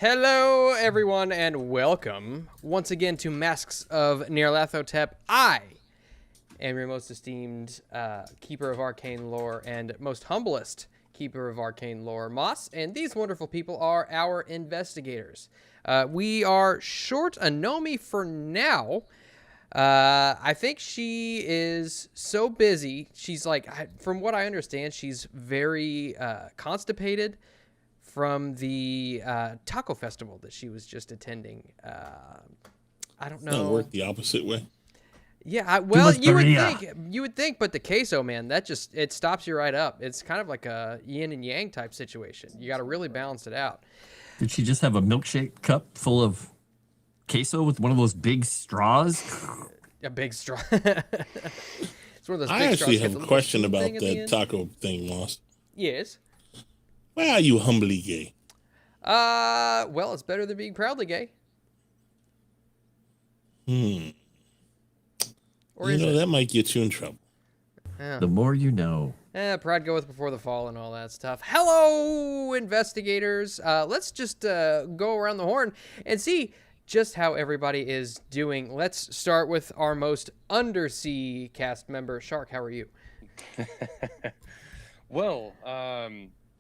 Hello, everyone, and welcome once again to Masks of Nyarlathotep. I am your most esteemed keeper of arcane lore and most humblest keeper of arcane lore, Moss, and these wonderful people are our investigators. We are short a Nomi for now. I think she is so busy. She's like, from what I understand, she's very constipated from the taco festival that she was just attending. I don't know. It's not work the opposite way. Yeah, well, you would think, but the queso, man, it stops you right up. It's kind of like a yin and yang type situation. You got to really balance it out. Did she just have a milkshake cup full of queso with one of those big straws? A big straw. It's one of those big I actually straws. have a question about that taco thing, Moss. Yes. Why are you humbly gay? Well, it's better than being proudly gay. Or you know, it? That might get you in trouble. Yeah. The more you know. Pride goeth before the fall and all that stuff. Hello, investigators. Let's just go around the horn and see just how everybody is doing. Let's start with our most undersea cast member. Shark, how are you? Well,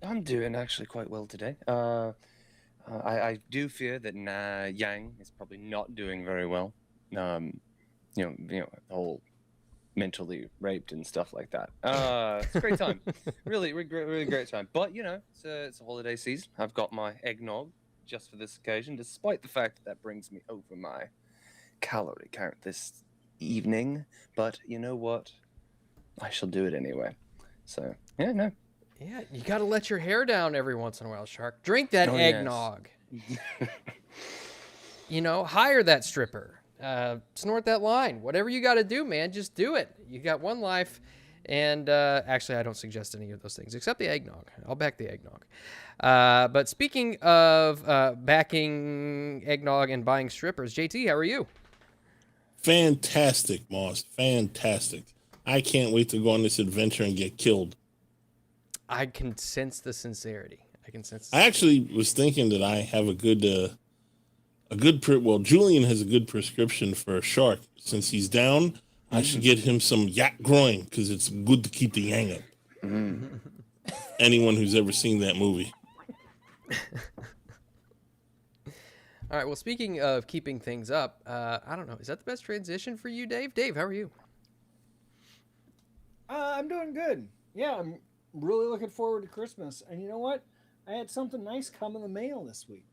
I'm doing actually quite well today. I do fear that Yang is probably not doing very well. You know, the whole mentally raped and stuff like that. It's a great time, really great time. But you know, it's a holiday season. I've got my eggnog just for this occasion, despite the fact that brings me over my calorie count this evening. But you know what? I shall do it anyway. So yeah, no. Yeah, you got to let your hair down every once in a while, Shark. Drink that eggnog. Yes. You know, hire that stripper. Snort that line. Whatever you got to do, man, just do it. You got one life. And actually, I don't suggest any of those things, except the eggnog. I'll back the eggnog. But speaking of backing eggnog and buying strippers, JT, how are you? Fantastic, Moss. Fantastic. I can't wait to go on this adventure and get killed. I can sense the sincerity. I actually was thinking that I have well, Julian has a good prescription for a shark. Since he's down, I should get him some yak groin because it's good to keep the yang up. Anyone who's ever seen that movie. All right, well, speaking of keeping things up, I don't know. Is that the best transition for you, Dave? Dave, how are you? I'm doing good. Yeah, I'm really looking forward to Christmas. And you know what? I had something nice come in the mail this week.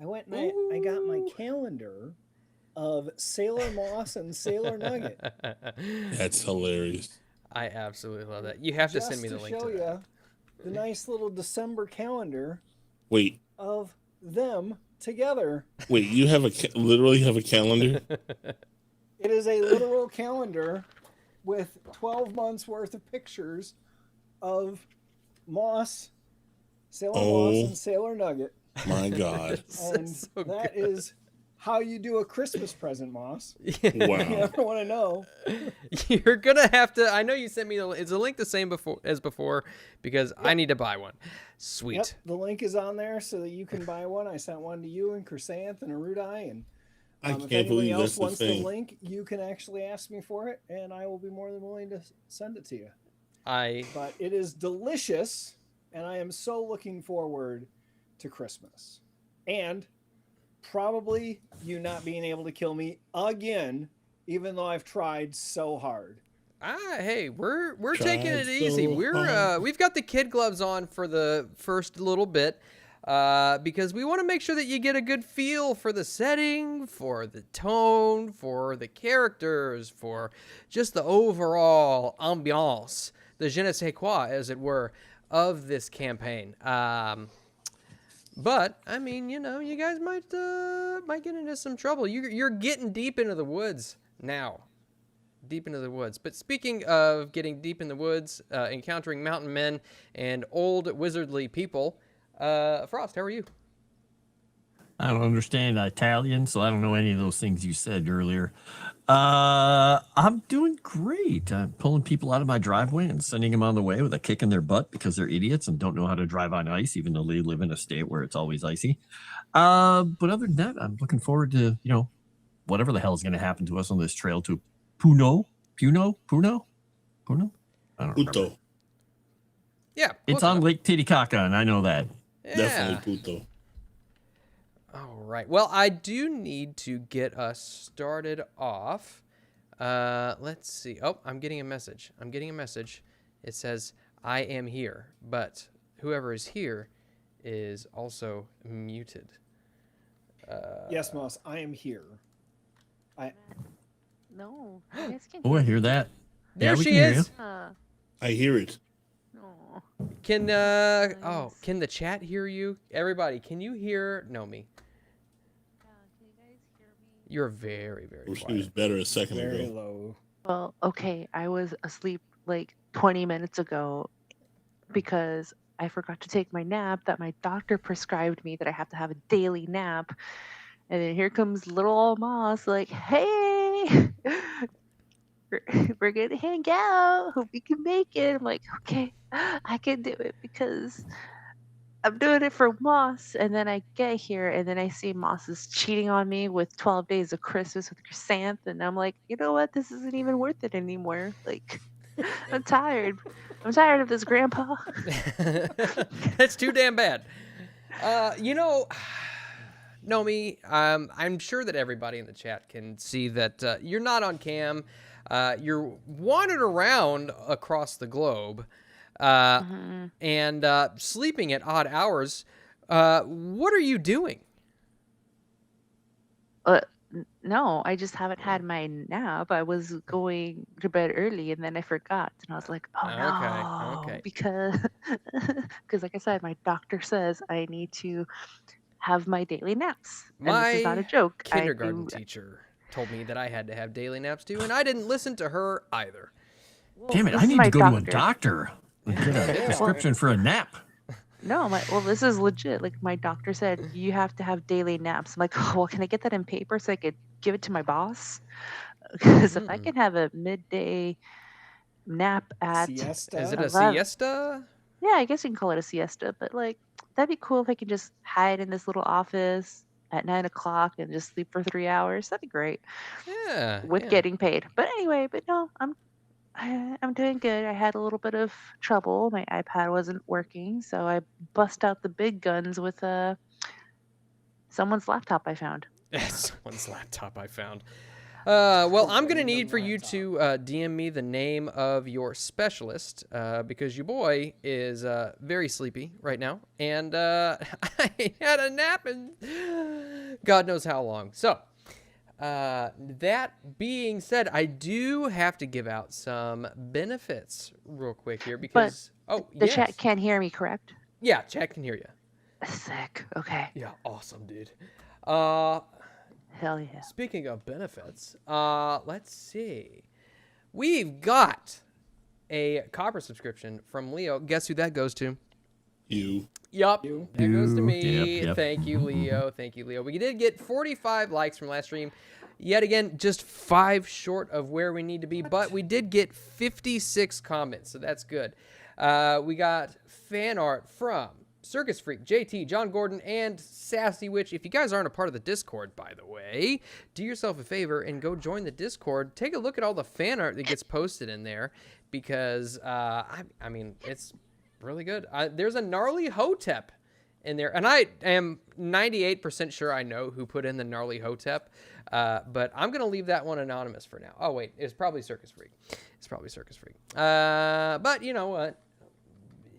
I went and I got my calendar of Sailor Moss and Sailor Nugget. That's hilarious. I absolutely love that. You have to send me the link to that. Show you the nice little December calendar. Wait. Of them together. Wait, you have literally have a calendar? It is a literal calendar with 12 months worth of pictures of Moss, Sailor Moss, and Sailor Nugget. My God. And so that is how you do a Christmas present, Moss. Wow. If you ever want to know. You're going to have to, I know you sent me it's a link the same as before because I need to buy one. Sweet. Yep, the link is on there so that you can buy one. I sent one to you and Chrysanth and Erudi, and if anybody else wants the link, you can actually ask me for it, and I will be more than willing to send it to you. But it is delicious, and I am so looking forward to Christmas. And probably you not being able to kill me again, even though I've tried so hard. Hey, we're taking it easy. We've got the kid gloves on for the first little bit because we want to make sure that you get a good feel for the setting, for the tone, for the characters, for just the overall ambiance, the je ne sais quoi, as it were, of this campaign. But I mean, you know, you guys might get into some trouble. You're getting deep into the woods now. Deep into the woods. But speaking of getting deep in the woods, encountering mountain men and old wizardly people, Frost, how are you? I don't understand Italian, so I don't know any of those things you said earlier. I'm doing great. I'm pulling people out of my driveway and sending them on the way with a kick in their butt because they're idiots and don't know how to drive on ice, even though they live in a state where it's always icy. But other than that, I'm looking forward to, whatever the hell is going to happen to us on this trail to Puno. I don't remember. Puto. Yeah. It's on Lake Titicaca, and I know that. Yeah. Definitely Puto. All right. Well, I do need to get us started off. Let's see. Oh, I'm getting a message. It says, I am here, but whoever is here is also muted. Yes, Moss, I am here. No, you guys can Oh, I hear that. There we she can hear is. you. I hear it. No. Can Nice. can the chat hear you? Everybody, can you hear Nomi? Can you guys hear me? You're very, very Wish she was quiet. better a second Very ago. low. Well, okay, I was asleep like 20 minutes ago because I forgot to take my nap that my doctor prescribed me that I have to have a daily nap. And then here comes little old Moss like, hey, we're going to hang out. Hope you can make it. I'm like, okay, I can do it because I'm doing it for Moss. And then I get here and then I see Moss is cheating on me with 12 Days of Christmas with Chrysanth. And I'm like, you know what? This isn't even worth it anymore. Like, I'm tired. I'm tired of this, Grandpa. That's too damn bad. Nomi, I'm sure that everybody in the chat can see that you're not on cam. You're wandering around across the globe and sleeping at odd hours. What are you doing? No, I just haven't had my nap. I was going to bed early and then I forgot. And I was like, oh no. Okay. Because like I said, my doctor says I need to have my daily naps. And this is not a joke. Kindergarten teacher told me that I had to have daily naps too, and I didn't listen to her either. Damn it, I need to go to a doctor and get a prescription for a nap. No, this is legit. Like my doctor said, you have to have daily naps. I'm like, oh, well, can I get that in paper so I could give it to my boss? Because if I can have a midday nap at Siesta? Is it a 11 siesta? Yeah, I guess you can call it a siesta, but like that'd be cool if I could just hide in this little office at 9 o'clock and just sleep for 3 hours. That'd be great. Yeah. With getting paid. But anyway, no, I'm doing good. I had a little bit of trouble. My iPad wasn't working, so I bust out the big guns with someone's laptop I found. Someone's laptop I found. Well, I'm going to need for you to DM me the name of your specialist because your boy is very sleepy right now. And I had a nap and God knows how long. So, that being said, I do have to give out some benefits real quick here because... The chat can't hear me, correct? Yeah, chat can hear you. Sick. Okay. Yeah, awesome, dude. Hell yeah. Speaking of benefits, let's see. We've got a copper subscription from Leo. Guess who that goes to? You. Yup. That goes to me. Yep. Thank you, Leo. Thank you, Leo. We did get 45 likes from last stream. Yet again, just 5 short of where we need to be, but we did get 56 comments, so that's good. We got fan art from Circus Freak, JT, John Gordon, and Sassy Witch. If you guys aren't a part of the Discord, by the way, do yourself a favor and go join the Discord. Take a look at all the fan art that gets posted in there because, I mean, it's really good. There's a Nyarlathotep in there, and I am 98% sure I know who put in the Nyarlathotep, but I'm going to leave that one anonymous for now. Oh, wait, it's probably Circus Freak. But you know what?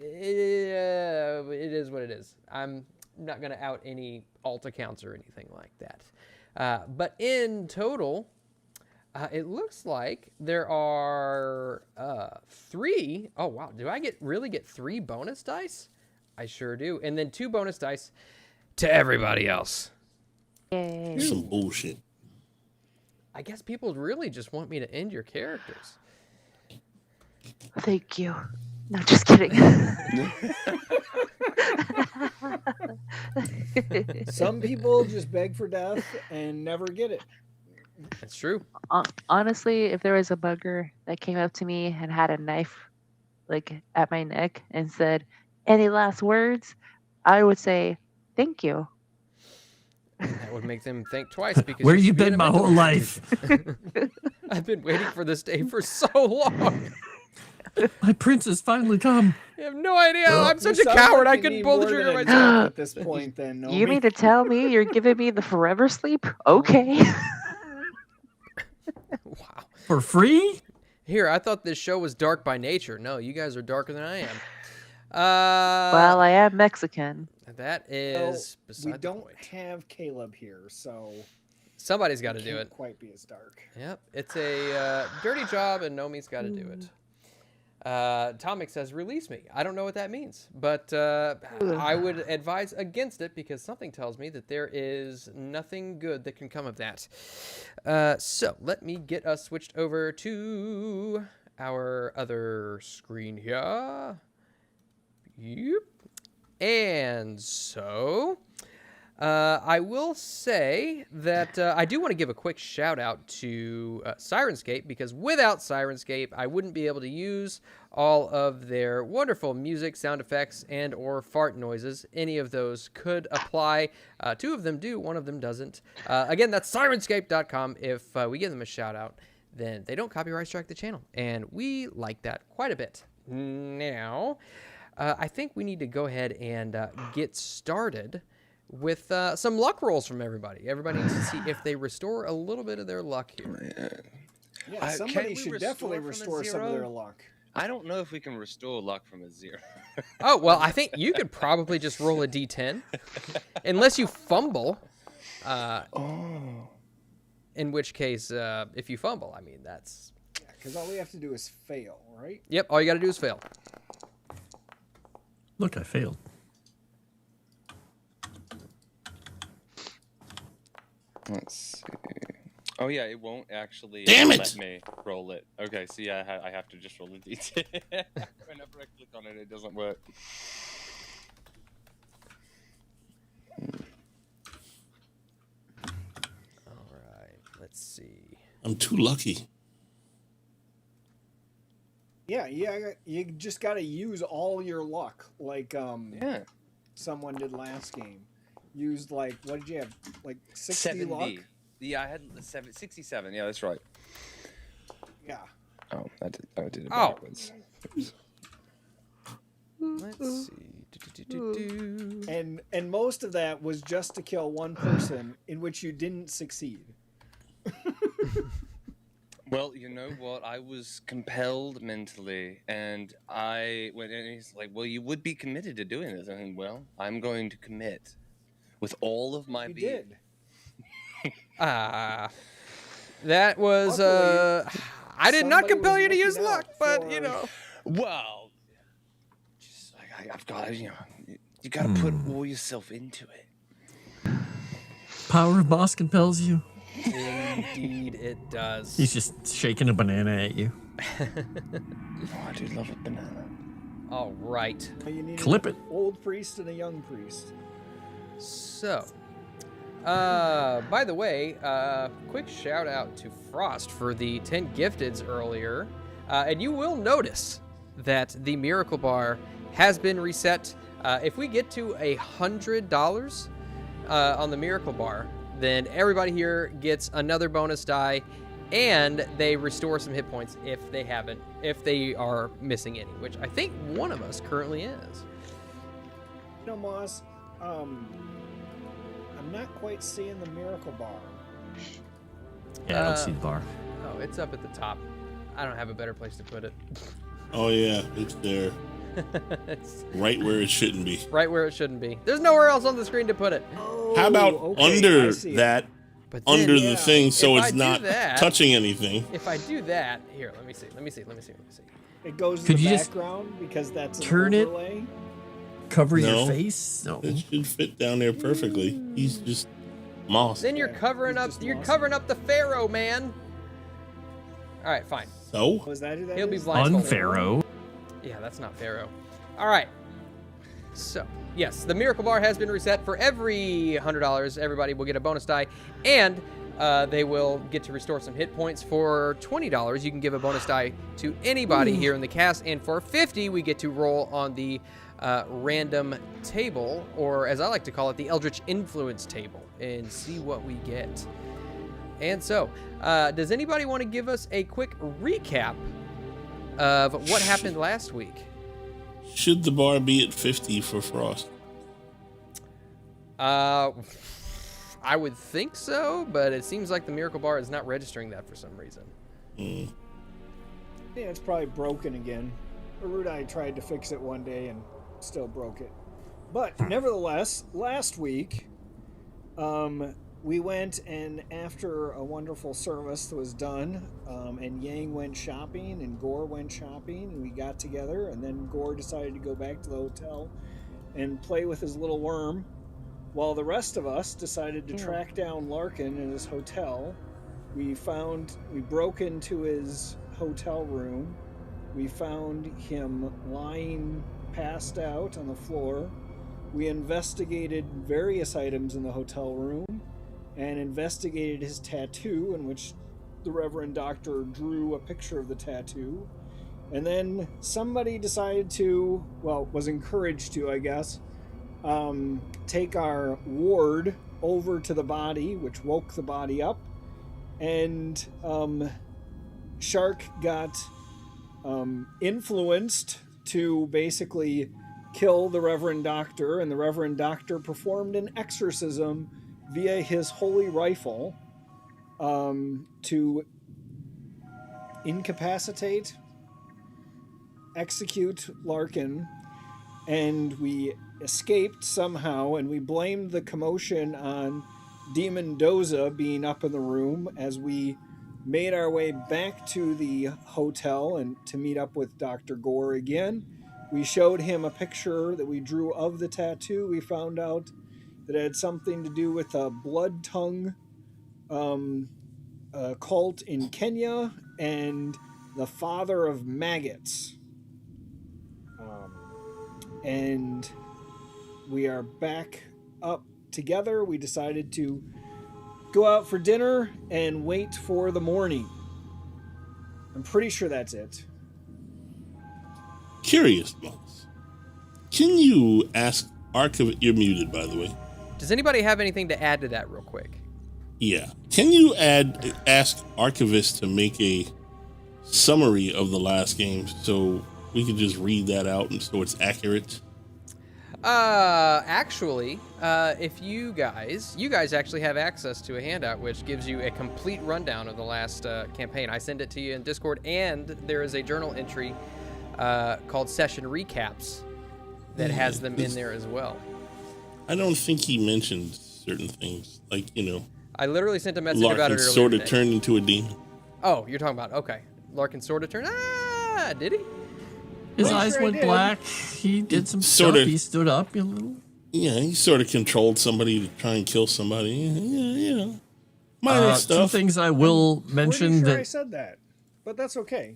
It is what it is. I'm not going to out any alt accounts or anything like that. But in total, it looks like there are 3. Oh, wow. Do I really get 3 bonus dice? I sure do. And then 2 bonus dice to everybody else. Yay. Some bullshit. I guess people really just want me to end your characters. Thank you. No, just kidding. Some people just beg for death and never get it. That's true. Honestly, if there was a bugger that came up to me and had a knife like at my neck and said, "Any last words?" I would say, "Thank you." That would make them think twice because Where you you should be in been a my mental whole life? I've been waiting for this day for so long. My prince has finally come. You have no idea. I'm You such a sound coward. like I you couldn't need pull the more trigger than a myself. nap at this point, then. You Nomi. mean to tell me you're giving me the forever sleep? Okay. Wow. For free? Here, I thought this show was dark by nature. No, you guys are darker than I am. Well, I am Mexican. That So, is we beside the don't point. have Caleb here, so Somebody's got to it do can't it. quite be as dark. Yep, it's a dirty job, and Nomi's got to do it. Tomic says, "Release me." I don't know what that means, but I would advise against it because something tells me that there is nothing good that can come of that. So let me get us switched over to our other screen here. Yep. And so I will say that I do want to give a quick shout out to Sirenscape, because without Sirenscape, I wouldn't be able to use all of their wonderful music, sound effects, and or fart noises. Any of those could apply. Two of them do, one of them doesn't. Again, that's Sirenscape.com. If we give them a shout out, then they don't copyright strike the channel, and we like that quite a bit. Now, I think we need to go ahead and get started with some luck rolls from everybody. Everybody needs to see if they restore a little bit of their luck here. Yeah, Can somebody we should restore definitely from a restore some of zero? their luck. I don't know if we can restore luck from a 0. Oh, well, I think you could probably just roll a d10. Unless you fumble. In which case, if you fumble, I mean, that's... Yeah, because all we have to do is fail, right? Yep, all you got to do is fail. Look, I failed. Let's see. Oh yeah, it won't actually Damn it! let me roll it. Okay, so yeah, I have to just roll a d10. Whenever I click on it, it doesn't work. All right, let's see. I'm too lucky. Yeah, you just got to use all your luck, like Yeah. someone did last game. Used like, what did you have? Like 60 70. luck? Yeah, I had 67. Yeah, that's right. Yeah. Oh, I did it Oh. backwards. Let's see. And most of that was just to kill one person in which you didn't succeed. Well, you know what? I was compelled mentally, and he's like, "Well, you would be committed to doing this." I mean, well, I'm going to commit with all of my You being. did. That was, Luckily, I did not somebody compel was you to use looking out luck, but, for- you know. Well, just like I've got to, you got to put all yourself into it. Power of boss compels you. Indeed, it does. He's just shaking a banana at you. Oh, I do love a banana. All right. You need Clip an it. old priest and a young priest. So, by the way, quick shout out to Frost for the 10 gifteds earlier. And you will notice that the Miracle Bar has been reset. If we get to $100 on the Miracle Bar, then everybody here gets another bonus die, and they restore some hit points if they are missing any, which I think one of us currently is. You know, Moss, I'm not quite seeing the miracle bar. Yeah, I don't see the bar. Oh, it's up at the top. I don't have a better place to put it. Oh yeah, it's there, It's right where it shouldn't be. right where it shouldn't be. There's nowhere else on the screen to put it. Oh, How about okay, I under see it. that, But then, under yeah, the thing, so if I it's do not that- touching anything? If I do that, here, let me see. It goes in Could the you just background because that's an turn it? overlay. Cover No. your face? No. It should fit down there perfectly. He's just moss. Then you're Yeah, covering he's up. just You're lost. covering up the Pharaoh, man. All right, fine. So Was that who that He'll be is? blind. Unpharaoh. Yeah, that's not Pharaoh. All right. So, yes, the Miracle Bar has been reset for every $100. Everybody will get a bonus die. And they will get to restore some hit points. For $20, you can give a bonus die to anybody here in the cast, and for $50, we get to roll on the random table, or as I like to call it, the Eldritch Influence table, and see what we get. And so, does anybody want to give us a quick recap of what happened last week? Should the bar be at 50 for Frost? I would think so, but it seems like the Miracle Bar is not registering that for some reason. Yeah, it's probably broken again. Erudi tried to fix it one day and still broke it. But nevertheless, last week, we went, and after a wonderful service was done, and Yang went shopping and Gore went shopping, and we got together, and then Gore decided to go back to the hotel and play with his little worm, while the rest of us decided to track down Larkin in his hotel. We broke into his hotel room. We found him lying passed out on the floor. We investigated various items in the hotel room and investigated his tattoo, in which the Reverend Doctor drew a picture of the tattoo. And then somebody decided to, was encouraged to, I guess, take our ward over to the body, which woke the body up. And Shark got influenced to basically kill the Reverend Doctor, and the Reverend Doctor performed an exorcism via his holy rifle to incapacitate, execute Larkin, and we escaped somehow, and we blamed the commotion on Demon Doza being up in the room as we made our way back to the hotel and to meet up with Dr. Gore again. We showed him a picture that we drew of the tattoo. We found out that it had something to do with a blood tongue cult in Kenya and the father of maggots. And we are back up together. We decided to go out for dinner and wait for the morning. I'm pretty sure that's it. Curious, Moss. Can you ask Archivist? You're muted, by the way. Does anybody have anything to add to that real quick? Yeah. Can you ask Archivist to make a summary of the last game so we can just read that out and so it's accurate? Actually, if you guys actually have access to a handout which gives you a complete rundown of the last campaign. I send it to you in Discord, and there is a journal entry called Session Recaps that has them in there as well. I don't think he mentioned certain things, like, I literally sent a message Larkin about it earlier sort of today. turned into a demon. Oh, you're talking about, okay. Larkin sort of turned, did he? His eyes went black. He did some stuff. He stood up a little. Yeah, he sort of controlled somebody to try and kill somebody. Yeah. Minor stuff. Two things I will mention Pretty sure I said that, but that's okay.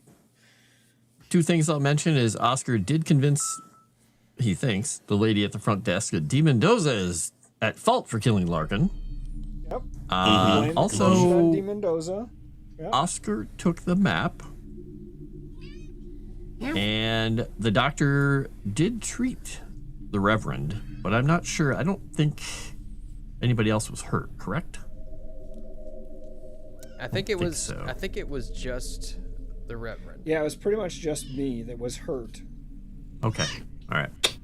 Two things I'll mention is Oscar did convince, he thinks, the lady at the front desk that Demon Doza is at fault for killing Larkin. Yep. Also, Demon Doza. Yep. Oscar took the map. And the doctor did treat the Reverend, but I'm not sure. I don't think anybody else was hurt, correct? I think it was just the Reverend. Yeah, it was pretty much just me that was hurt. Okay. All right.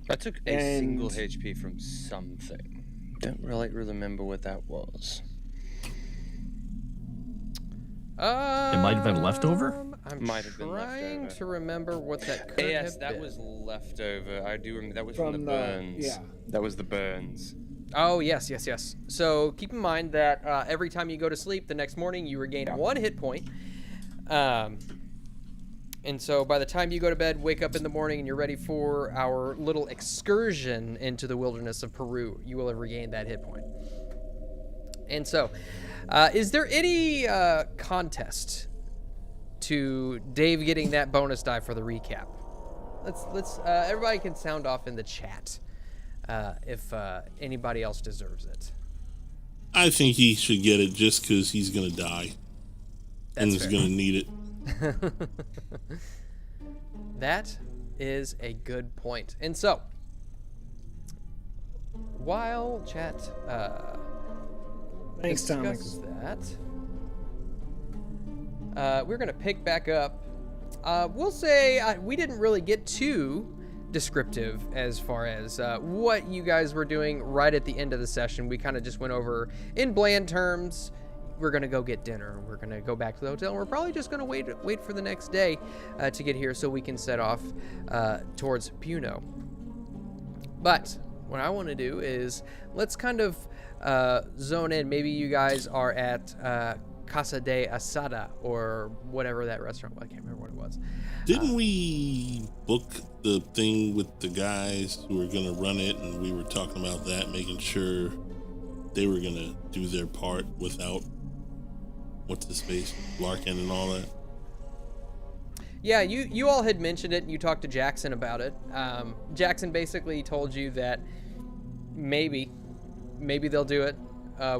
I took a single HP from something. Don't really remember what that was. It might have been leftover? I'm been trying to remember what that could have been. Yes, that was leftover. I do remember. That was from the burns. Yeah. That was the burns. Oh, yes. So keep in mind that every time you go to sleep, the next morning you regain 1 hit point. And so by the time you go to bed, wake up in the morning, and you're ready for our little excursion into the wilderness of Peru, you will have regained that hit point. And so, is there any contest to Dave getting that bonus die for the recap? Let's everybody can sound off in the chat if anybody else deserves it. I think he should get it just because he's going to die. And he's going to need it. That is a good point. And so, while chat Thanks, Tommy. that, we're going to pick back up. We'll say we didn't really get too descriptive as far as what you guys were doing right at the end of the session. We kind of just went over in bland terms. We're gonna go get dinner. We're gonna go back to the hotel. And we're probably just gonna wait for the next day to get here so we can set off towards Puno. But what I want to do is let's kind of zone in. Maybe you guys are at Casa de Asada or whatever that restaurant was. I can't remember what it was. Didn't we book the thing with the guys who were going to run it, and we were talking about that, making sure they were going to do their part without, what's his face, Larkin and all that? Yeah, you all had mentioned it, and you talked to Jackson about it. Jackson basically told you that maybe they'll do it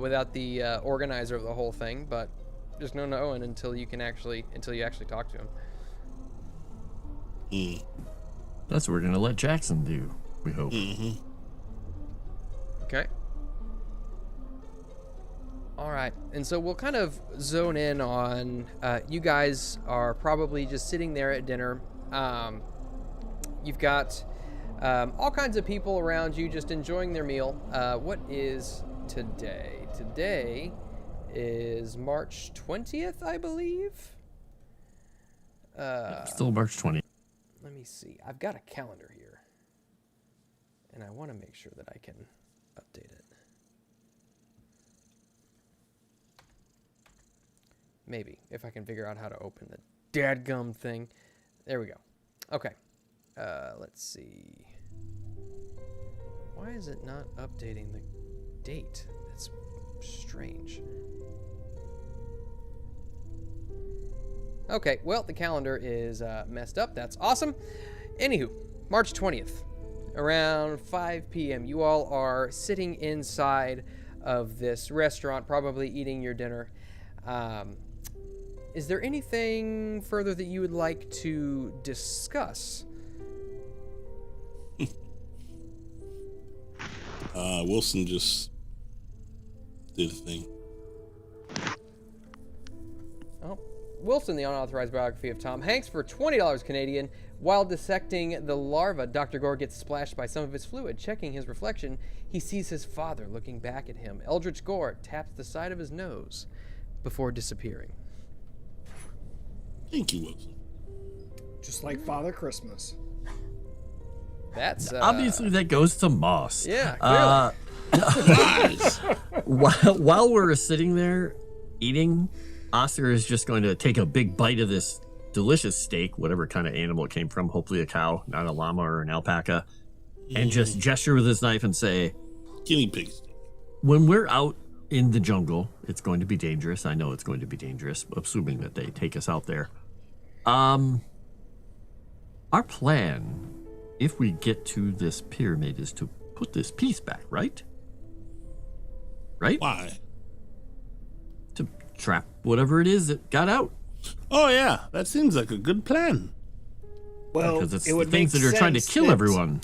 without the organizer of the whole thing, but there's no knowing until you actually talk to him. That's what we're gonna let Jackson do, we hope. Okay. All right, and so we'll kind of zone in on you guys are probably just sitting there at dinner. You've got all kinds of people around you just enjoying their meal. What is today? Today is March 20th, I believe. Still March 20th. Let me see. I've got a calendar here, and I want to make sure that I can update it. Maybe, if I can figure out how to open the dadgum thing. There we go. Okay. Let's see. Why is it not updating the date? That's strange. Okay, well, the calendar is messed up. That's awesome. Anywho, March 20th, around 5 p.m., you all are sitting inside of this restaurant, probably eating your dinner. Is there anything further that you would like to discuss? Wilson just did a thing. Oh, Wilson, the unauthorized biography of Tom Hanks for $20 Canadian. While dissecting the larva, Dr. Gore gets splashed by some of his fluid. Checking his reflection, he sees his father looking back at him. Eldritch Gore taps the side of his nose before disappearing. Thank you, Wilson. Just like Father Christmas. That's Obviously that goes to Moss. Yeah, While we're sitting there eating, Oscar is just going to take a big bite of this delicious steak, whatever kind of animal it came from, hopefully a cow, not a llama or an alpaca, and just gesture with his knife and say, guinea pig steak. When we're out in the jungle, it's going to be dangerous. I know it's going to be dangerous, assuming that they take us out there. Our plan, if we get to this pyramid, is to put this piece back, right? Right? Why? To trap whatever it is that got out. Oh, yeah. That seems like a good plan. Well, Because it's it the would things make that are trying to sense kill that- everyone.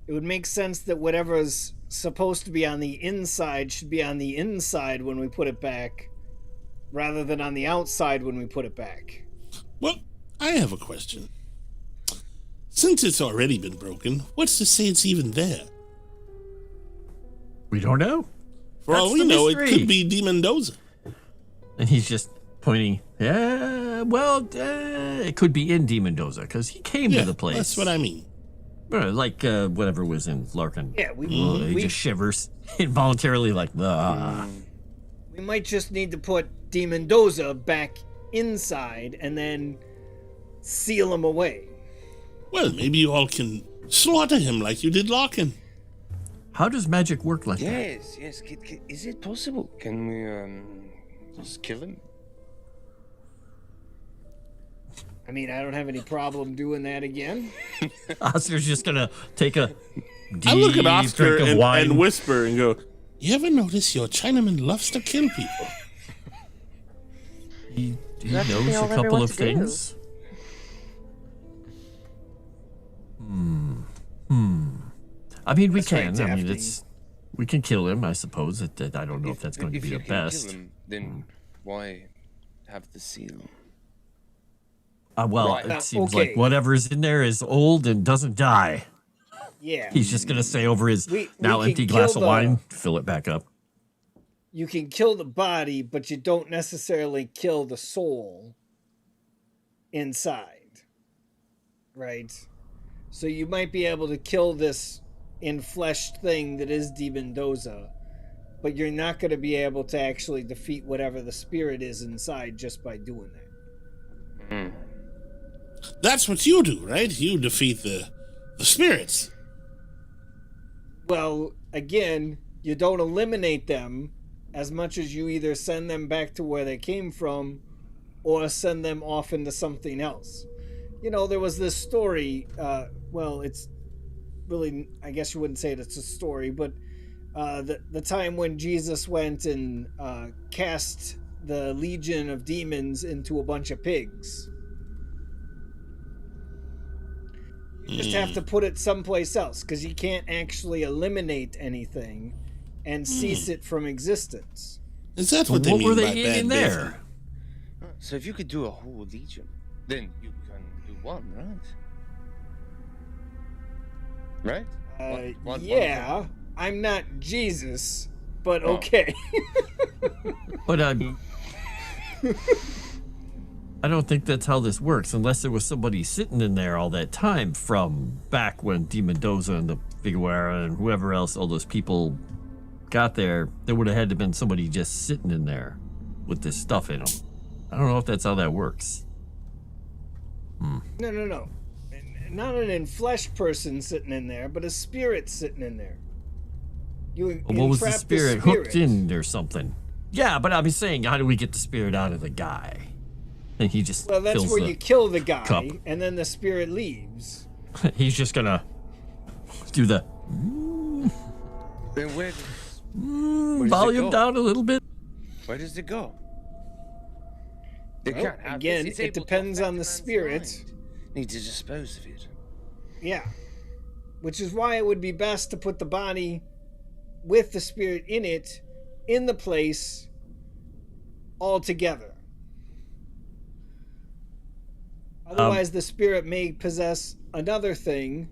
It would make sense that whatever's supposed to be on the inside should be on the inside when we put it back, rather than on the outside when we put it back. Well, I have a question. Since it's already been broken, what's to say it's even there? We don't know. For all That's we the know, mystery. it could be De Mendoza. And he's just pointing, it could be in De Mendoza, because he came to the place. That's what I mean. Like whatever was in Larkin. Yeah, He just shivers involuntarily, like, we might just need to put De Mendoza back inside and then seal him away. Well, maybe you all can slaughter him like you did Larkin. How does magic work like that? Yes. Is it possible? Can we just kill him? I mean, I don't have any problem doing that again. Oscar's just gonna take a deep I look at Oscar drink of wine. and whisper and go, You ever notice your Chinaman loves to kill people? He That's what they knows all a ever couple want of to do. things. I mean, we That's right, can. I mean, Daphne. we can kill him, I suppose. I don't know if that's going to If be you the can best. kill them, then why have the seal? Well, Right. it seems okay. like whatever's in there is old and doesn't die. Yeah. He's just going to say over his We now can empty kill glass of the- wine, fill it back up. You can kill the body, but you don't necessarily kill the soul inside. Right? So you might be able to kill this enfleshed thing that is D. Mendoza, but you're not going to be able to actually defeat whatever the spirit is inside just by doing that. That's what you do, right? You defeat the spirits. Well, again, you don't eliminate them as much as you either send them back to where they came from or send them off into something else. You know, there was this story, well, it's really, I guess you wouldn't say it's a story, but the time when Jesus went and cast the legion of demons into a bunch of pigs. You just have to put it someplace else because you can't actually eliminate anything and cease it from existence. Is that what they What mean were by they bad eating bathing? there? So if you could do a whole legion, then you can do one, right? Right? One Yeah, I'm not Jesus, but Oh. okay. But I don't think that's how this works, unless there was somebody sitting in there all that time from back when D. Mendoza and the Figuera and whoever else, all those people got there. There would have had to been somebody just sitting in there with this stuff in them. I don't know if that's how that works. No. Not an enfleshed person sitting in there, but a spirit sitting in there. You Well, what was the entrap spirit hooked in or something? Yeah, but I was saying, how do we get the spirit out of the guy? And he just Well, that's fills where the you kill the guy, cup. and then the spirit leaves. He's just gonna do the Then where does it volume go? down a little bit. Where does it go? They Well, can't have again, this. It's it able to depends affect on the a man's spirit. mind. Need to dispose of it. Yeah. Which is why it would be best to put the body with the spirit in it in the place all together. Otherwise, the spirit may possess another thing,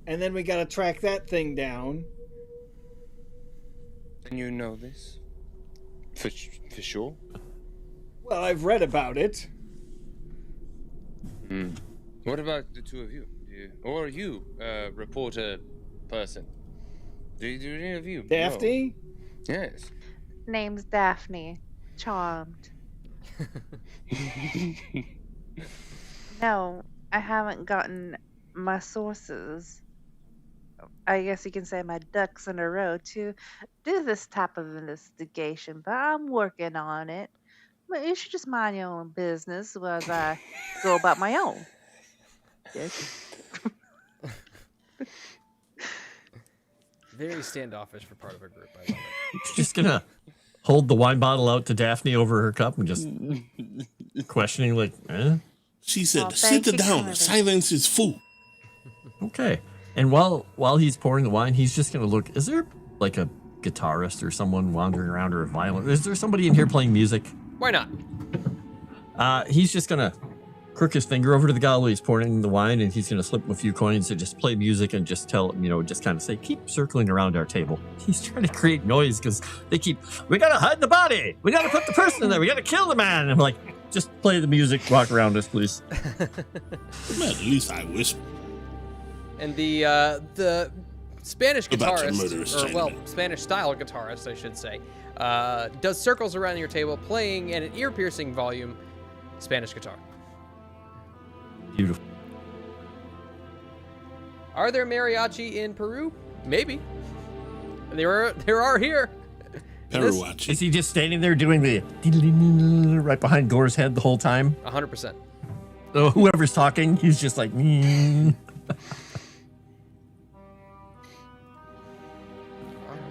and then we got to track that thing down. And you know this? For sure? Well, I've read about it. What about the two of you? Or you, reporter person? Do any of you know? Daphne? Yes. Name's Daphne. Charmed. No, I haven't gotten my sources. I guess you can say my ducks in a row to do this type of investigation, but I'm working on it. But you should just mind your own business as I go about my own. Yes. Very standoffish for part of a group. I love it. She's just gonna hold the wine bottle out to Daphne over her cup and just questioning, like, eh? She said, Well, sit thank you down. kindly. Silence is food. Okay. And while he's pouring the wine, he's just gonna look. Is there like a guitarist or someone wandering around, or a violin? Is there somebody in here playing music? Why not? He's just gonna crook his finger over to the guy while he's pouring the wine, and he's gonna slip him a few coins and just play music and just tell him, just kind of say, keep circling around our table. He's trying to create noise because we gotta hide the body. We gotta put the person in there. We gotta kill the man. And I'm like, just play the music, walk around us, please. Well, at least I whisper. And the Spanish About your guitarist, murderous or well, Chinaman. Spanish style guitarist, I should say, does circles around your table, playing at an ear-piercing volume Spanish guitar. Beautiful. Are there mariachi in Peru? Maybe. There are here. Parawachi. Is he just standing there doing the right behind Gore's head the whole time? 100%. So whoever's talking, he's just like,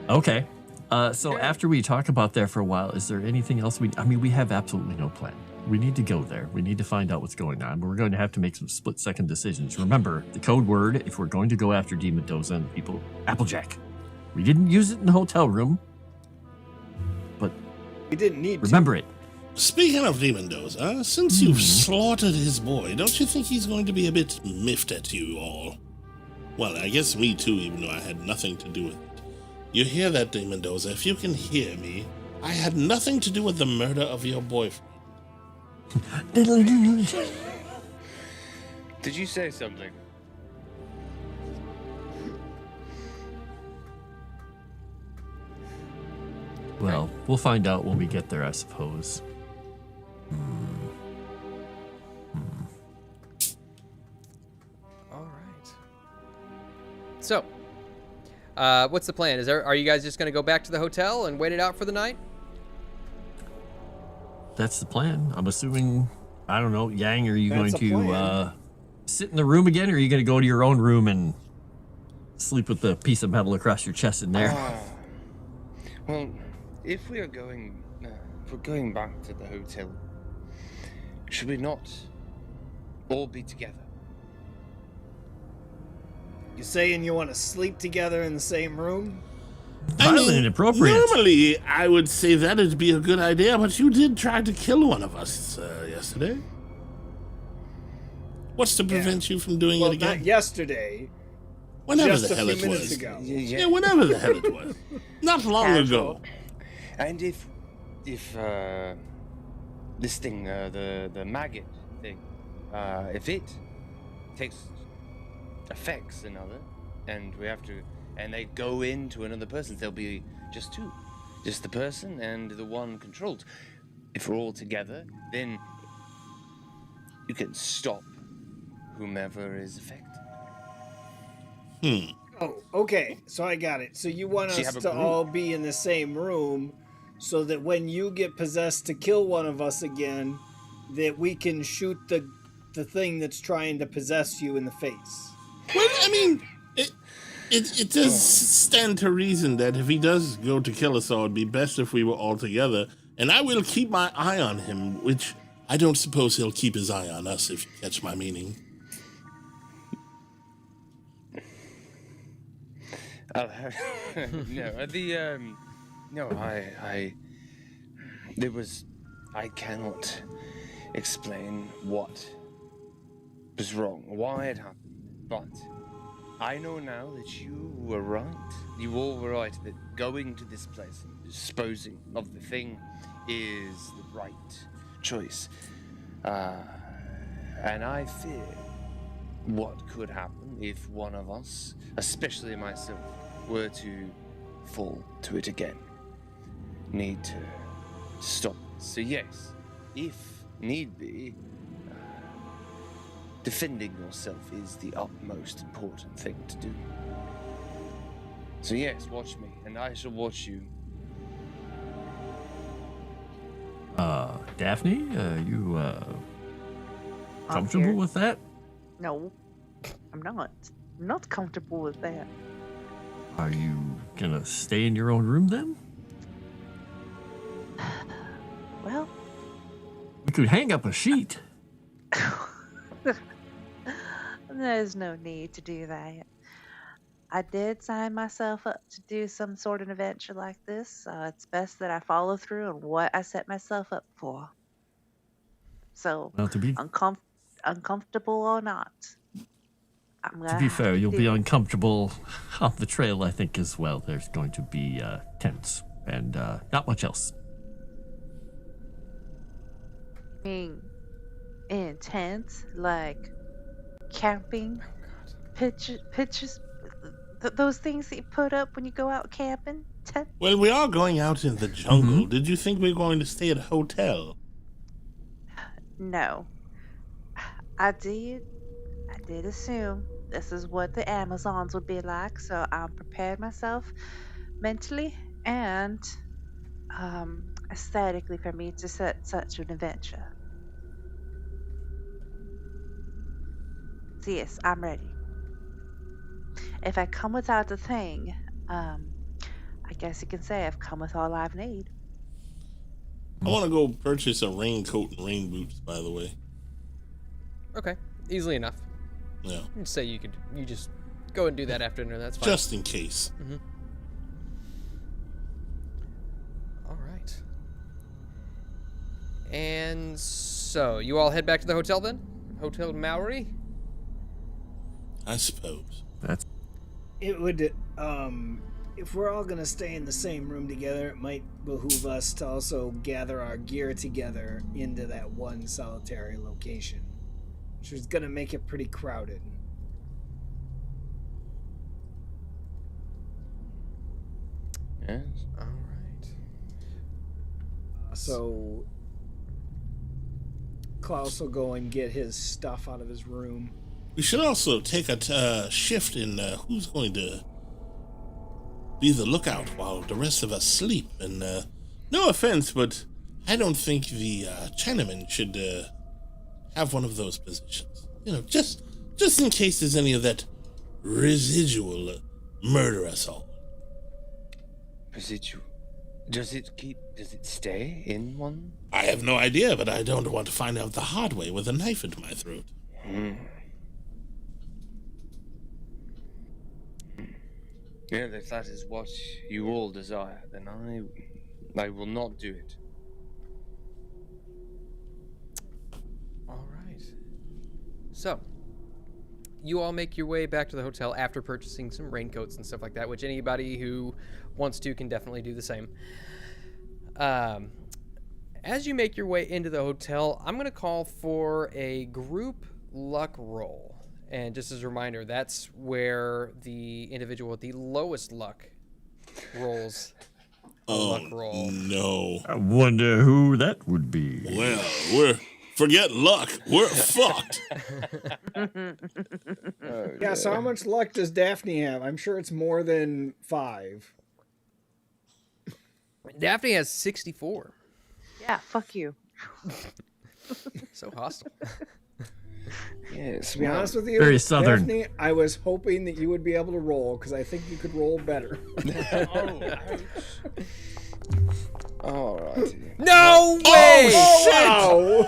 Okay. So after we talk about that for a while, is there anything else we have absolutely no plan. We need to go there. We need to find out what's going on. We're going to have to make some split-second decisions. Remember, the code word, if we're going to go after Demon Doza and people, Applejack. We didn't use it in the hotel room, but We didn't need remember it. Speaking of Demon Doza, since you've slaughtered his boy, don't you think he's going to be a bit miffed at you all? Well, I guess me too, even though I had nothing to do with it. You hear that, Demon Doza? If you can hear me, I had nothing to do with the murder of your boyfriend. Did you say something? Well, we'll find out when we get there, I suppose. All right. So, what's the plan? Are you guys just going to go back to the hotel and wait it out for the night? That's the plan. I'm assuming, I don't know, Yang, are you That's going a to plan. sit in the room again, or are you going to go to your own room and sleep with the piece of metal across your chest in there? Well, if we're going back to the hotel, should we not all be together? You saying you want to sleep together in the same room? Violent and inappropriate. Normally, I would say that'd be a good idea, but you did try to kill one of us yesterday. What's to prevent you from doing Well, it again? not yesterday. Whenever just the a hell few it minutes was. ago. Yeah, whenever the hell it was. Not long Casual. ago. And if this thing, the maggot thing, if it affects another, and we have to, and they go into another person, there'll be just two, just the person and the one controlled. If we're all together, then you can stop whomever is affected. Oh, okay. So I got it. So you want So you us have to a group. all be in the same room so that when you get possessed to kill one of us again, that we can shoot the thing that's trying to possess you in the face. Well, I mean, it does stand to reason that if he does go to kill us all, it'd be best if we were all together. And I will keep my eye on him, which I don't suppose he'll keep his eye on us, if you catch my meaning. I cannot explain what was wrong, why it happened, but I know now that you were right. You all were right that going to this place and disposing of the thing is the right choice. And I fear what could happen if one of us, especially myself, were to fall to it again. Need to stop. So yes, if need be, defending yourself is the utmost important thing to do. So yes, watch me, and I shall watch you. Daphne, you I'm comfortable here. with that? No, I'm not. I'm not comfortable with that. Are you gonna stay in your own room then? Well, We could hang up a sheet. there's no need to do that. I did sign myself up to do some sort of adventure like this, so it's best that I follow through on what I set myself up for. So, Well, to be uncomfortable or not, I'm gonna to be have fair, to you'll do be it. uncomfortable on the trail, I think, as well. There's going to be tents and not much else. Being intense, like camping, pictures, those things that you put up when you go out camping. Well, we are going out in the jungle. Did you think we were going to stay at a hotel? No, I did assume this is what the Amazons would be like, so I'm prepared myself mentally and aesthetically for me to set such an adventure. So yes, I'm ready. If I come without the thing, I I guess you can say I've come with all I've need. I want to go purchase a raincoat and rain boots, by the way. Okay, easily enough. Yeah. You'd say you just go and do that after dinner. That's fine. Just in case. Mm-hmm. All right. And so you all head back to the hotel then? Hotel Maori? I suppose. It would, if we're all gonna stay in the same room together, it might behoove us to also gather our gear together into that one solitary location, which is gonna make it pretty crowded. Yes. All right. So Klaus will go and get his stuff out of his room. We should also take a shift in who's going to be the lookout while the rest of us sleep. And no offense, but I don't think the Chinaman should have one of those positions. You know, just in case there's any of that residual murder us all. Residual. Does it stay in one? I have no idea, but I don't want to find out the hard way with a knife into my throat. Yeah, if that is what you all desire, then I will not do it. All right. So, you all make your way back to the hotel after purchasing some raincoats and stuff like that, which anybody who wants to can definitely do the same. As you make your way into the hotel, I'm going to call for a group luck roll. And just as a reminder, that's where the individual with the lowest luck rolls a luck roll. No. I wonder who that would be. Well, forget luck. We're fucked. Yeah, so how much luck does Daphne have? I'm sure it's more than 5. Daphne has 64. Yeah, fuck you. So hostile. Yes. To be honest with you, Very southern. Daphne, I was hoping that you would be able to roll, because I think you could roll better. All right. No way! Wow!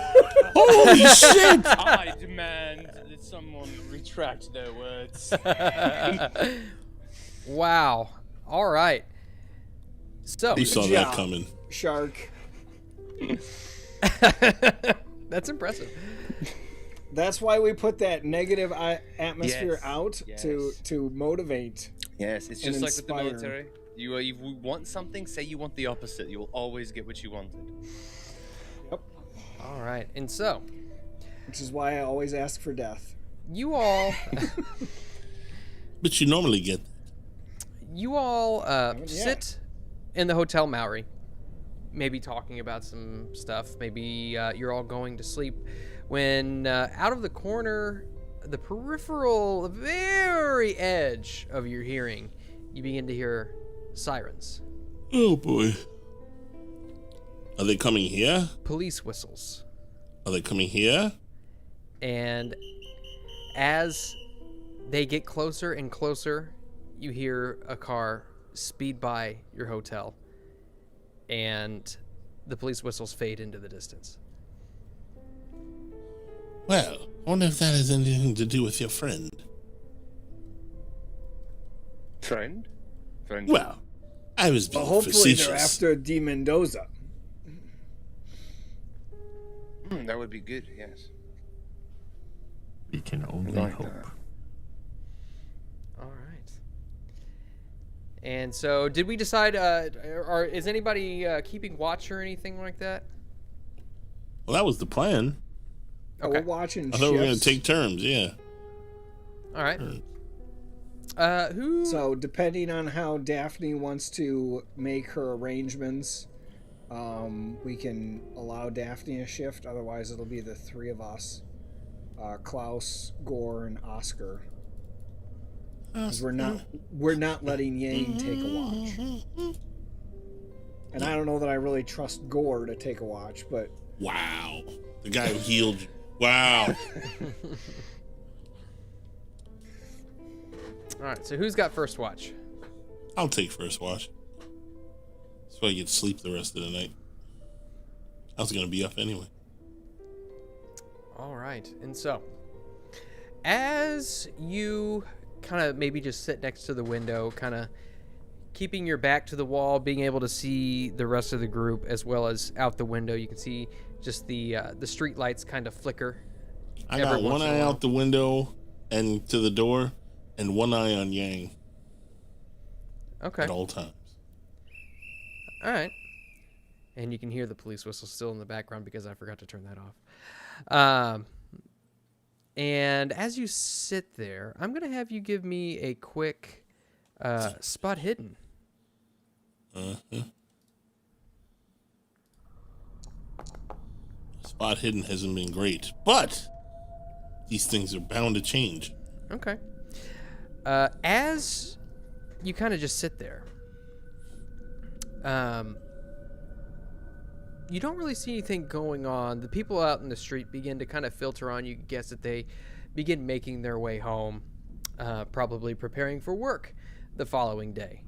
Holy shit! I demand that someone retract their words. Wow. All right. So You saw that coming. Shark. that's impressive. That's why we put that negative atmosphere Yes, out to motivate. Yes, it's And just like with the inspire. military. You want something, say you want the opposite. You will always get what you wanted. Yep. All right. And so Which is why I always ask for death. you all But you normally get sit in the Hotel Maori, maybe talking about some stuff. Maybe you're all going to sleep when out of the corner, the peripheral, the very edge of your hearing, you begin to hear sirens. Oh boy. Are they coming here? Police whistles. Are they coming here? And as they get closer and closer, you hear a car speed by your hotel, and the police whistles fade into the distance. Well, I wonder if that has anything to do with your friend. Friend? Friend? Well, I was being But hopefully facetious. they're after D. Mendoza. That would be good, yes. We can only Like hope. that. All right. And so, did we decide? Is anybody keeping watch or anything like that? Well, that was the plan. Okay. We're watching I thought we were going shifts. to take turns, yeah. All right. Who? So depending on how Daphne wants to make her arrangements, we can allow Daphne a shift. Otherwise, it'll be the 3 of us: Klaus, Gore, and Oscar. Because we're not letting Yang take a watch. And I don't know that I really trust Gore to take a watch, but Wow. The guy who healed you. Wow. All right. So who's got first watch? I'll take first watch. so I get sleep the rest of the night. I was gonna be up anyway. All right, and so as you kind of maybe just sit next to the window, kind of keeping your back to the wall, being able to see the rest of the group as well as out the window, you can see just the street lights kind of flicker. I got one eye out the window and to the door, and one eye on Yang. Okay. At all times. All right. And you can hear the police whistle still in the background because I forgot to turn that off. And as you sit there, I'm going to have you give me a quick spot hidden. Spot hidden hasn't been great, but these things are bound to change. Okay. As you kind of just sit there, you don't really see anything going on. The people out in the street begin to kind of filter on. You guess that they begin making their way home, probably preparing for work the following day.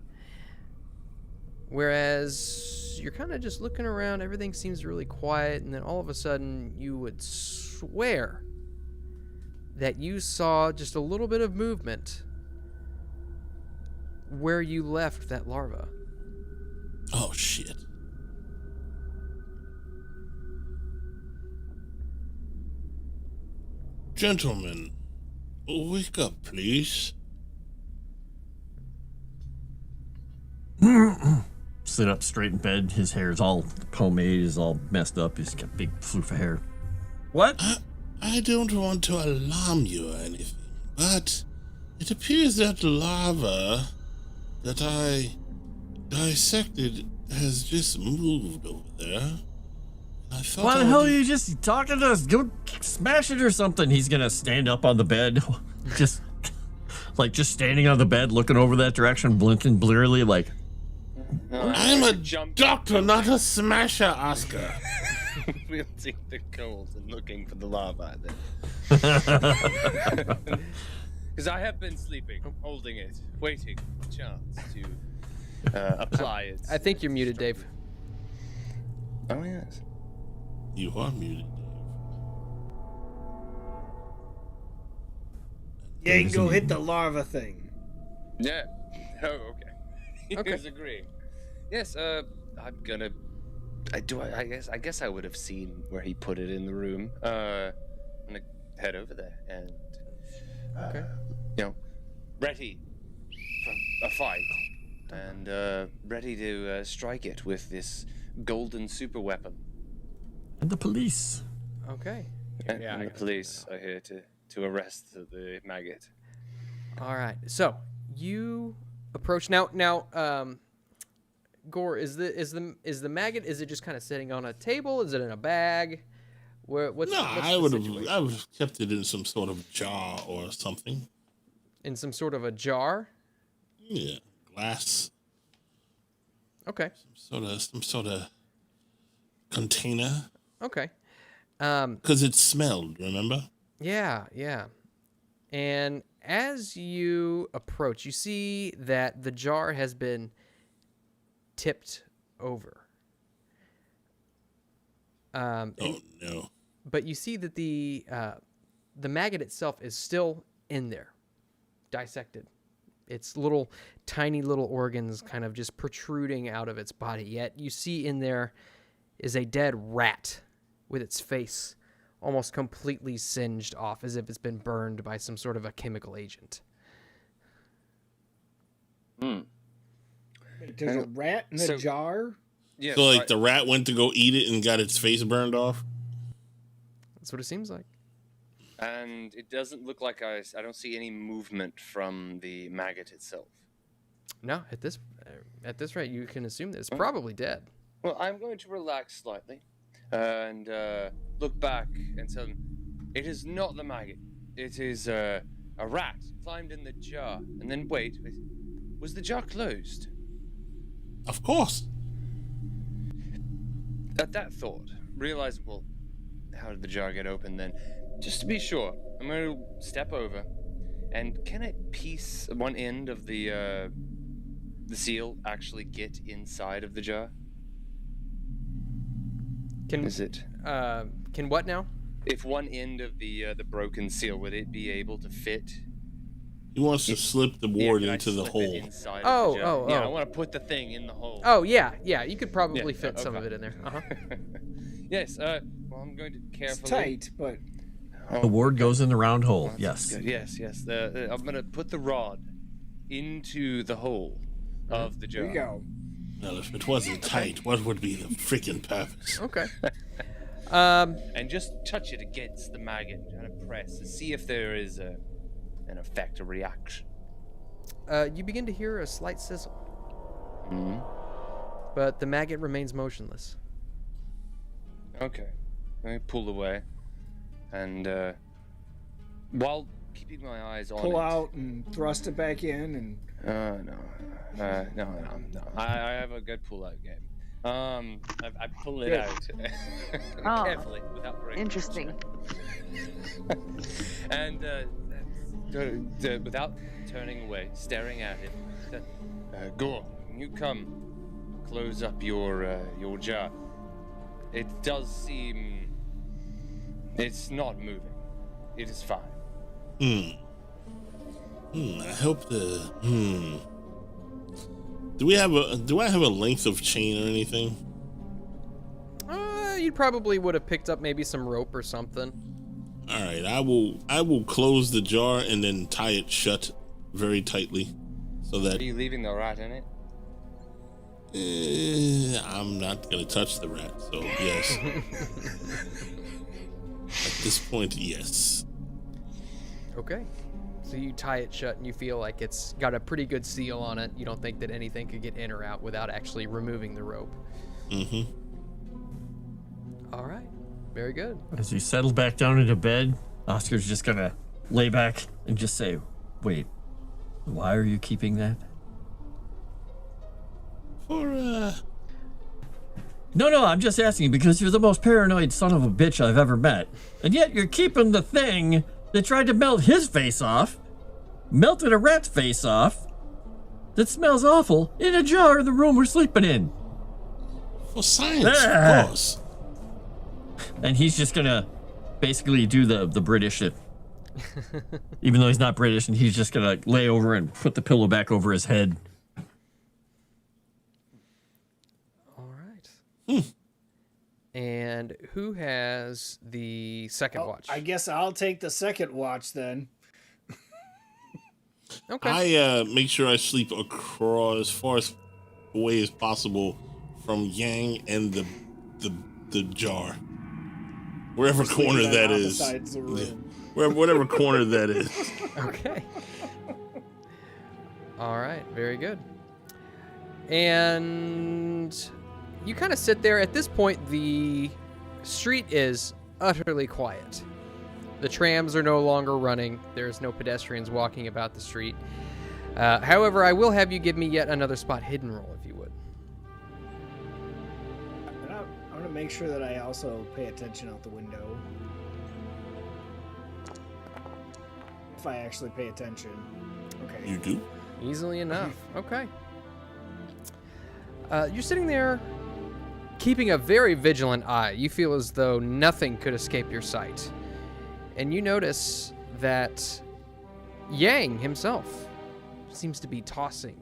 Whereas you're kind of just looking around, everything seems really quiet, and then all of a sudden you would swear that you saw just a little bit of movement where you left that larva. Oh, shit. Gentlemen, wake up, please. Sit up straight in bed. His hair is all pomade, is all messed up. He's got a big floof of hair. What? I don't want to alarm you or anything, but it appears that larva that I dissected has just moved over there. I thought Why the hell are you just talking to us? Go smash it or something. He's gonna stand up on the bed, just standing on the bed, looking over that direction, blinking blearily, like. I'm a doctor, not a smasher, Oscar. Wielding the coals and looking for the lava then. Because I have been sleeping, holding it, waiting for the chance to apply it. I think you're muted, Dave. Oh, yes. You are muted, Yeah, you can go hit the larva thing. Yeah. Oh, okay. He was agreeing. Yes, I'm gonna. I guess I would have seen where he put it in the room. I'm gonna head over there and. Ready for a fight and ready to strike it with this golden super weapon. And the police. Okay. And the police are here to arrest the maggot. All right. So you approach now. Gore, is the maggot? Is it just kind of sitting on a table? Is it in a bag? I would have kept it in some sort of jar or something. In some sort of a jar? Yeah, glass. Okay. Some sort of container. Okay. Because it smelled, remember? Yeah. And as you approach, you see that the jar has been tipped over. Oh no. But you see that the maggot itself is still in there, dissected. Its tiny little organs kind of just protruding out of its body. Yet you see in there is a dead rat with its face almost completely singed off, as if it's been burned by some sort of a chemical agent. There's a rat in a jar? Yeah, so the rat went to go eat it and got its face burned off? That's what it seems like. And it doesn't look like I don't see any movement from the maggot itself. No, at this rate, you can assume that it's probably dead. Well, I'm going to relax slightly and look back and tell them it is not the maggot. It is a rat climbed in the jar. And then wait, was the jar closed? Of course. At that thought, realize, well, how did the jar get open then? Just to be sure, I'm going to step over, and can a piece, one end of the seal actually get inside of the jar? Is it? Can what now? If one end of the broken seal, would it be able to fit? He wants to slip the ward could I into the slip it hole. inside of the jar? Oh. Yeah, I want to put the thing in the hole. Oh, yeah. You could probably Yeah, fit some of okay. it in there. Uh-huh. Yes. Well, I'm going to carefully. It's tight, but The ward goes in the round hole. That's Yes. good. Yes. I'm going to put the rod into the hole of the jar. there you go. Well, if it wasn't tight, what would be the freaking purpose? Okay. And just touch it against the maggot, trying to press to see if there is an effect, a reaction. You begin to hear a slight sizzle, Hmm. but the maggot remains motionless. Okay. Let me pull away, and while keeping my eyes on Pull it. out and thrust it back in, and No. I have a good pull-out game. I pull it Good. out Oh, carefully without breaking. Interesting. And without turning away, staring at it. Go on, you come. Close up your jar. It does seem it's not moving. It is fine. I hope the. Do I have a length of chain or anything? You probably would have picked up maybe some rope or something. All right, I will close the jar and then tie it shut very tightly, so that Are you leaving the rat in it? I'm not gonna touch the rat. So yes. At this point, yes. Okay. So you tie it shut and you feel like it's got a pretty good seal on it. You don't think that anything could get in or out without actually removing the rope. Mm-hmm. All right. Very good. As he settles back down into bed, Oscar's just gonna lay back and just say, "Wait, why are you keeping that?" For No, I'm just asking because you're the most paranoid son of a bitch I've ever met. And yet you're keeping the thing that tried to melt his face off, melted a rat's face off, that smells awful, in a jar in the room we're sleeping in. for science, of course. And he's just gonna basically do the British shit. Even though he's not British, and he's just gonna lay over and put the pillow back over his head. All right. And who has the second watch? I guess I'll take the second watch then. Okay. I make sure I sleep across as far as away as possible from Yang and the jar, wherever corner Sleep on that is. opposite sides of the room. Whatever corner that is. Okay. All right. Very good. And you kind of sit there. At this point, the street is utterly quiet. The trams are no longer running. There's no pedestrians walking about the street. However, I will have you give me yet another spot hidden roll, if you would. And I want to make sure that I also pay attention out the window. If I actually pay attention. Okay. You do? Easily enough. Okay. You're sitting there keeping a very vigilant eye. You feel as though nothing could escape your sight. And you notice that Yang himself seems to be tossing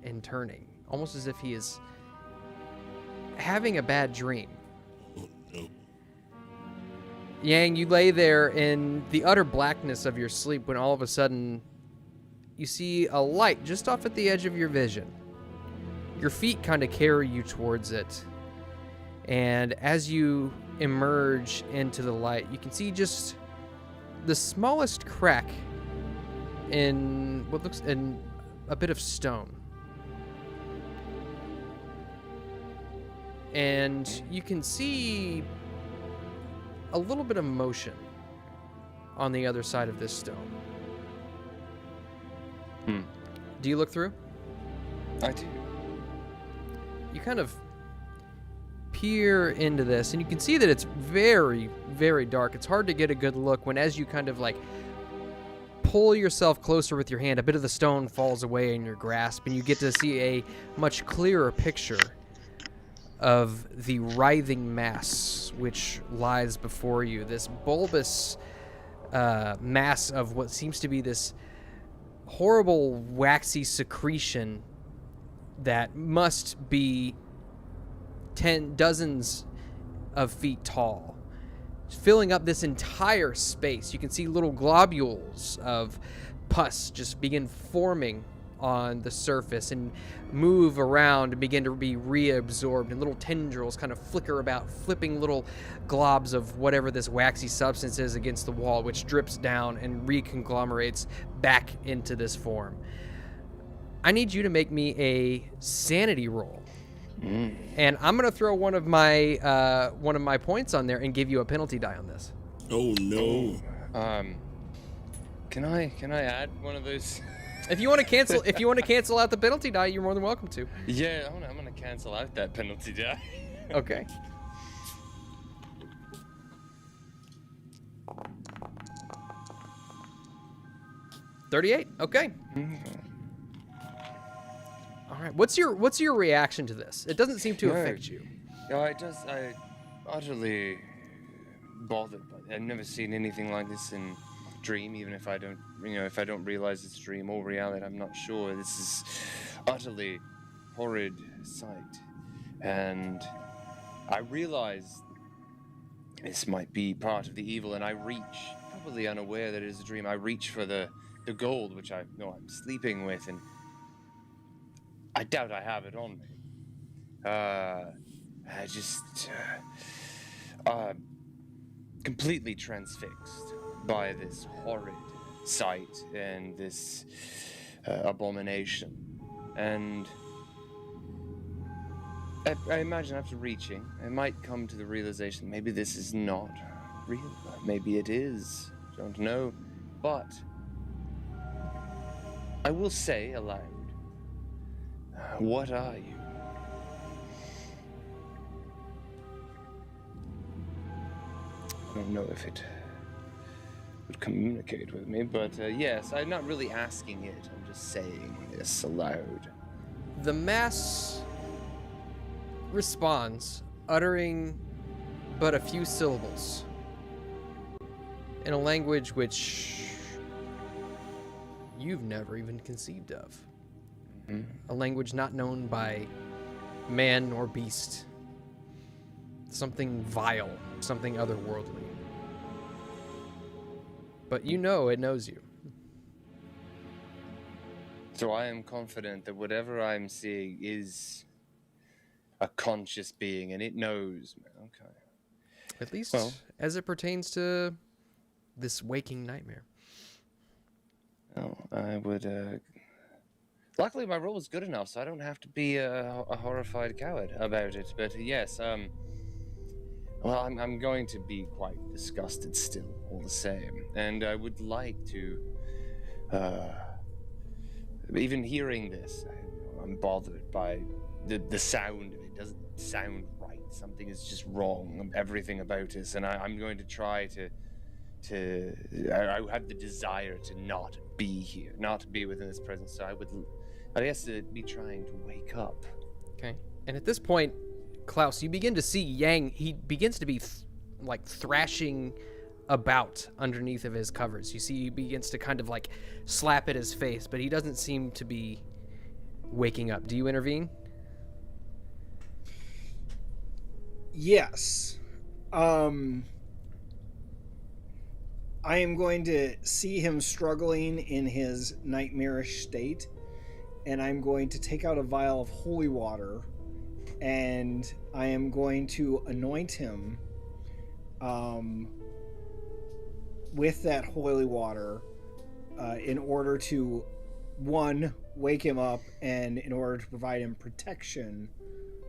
and turning, almost as if he is having a bad dream. Oh, no. Yang, you lay there in the utter blackness of your sleep when all of a sudden you see a light just off at the edge of your vision. Your feet kind of carry you towards it. And as you emerge into the light, you can see just the smallest crack in what looks in a bit of stone. And you can see a little bit of motion on the other side of this stone. Do you look through? I do. You kind of peer into this, and you can see that it's very, very dark. It's hard to get a good look when, as you kind of like pull yourself closer with your hand, a bit of the stone falls away in your grasp, and you get to see a much clearer picture of the writhing mass which lies before you. This bulbous mass of what seems to be this horrible waxy secretion that must be dozens of feet tall, filling up this entire space. You can see little globules of pus just begin forming on the surface and move around and begin to be reabsorbed, and little tendrils kind of flicker about, flipping little globs of whatever this waxy substance is against the wall, which drips down and reconglomerates back into this form. I need you to make me a sanity roll. And I'm gonna throw one of my points on there and give you a penalty die on this. Oh no. Can I add one of those? If you want to cancel out the penalty die, you're more than welcome to. Yeah, I'm gonna cancel out that penalty die. Okay. $38. Okay. All right. What's your reaction to this? It doesn't seem to affect you. Yeah, it does. I utterly bothered by it. I've never seen anything like this in dream, even if I don't realize it's dream or reality. I'm not sure. This is utterly horrid sight, and I realize this might be part of the evil, and I reach, probably unaware that it is a dream. I reach for the gold, which I know I'm sleeping with, and I doubt I have it on me. I just completely transfixed by this horrid sight and this abomination. And I imagine after reaching, I might come to the realization maybe this is not real. Maybe it is. Don't know. But I will say aloud, what are you? I don't know if it would communicate with me, but yes, I'm not really asking it. I'm just saying this aloud. The mass responds, uttering but a few syllables in a language which you've never even conceived of. Mm-hmm. A language not known by man nor beast. Something vile, something otherworldly. But you know it knows you. So I am confident that whatever I'm seeing is a conscious being, and it knows. Okay. At least as it pertains to this waking nightmare. Oh, I would... Luckily, my role is good enough, so I don't have to be a horrified coward about it. But yes, well, I'm going to be quite disgusted still, all the same. And I would like to... even hearing this, I'm bothered by the sound of it. It doesn't sound right. Something is just wrong. Everything about this, and I'm going to try to I have the desire to not be here, not to be within this presence. So I guess to be trying to wake up. Okay. And at this point, Klaus, you begin to see Yang. He begins to be thrashing about underneath of his covers. You see he begins to kind of like slap at his face, but he doesn't seem to be waking up. Do you intervene? Yes. I am going to see him struggling in his nightmarish state, and I'm going to take out a vial of holy water, and I am going to anoint him with that holy water in order to, one, wake him up, and in order to provide him protection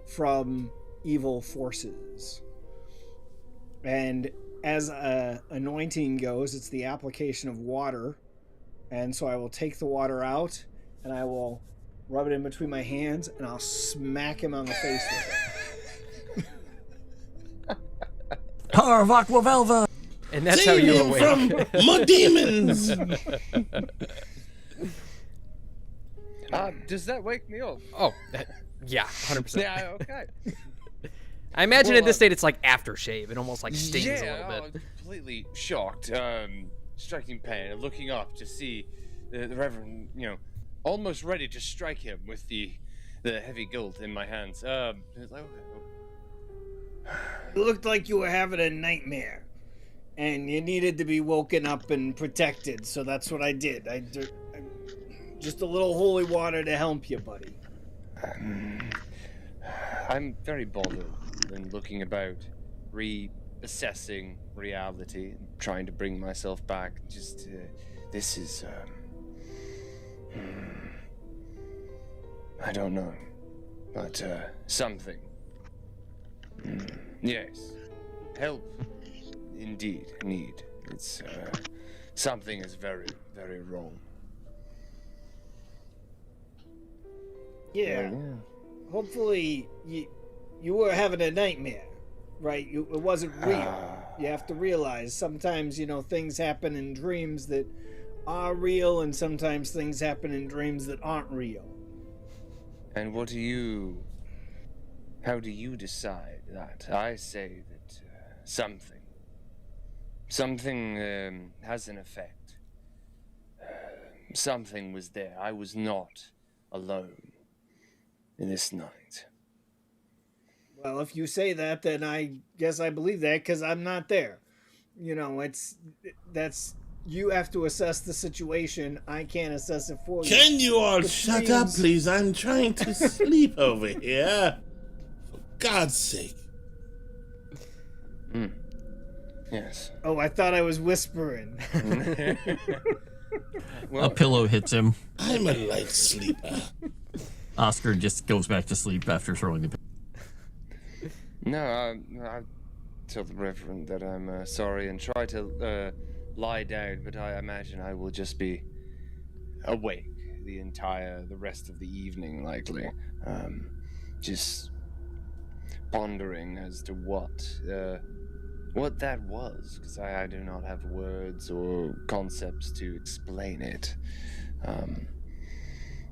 from evil forces. And as anointing goes, it's the application of water, and so I will take the water out and I will rub it in between my hands and I'll smack him on the face with it. Power of Aqua Velva! And that's how you awake. From my demons! Does that wake me up? Oh, yeah, 100%. Yeah, okay. I imagine at this state it's like aftershave. It almost like stings a little bit. I'm completely shocked. Striking pain, looking up to see the Reverend, almost ready to strike him with the heavy gold in my hands. It's like, okay. It looked like you were having a nightmare, and you needed to be woken up and protected. So that's what I did. I just a little holy water to help you, buddy. I'm very bothered when looking about, reassessing reality, trying to bring myself back. Just this is I don't know, but something. Yes, help indeed need. It's something is very, very wrong. Yeah. Hopefully you were having a nightmare, right? It wasn't real. You have to realize sometimes, things happen in dreams that are real, and sometimes things happen in dreams that aren't real. And how do you decide that? I say that something has an effect. Something was there. I was not alone in this night. Well, if you say that, then I guess I believe that, because I'm not there. That's you have to assess the situation. I can't assess it for you. Can you all shut up, please? I'm trying to sleep over here. For God's sake. Yes. Oh, I thought I was whispering. A pillow hits him. I'm a light sleeper. Oscar just goes back to sleep after throwing the pillow. No, I tell the Reverend that I'm sorry and try to lie down, but I imagine I will just be awake the rest of the evening, likely. Just pondering as to what that was, because I do not have words or concepts to explain it.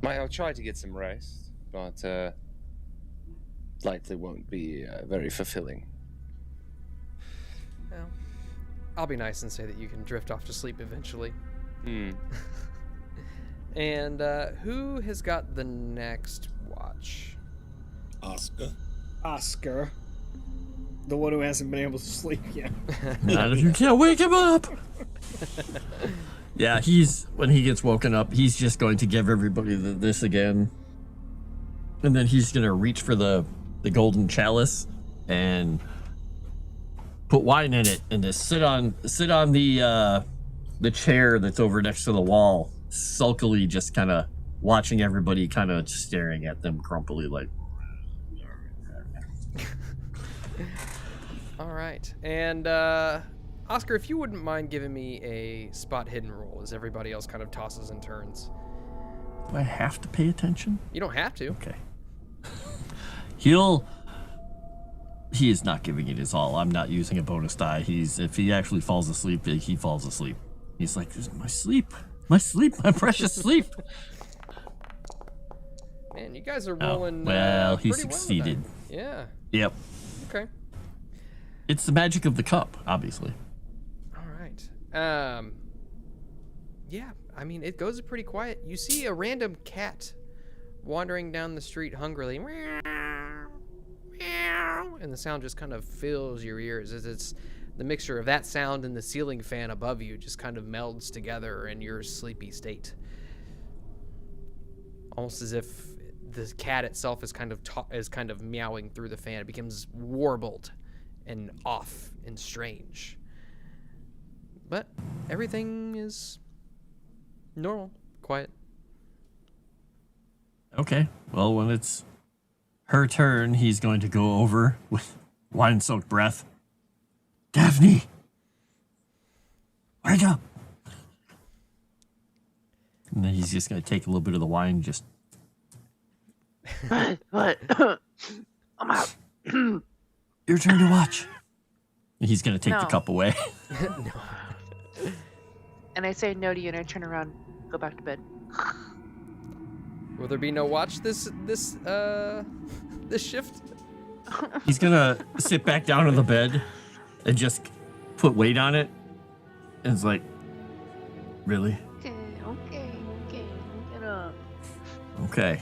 I'll try to get some rest, but likely won't be very fulfilling. Well, I'll be nice and say that you can drift off to sleep eventually. And who has got the next watch? Oscar. The one who hasn't been able to sleep yet. Not if you can't wake him up. Yeah, when he gets woken up, he's just going to give everybody this again. And then he's going to reach for the golden chalice and put wine in it and just sit on the chair that's over next to the wall, sulkily just kind of watching everybody, kind of staring at them grumpily like. All right. And Oscar, if you wouldn't mind giving me a spot hidden roll as everybody else kind of tosses and turns. Do I have to pay attention? You don't have to. Okay. He is not giving it his all. I'm not using a bonus die. If he actually falls asleep, he falls asleep. He's like, my sleep, my precious sleep. Man, you guys are rolling. Well, he pretty succeeded. Well yeah. Yep. Okay. It's the magic of the cup, obviously. All right. Yeah, I mean, it goes pretty quiet. You see a random cat wandering down the street hungrily. And the sound just kind of fills your ears as it's the mixture of that sound and the ceiling fan above you just kind of melds together in your sleepy state. Almost as if the cat itself is kind of meowing through the fan. It becomes warbled and off and strange. But everything is normal, quiet. Okay. Well, when it's her turn, he's going to go over with wine-soaked breath. Daphne! Wake up! And then he's just going to take a little bit of the wine, just... What? I'm out. Your turn to watch. And he's going to take the cup away. No. And I say no to you, and I turn around, go back to bed. Will there be no watch this shift? He's gonna sit back down on the bed and just put weight on it. And it's like, really? Okay, get up. Okay.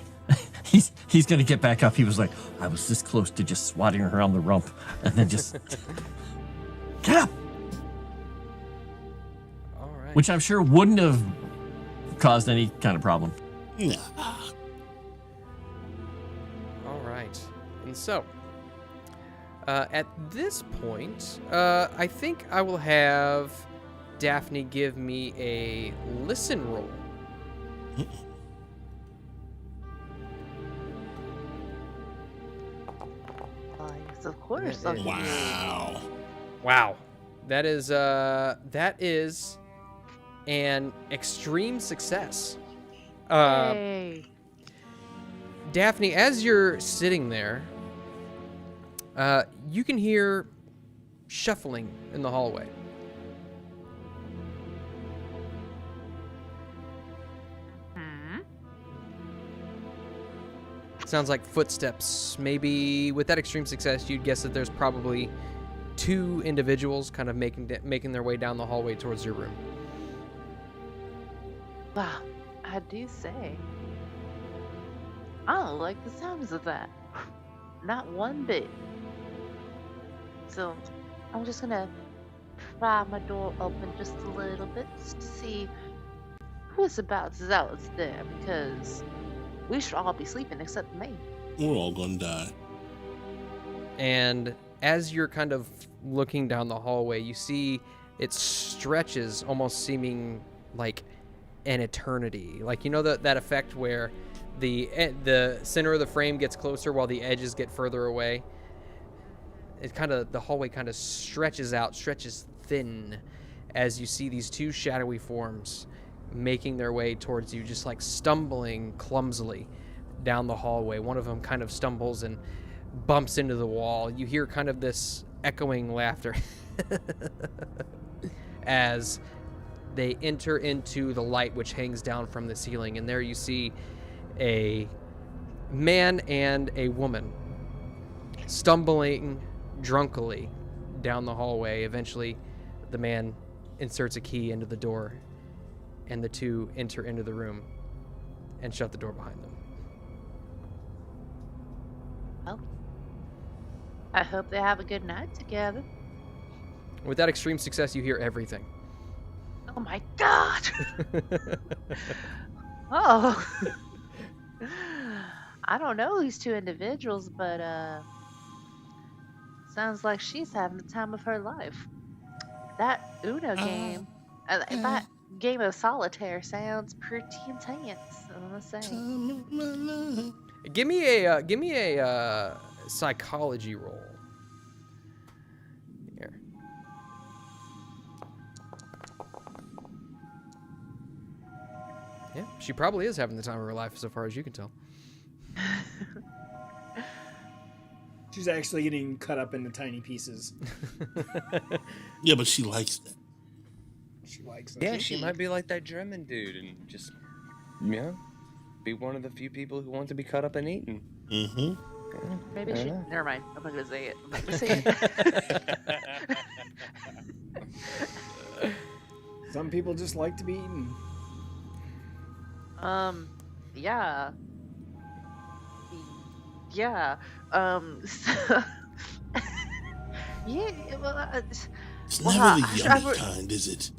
He's gonna get back up. He was like, I was this close to just swatting her on the rump, and then just get up. All right. Which I'm sure wouldn't have caused any kind of problem. Nah. All right. And so, at this point, I think I will have Daphne give me a listen roll. Yes, of course. Yeah, Wow. Wow. That is an extreme success. Yay. Daphne, as you're sitting there, you can hear shuffling in the hallway. Sounds like footsteps. Maybe with that extreme success, you'd guess that there's probably 2 individuals kind of making their way down the hallway towards your room. Wow, I do say. I don't like the sounds of that. Not one bit. So, I'm just gonna pry my door open just a little bit to see who's about zealots there, because we should all be sleeping except me. We're all gonna die. And as you're kind of looking down the hallway, you see it stretches, almost seeming like an eternity. Like, you know that effect where the center of the frame gets closer while the edges get further away? The hallway kind of stretches out, stretches thin, as you see these 2 shadowy forms making their way towards you, just like stumbling clumsily down the hallway. One of them kind of stumbles and bumps into the wall. You hear kind of this echoing laughter as they enter into the light which hangs down from the ceiling, and there you see a man and a woman stumbling drunkily down the hallway. Eventually, the man inserts a key into the door, and the 2 enter into the room and shut the door behind them. Well, I hope they have a good night together. With that extreme success, you hear everything. Oh my god! Oh. I don't know these 2 individuals, but sounds like she's having the time of her life. That Uno game, that game of solitaire sounds pretty intense, I must say. Give me a psychology roll. Here. Yeah, she probably is having the time of her life, so far as you can tell. She's actually getting cut up into tiny pieces. Yeah, but she likes that. She likes it. Yeah, she might be like that German dude and just, be one of the few people who want to be cut up and eaten. Mm-hmm. Maybe she. know. Never mind. I'm not gonna say it. I'm not gonna say it. Some people just like to be eaten. Yeah. Yeah. So yeah. Well, It's well, never the I yummy would- kind, is it?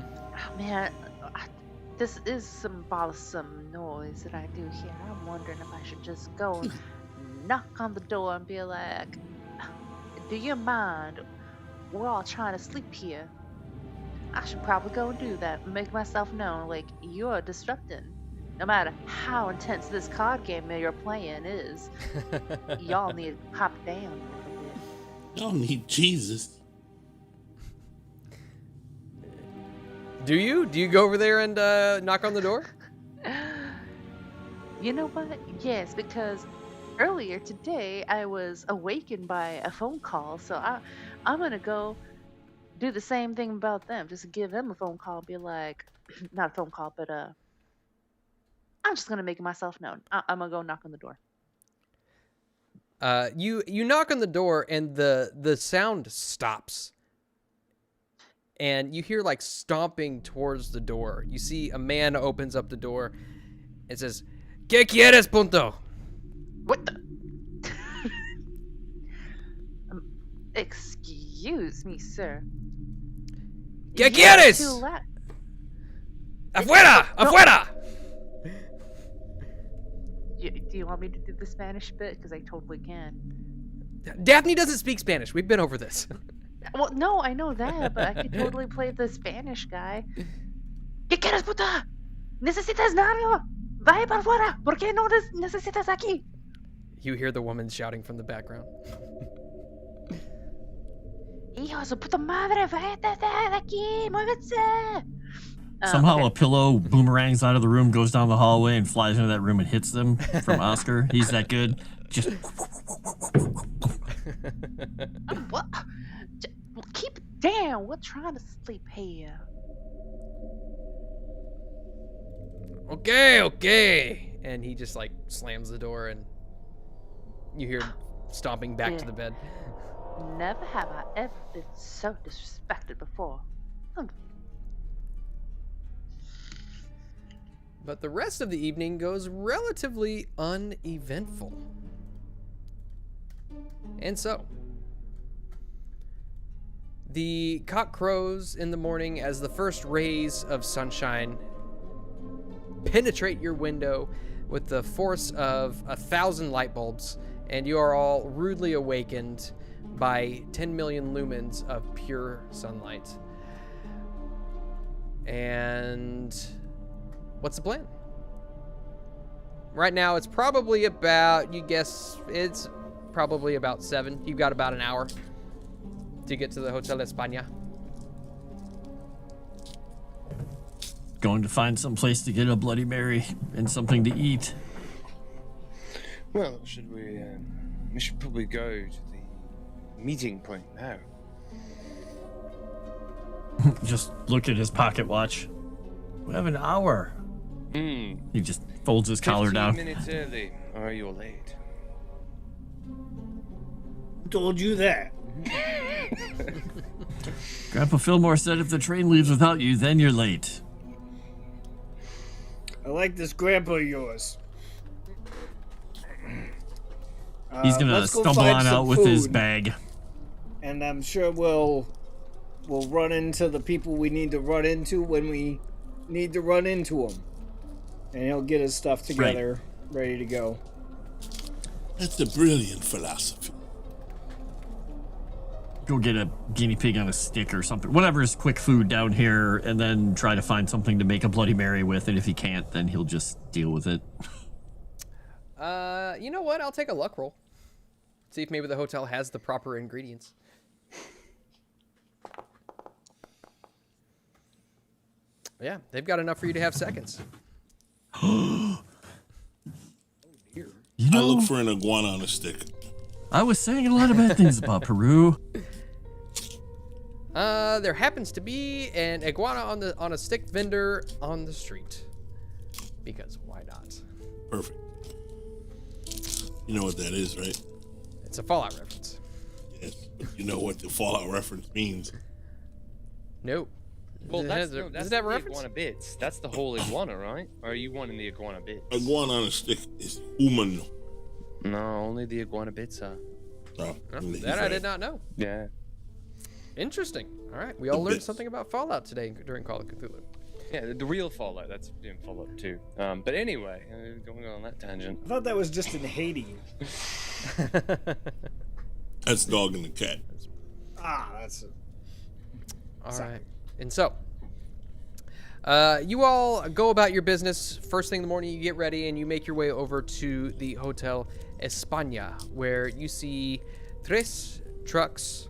oh, man, this is some bothersome noise that I do here. I'm wondering if I should just go and knock on the door and be like, "Do you mind? We're all trying to sleep here." I should probably go and do that and make myself known. Like, you're disrupting. No matter how intense this card game that you're playing is, y'all need to pop down a little bit. Y'all need Jesus. Do you? Do you go over there and knock on the door? You know what? Yes, because earlier today I was awakened by a phone call, so I'm gonna go do the same thing about them. Just give them a phone call, be like, not a phone call, but I'm just gonna make myself known. I'm gonna go knock on the door. You knock on the door, and the sound stops. And you hear, like, stomping towards the door. You see a man opens up the door and says, ¿Qué quieres, punto? What the? Excuse me, sir. ¿Qué quieres? ¡Afuera! No. ¡Afuera! Do you want me to do the Spanish bit? Because I totally can. Daphne doesn't speak Spanish. We've been over this. Well, no, I know that, but I could totally play the Spanish guy. ¿Qué quieres, puta? ¿Necesitas nada? Vaya para afuera. ¿Por qué no necesitas aquí? You hear the woman shouting from the background. Hijo de su puta madre, váyate de aquí, muévete. Somehow Okay. a pillow boomerangs out of the room, goes down the hallway, and flies into that room and hits them from Oscar. He's that good. Just What? Well, keep it down. We're trying to sleep here. Okay. And he just, like, slams the door, and you hear stomping back to Yeah. the bed. Never have I ever been so disrespected before. But the rest of the evening goes relatively uneventful. And so, the cock crows in the morning as the first rays of sunshine penetrate your window with the force of 1,000 light bulbs, and you are all rudely awakened by 10 million lumens of pure sunlight. And what's the plan? Right now, it's probably about, you guess, it's probably about 7. You've got about an hour to get to the Hotel España. going to find some place to get a Bloody Mary and something to eat. Well, should we? We should probably go to the meeting point now. Just look at his pocket watch. We have an hour. Hmm. He just folds his collar 15 down. minutes early, or you're late. Who told you that? Grandpa Fillmore said if the train leaves without you, then you're late. I like this grandpa of yours. He's gonna let's go stumble find on some out with his food, bag. and I'm sure we'll run into the people we need to run into when we need to run into them, and he'll get his stuff together, ready to go. That's a brilliant philosophy. Go get a guinea pig on a stick or something. Whatever is quick food down here, and then try to find something to make a Bloody Mary with. And if he can't, then he'll just deal with it. You know what? I'll take a luck roll. See if maybe the hotel has the proper ingredients. Yeah, they've got enough for you to have seconds. You I know, look for an iguana on a stick. I was saying a lot of bad things about Peru. There happens to be an iguana on a stick vendor on the street. Because why not? Perfect. You know what that is, right? It's a Fallout reference. Yes. But you know what the Fallout reference means. Nope. Well, that's Does that's it have a the reference? iguana bits. That's the whole iguana, right? Or are you wanting the iguana bits? Iguana on a stick is human. No, only the iguana bits are. Oh, That I did not know. Yeah. Interesting. All right, we all learned bits. something about Fallout today during Call of Cthulhu. Yeah, the real Fallout. That's doing Fallout 2. But anyway, going on that tangent. I thought that was just in Haiti. That's dog and the cat. That's it. All right. And so, you all go about your business. First thing in the morning, you get ready and you make your way over to the Hotel España, where you see 3 trucks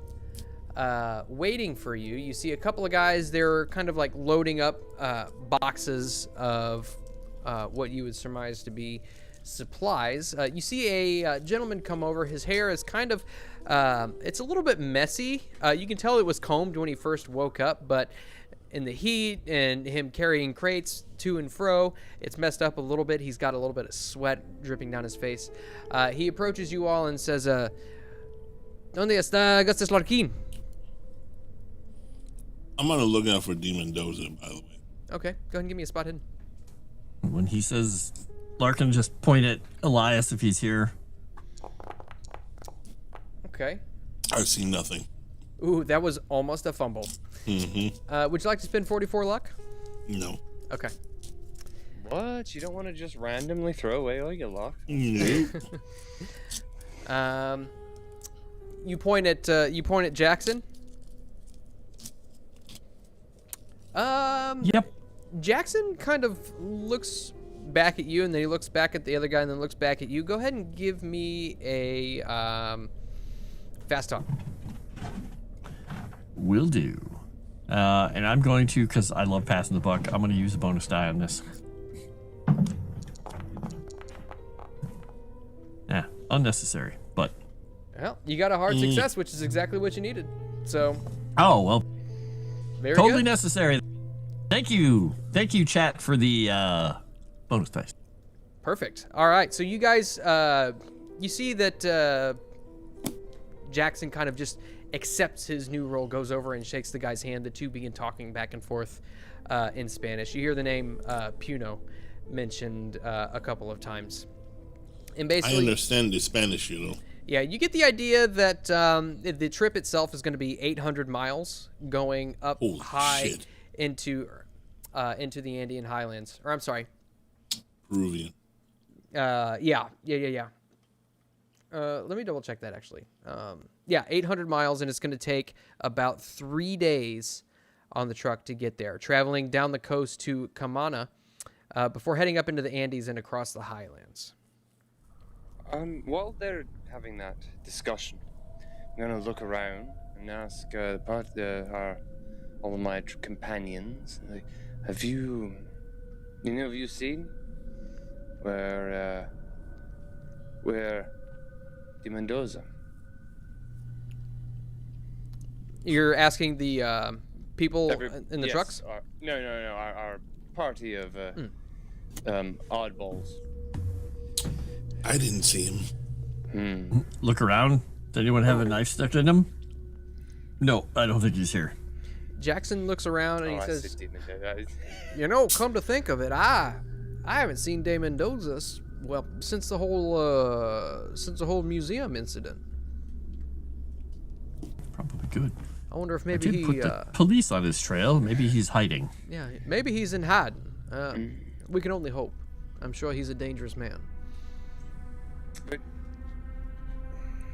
waiting for you. You see a couple of guys. They're kind of like loading up boxes of what you would surmise to be supplies. You see a gentleman come over. His hair is kind of, it's a little bit messy. You can tell it was combed when he first woke up, but in the heat and him carrying crates to and fro. It's messed up a little bit. He's got a little bit of sweat dripping down his face. He approaches you all and says, ¿Dónde está Augustus Larkin? I'm on the lookout for Demon Doza, by the way. Okay, go ahead and give me a spot hidden. When he says Larkin, just point at Elias if he's here. Okay. I see nothing. Ooh, that was almost a fumble. Mm-hmm. Would you like to spend 44 luck? No. Okay. What? You don't want to just randomly throw away all your luck? Nope. You point at Jackson. Yep. Jackson kind of looks back at you, and then he looks back at the other guy, and then looks back at you. Go ahead and give me a fast talk. Will do. And I'm going to, because I love passing the buck, I'm going to use a bonus die on this. Yeah, unnecessary, but... Well, you got a hard success, which is exactly what you needed. So... Oh, well, very totally good. necessary. Thank you, chat, for the bonus dice. Perfect. All right, so you guys, you see that Jackson kind of just accepts his new role, goes over and shakes the guy's hand. The two begin talking back and forth in Spanish. You hear the name Puno mentioned a couple of times. And basically, I understand the Spanish, you know. Yeah, you get the idea that the trip itself is going to be 800 miles going up Holy high shit. into the Andean highlands. Or I'm sorry. Peruvian. Yeah. Let me double check that actually. Yeah, 800 miles, and it's going to take about 3 days on the truck to get there, traveling down the coast to Camana before heading up into the Andes and across the highlands. While they're having that discussion, I'm gonna look around and ask all of my companions, like, have you seen where the Mendoza? You're asking the people in the yes, trucks? No, our party of oddballs. I didn't see him. Look around. Does anyone have a knife stuck in him? No, I don't think he's here. Jackson looks around and he I says, see Demon. "You know, come to think of it, I haven't seen De Mendoza since the whole museum incident. Probably good. I wonder if I maybe did put the police on his trail. Maybe he's hiding. yeah, maybe he's in hiding. We can only hope. I'm sure he's a dangerous man." But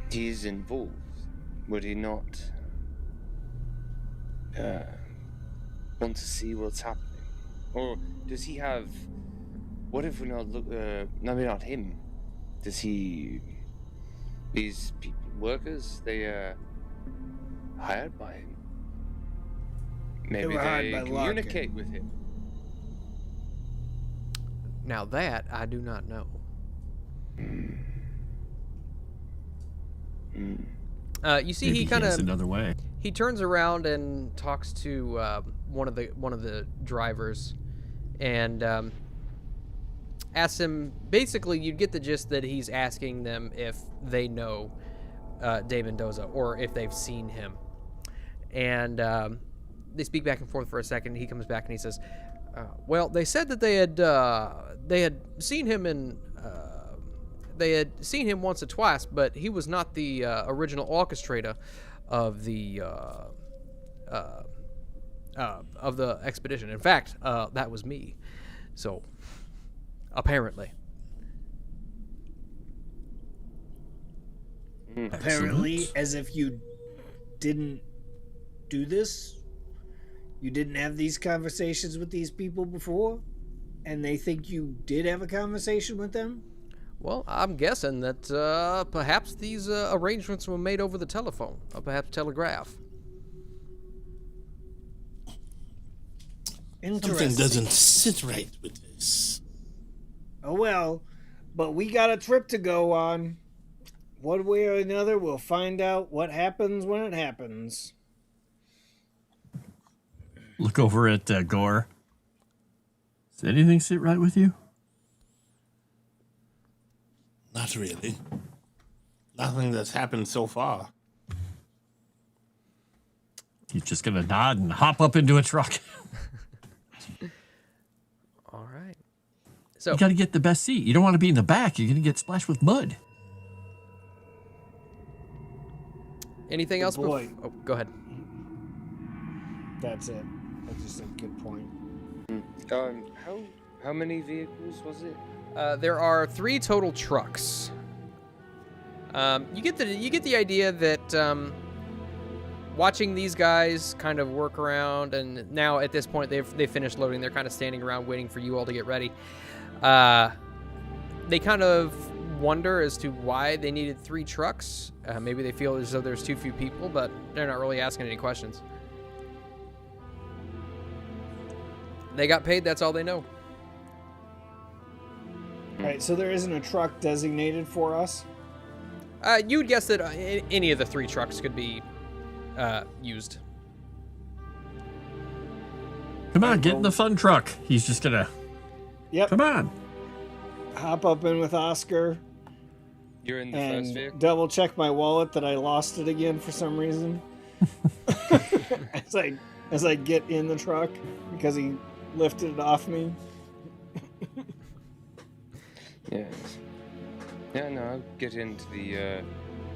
he's involved. Would he not want to see what's happening? Or does he have... What if we not look... maybe not him. Does he... These people, workers, they hired by him? Maybe were hired they by communicate with him. Now that I do not know. You see, Maybe he kind has of another way. he turns around and talks to one of the drivers, and asks him. Basically, you get the gist that he's asking them if they know De Mendoza or if they've seen him, and they speak back and forth for a second. He comes back and he says, "Well, they said that they had seen him in." They had seen him once or twice, but he was not the original orchestrator of the expedition. In fact, that was me. So, apparently. Apparently, as if you didn't do this, you didn't have these conversations with these people before, and they think you did have a conversation with them? Well, I'm guessing that perhaps these arrangements were made over the telephone, or perhaps telegraph. Interesting. Something doesn't sit right with this. Oh well, but we got a trip to go on. One way or another, we'll find out what happens when it happens. Look over at Gore. Does anything sit right with you? Not really. Nothing that's happened so far. He's just going to nod and hop up into a truck. All right. So You got to get the best seat. You don't want to be in the back. You're going to get splashed with mud. anything else? Boy. Oh, go ahead. That's it. That's just a good point. How many vehicles was it? There are 3 total trucks. You get the idea that watching these guys kind of work around, and now at this point they've finished loading. They're kind of standing around waiting for you all to get ready. They kind of wonder as to why they needed 3 trucks. Maybe they feel as though there's too few people, but they're not really asking any questions. They got paid. That's all they know. All right, so there isn't a truck designated for us? You would guess that any of the 3 trucks could be used. Come on, get in the fun truck. He's just going to... Yep. Come on. Hop up in with Oscar You're in the first and vehicle? double check my wallet that I lost it again for some reason. as I get in the truck because he lifted it off me. Yes. Yeah, no, I'll get into the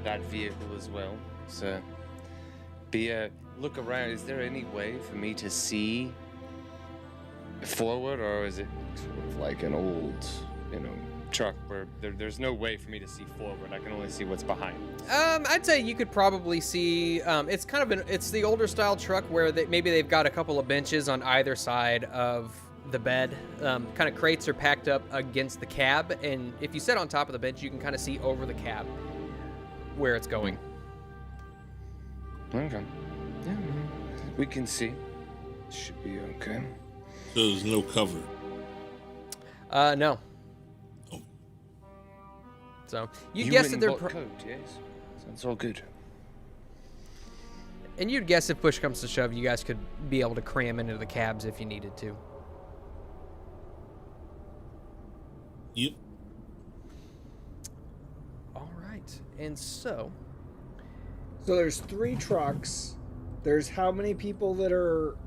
that vehicle as well. So, look around. Is there any way for me to see forward, or is it sort of like an old, truck where there's no way for me to see forward? I can only see what's behind. I'd say you could probably see. It's kind of it's the older style truck where maybe they've got a couple of benches on either side of the bed. Kind of crates are packed up against the cab, and if you sit on top of the bench, you can kind of see over the cab where it's going. Okay. Yeah, we can see. Should be okay. So there's no cover. No. Oh. So you guess that they're coat, yes. Sounds all good. and you'd guess if push comes to shove, you guys could be able to cram into the cabs if you needed to. Yep. All right, and so there's 3 trucks. There's how many people that are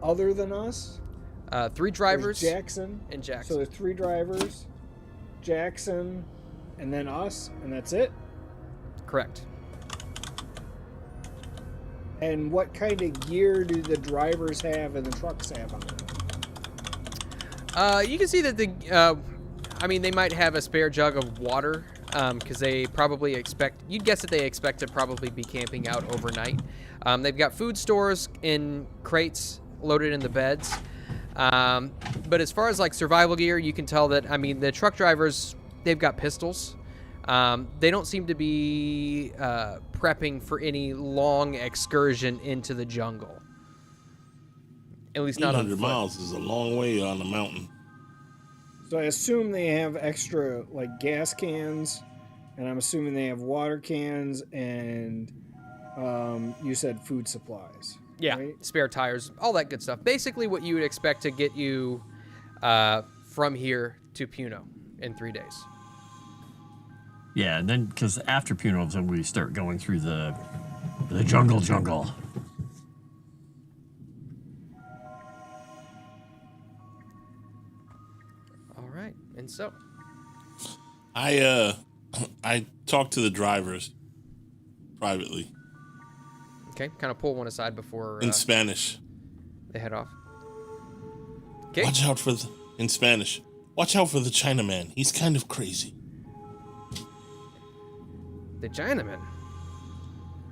other than us? 3 drivers. There's Jackson. And Jackson. So there's 3 drivers, Jackson, and then us, and that's it? Correct. And what kind of gear do the drivers have and the trucks have on them? You can see that they might have a spare jug of water, because they probably you'd guess that they expect to probably be camping out overnight. They've got food stores in crates loaded in the beds. But as far as like survival gear, you can tell that, the truck drivers, they've got pistols. They don't seem to be prepping for any long excursion into the jungle. At least not on 800 foot. miles is a long way on the mountain. So I assume they have extra like gas cans, and I'm assuming they have water cans, and you said food supplies. Yeah, right? spare tires, all that good stuff. Basically what you would expect to get you from here to Puno in 3 days. Yeah, and then because after Puno, then we start going through the jungle. All right, and so I talked to the drivers privately okay, kind of pull one aside before in Spanish. they head off. Okay. Watch out in Spanish. Watch out for the Chinaman. He's kind of crazy. The Chinaman.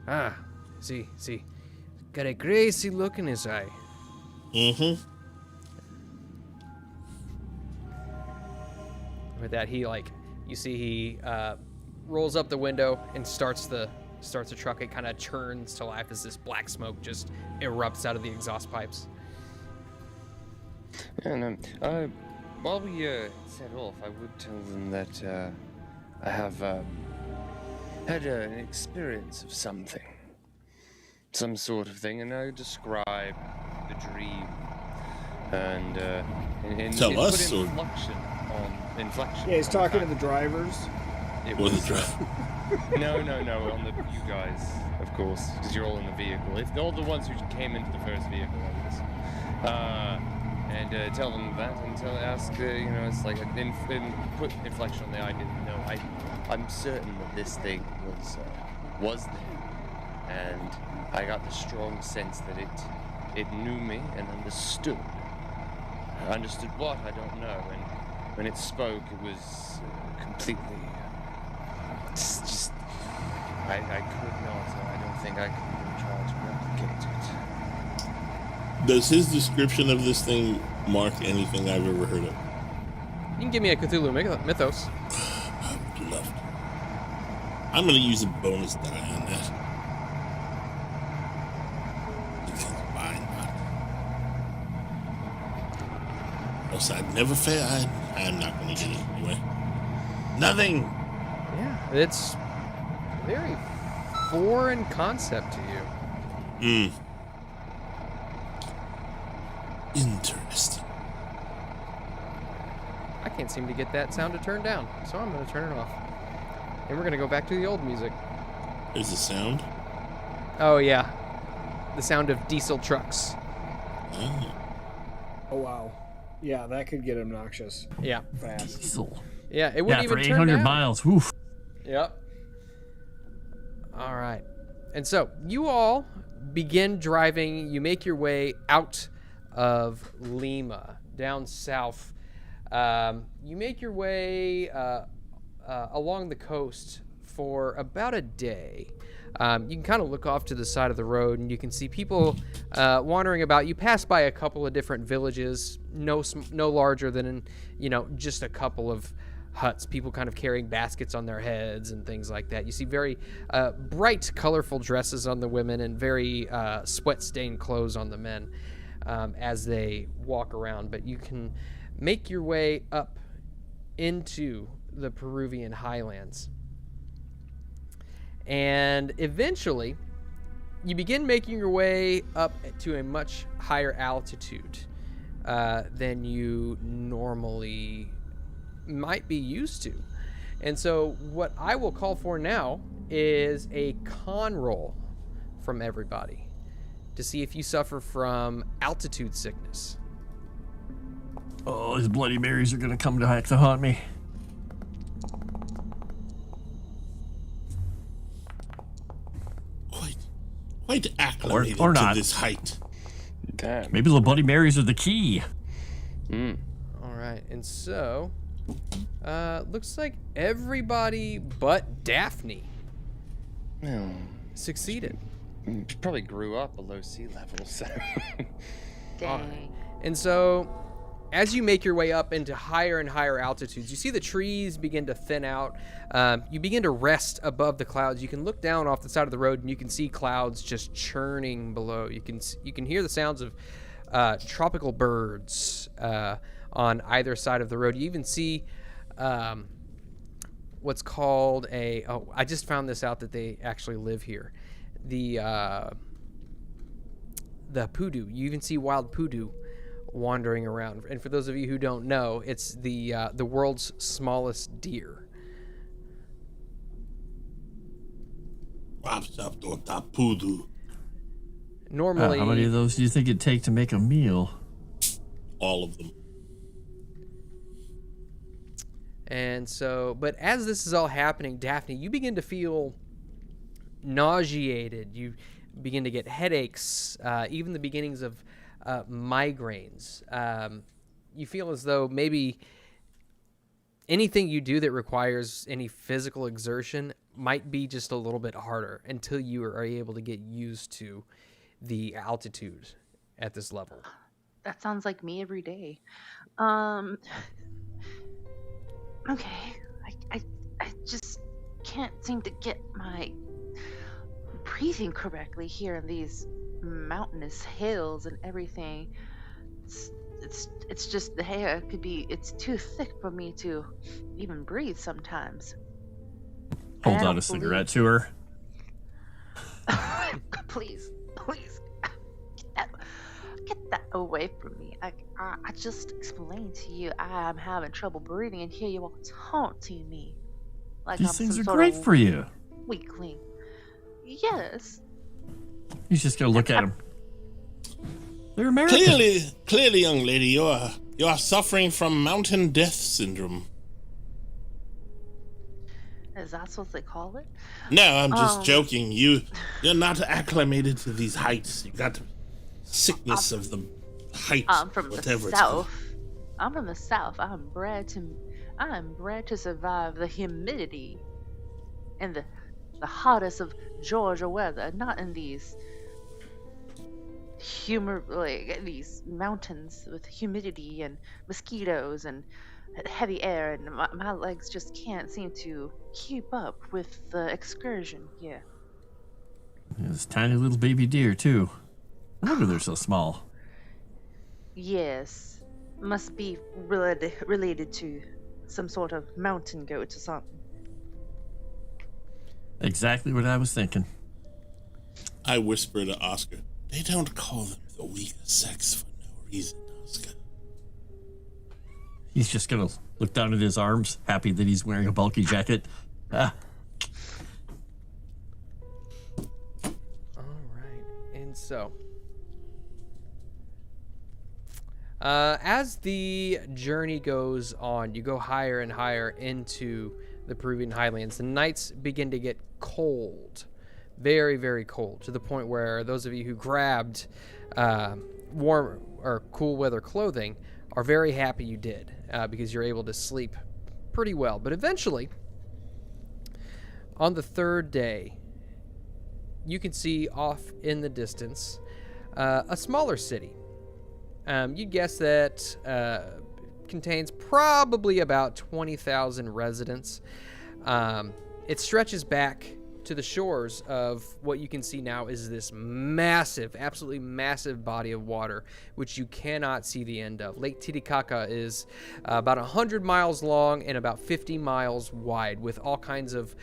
Ah, see. Got a crazy look in his eye. Mm-hmm. With that, he he rolls up the window and starts the truck. It kind of churns to life as this black smoke just erupts out of the exhaust pipes. And while we set off, I would tell them that I have had an experience of some sort of thing, and I describe the a dream. And Tell us, or inflection. Yeah, he's talking to the drivers. It or the was, drive. no, on you guys, of course, because you're all in the vehicle. If all the ones who came into the first vehicle, I guess. And tell them that, and ask, it's like put inflection on the I didn't know. I'm certain that this thing was there, and I got the strong sense that it knew me and understood. Understood what? I don't know. And when it spoke, it was completely. Just. I could not. I don't think I could even try to replicate it. Does his description of this thing mark anything I've ever heard of? You can give me a Cthulhu mythos. I would love to. I'm going to use a bonus die on that. Because why not? Else I'd never fail. I'm not going to get it anyway. Nothing. Yeah, it's very foreign concept to you. Interesting. I can't seem to get that sound to turn down, so I'm going to turn it off. And we're going to go back to the old music. There's the sound. Oh, yeah. The sound of diesel trucks. Oh, wow. Yeah, that could get obnoxious Yeah. fast. Diesel. Yeah, it wouldn't even for turn 800 down. miles. Woof. Yep. All right. And so you all begin driving. You make your way out of Lima, down south. You make your way along the coast for about a day. You can kind of look off to the side of the road, and you can see people wandering about. You pass by a couple of different villages, no larger than just a couple of huts. People kind of carrying baskets on their heads and things like that. You see very bright, colorful dresses on the women and very sweat-stained clothes on the men as they walk around. But you can make your way up into the Peruvian highlands. And eventually, you begin making your way up to a much higher altitude than you normally might be used to. And so what I will call for now is a con roll from everybody to see if you suffer from altitude sickness. Oh, these Bloody Marys are going to come back to haunt me. Quite acclimated or to not. this height. Damn. Maybe the Bloody Marys are the key. All right, and so looks like everybody but Daphne succeeded. She probably grew up below sea level, so. Dang. And so as you make your way up into higher and higher altitudes, you see the trees begin to thin out. You begin to rest above the clouds. You can look down off the side of the road and you can see clouds just churning below. You can hear the sounds of tropical birds on either side of the road. You even see what's called I just found this out that they actually live here. The poodoo. You even see wild poodoo wandering around. And for those of you who don't know, it's the world's smallest deer. Normally, how many of those do you think it'd take to make a meal? All of them. And so, but as this is all happening, Daphne, you begin to feel nauseated. You begin to get headaches, even the beginnings of migraines. You feel as though maybe anything you do that requires any physical exertion might be just a little bit harder until you are able to get used to the altitude at this level. That sounds like me every day. Okay, I just can't seem to get my breathing correctly here in these mountainous hills and everything. It's just the hair it's too thick for me to even breathe sometimes. Hold out a cigarette to her. Please get that away from me. I just explained to you I'm having trouble breathing, and here you are taunting me. Like These I'm things some are sort great of for you. weakling. Yes. He's just gonna look at him. They're Americans. Clearly, young lady, you are suffering from mountain death syndrome. Is that what they call it? No, I'm just joking. You're not acclimated to these heights. You got sickness of the height. I'm from whatever the it's called. south. I'm from the south. I'm bred to survive the humidity and the hottest of Georgia weather, not in these these mountains with humidity and mosquitoes and heavy air, and my legs just can't seem to keep up with the excursion here. This tiny little baby deer too. No wonder they're so small. Yes, must be related to some sort of mountain goat or something. Exactly what I was thinking. I whisper to Oscar, they don't call them the weaker sex for no reason, Oscar. He's just gonna look down at his arms, happy that he's wearing a bulky jacket. All right, and so as the journey goes on, you go higher and higher into the Peruvian highlands. The nights begin to get cold, very, very cold, to the point where those of you who grabbed warm or cool weather clothing are very happy you did, because you're able to sleep pretty well. But eventually, on the third day, you can see off in the distance a smaller city. You'd guess that contains probably about 20,000 residents. It stretches back to the shores of what you can see now is this massive, absolutely massive body of water, which you cannot see the end of. Lake Titicaca is about 100 miles long and about 50 miles wide, with all kinds of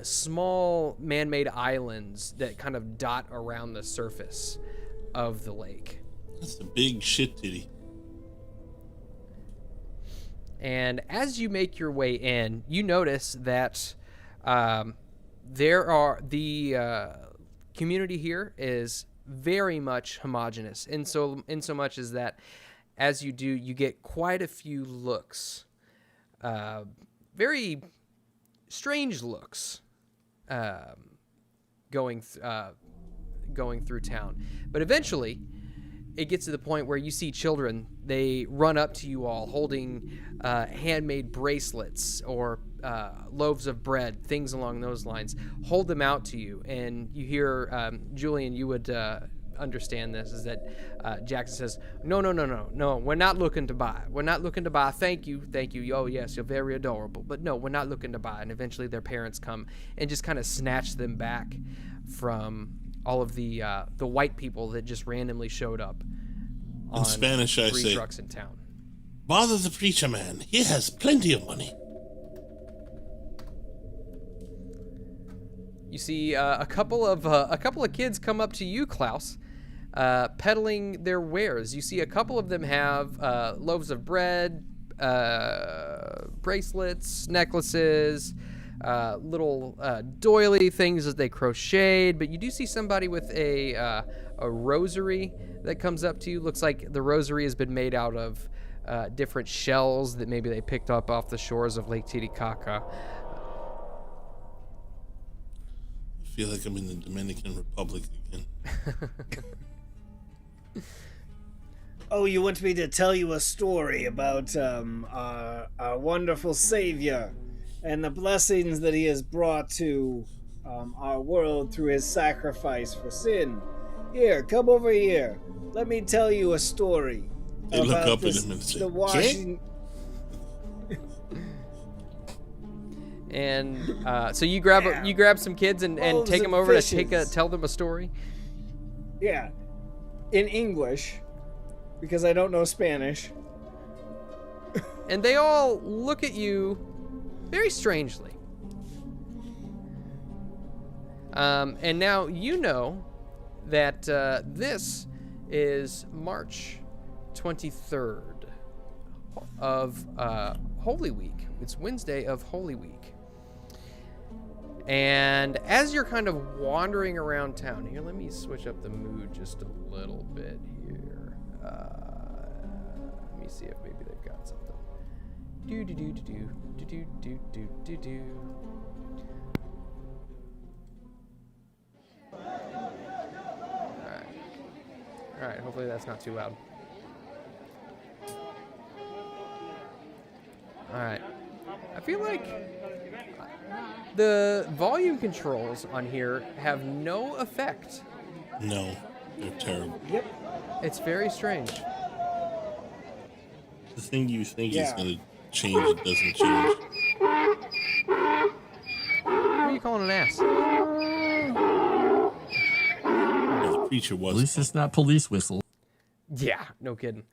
small man-made islands that kind of dot around the surface of the lake. That's a big shit titty. And as you make your way in, you notice that the community here is very much homogenous, in so much as that as you do, you get quite a few looks, very strange looks, going through town. But eventually, it gets to the point where you see children. They run up to you all holding handmade bracelets or loaves of bread, things along those lines. Hold them out to you, and you hear, Julian, you would understand this, is that Jackson says, no, we're not looking to buy. We're not looking to buy. Thank you. Oh, yes, you're very adorable. But no, we're not looking to buy. And eventually their parents come and just kind of snatch them back from all of the white people that just randomly showed up on in Spanish, I say, trucks in town. Bother the preacher man. He has plenty of money. You see a couple of kids come up to you, Klaus, peddling their wares. You see a couple of them have loaves of bread, bracelets, necklaces, little doily things that they crocheted. But you do see somebody with a rosary that comes up to you. Looks like the rosary has been made out of different shells that maybe they picked up off the shores of Lake Titicaca. I feel like I'm in the Dominican Republic again. Oh, you want me to tell you a story about our wonderful Savior and the blessings that he has brought to our world through his sacrifice for sin? Here, come over here. Let me tell you a story. They look up at him and say, the Washington. And so you grab some kids and take them over to tell them a story. Yeah, in English, because I don't know Spanish. And they all look at you very strangely. And now you know that this is March 23rd of Holy Week. It's Wednesday of Holy Week. And as you're kind of wandering around town, here, let me switch up the mood just a little bit here. Let me see if maybe they've got something. Do. All right, hopefully that's not too loud. All right. I feel like the volume controls on here have no effect. No, they're terrible. Yep. It's very strange. The thing you think is going to change, it doesn't change. Who are you calling an ass? Well, the creature was. At least it's not police whistle. Yeah, no kidding.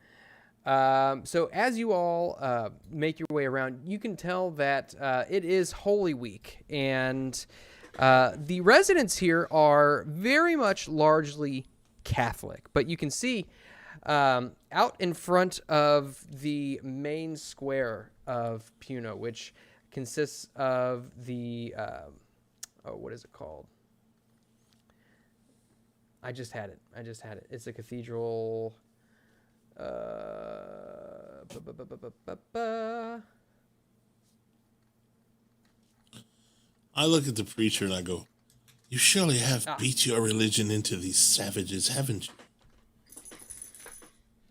So as you all make your way around, you can tell that it is Holy Week, and the residents here are very much largely Catholic. But you can see out in front of the main square of Puno, which consists of the what is it called? I just had it. It's a cathedral. I look at the preacher and I go, "You surely have beat your religion into these savages, haven't you?"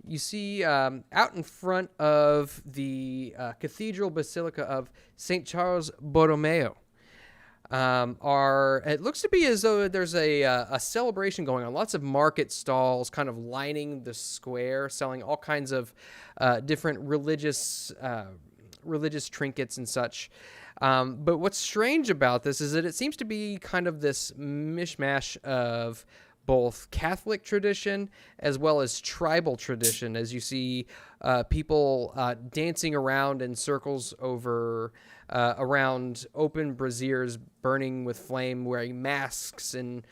You see out in front of the Cathedral Basilica of St. Charles Borromeo it looks to be as though there's a celebration going on. Lots of market stalls kind of lining the square, selling all kinds of different religious trinkets and such. But what's strange about this is that it seems to be kind of this mishmash of both Catholic tradition as well as tribal tradition, as you see people dancing around in circles around open braziers burning with flame, wearing masks and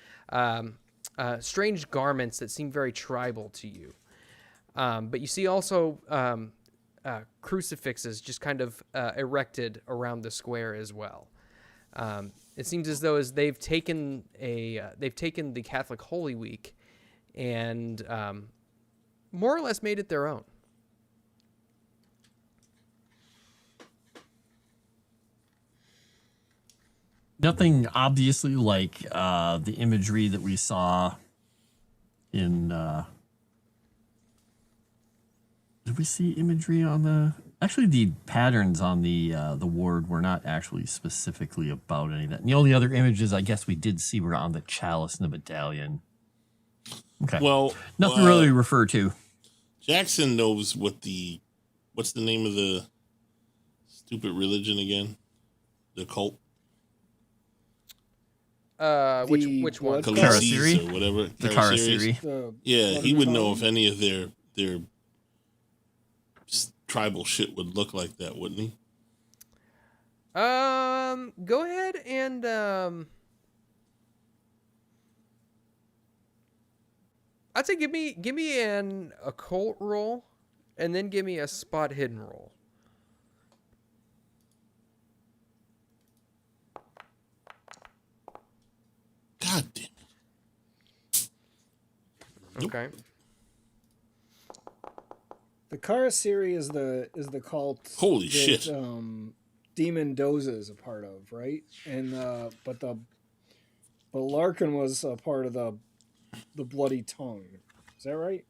strange garments that seem very tribal to you. But you see also crucifixes just kind of erected around the square as well. It seems as though they've taken the Catholic Holy Week and more or less made it their own. Nothing obviously like the imagery that we saw in. Did we see imagery on the? Actually, the patterns on the word were not actually specifically about any of that. And the only other images I guess we did see were on the chalice and the medallion. Okay. Well, nothing really to refer to. Jackson knows what's the name of the stupid religion again? The cult. Which one? Karasiri or whatever. The Karasiri. Yeah, he would know if any of their tribal shit would look like that, wouldn't he? Go ahead and I'd say give me an occult roll, and then give me a spot hidden roll. God damn it. Okay. The Karasiri is the cult. Holy that, shit! Demon Doza is a part of, right? And but Larkin was a part of the Bloody Tongue. Is that right?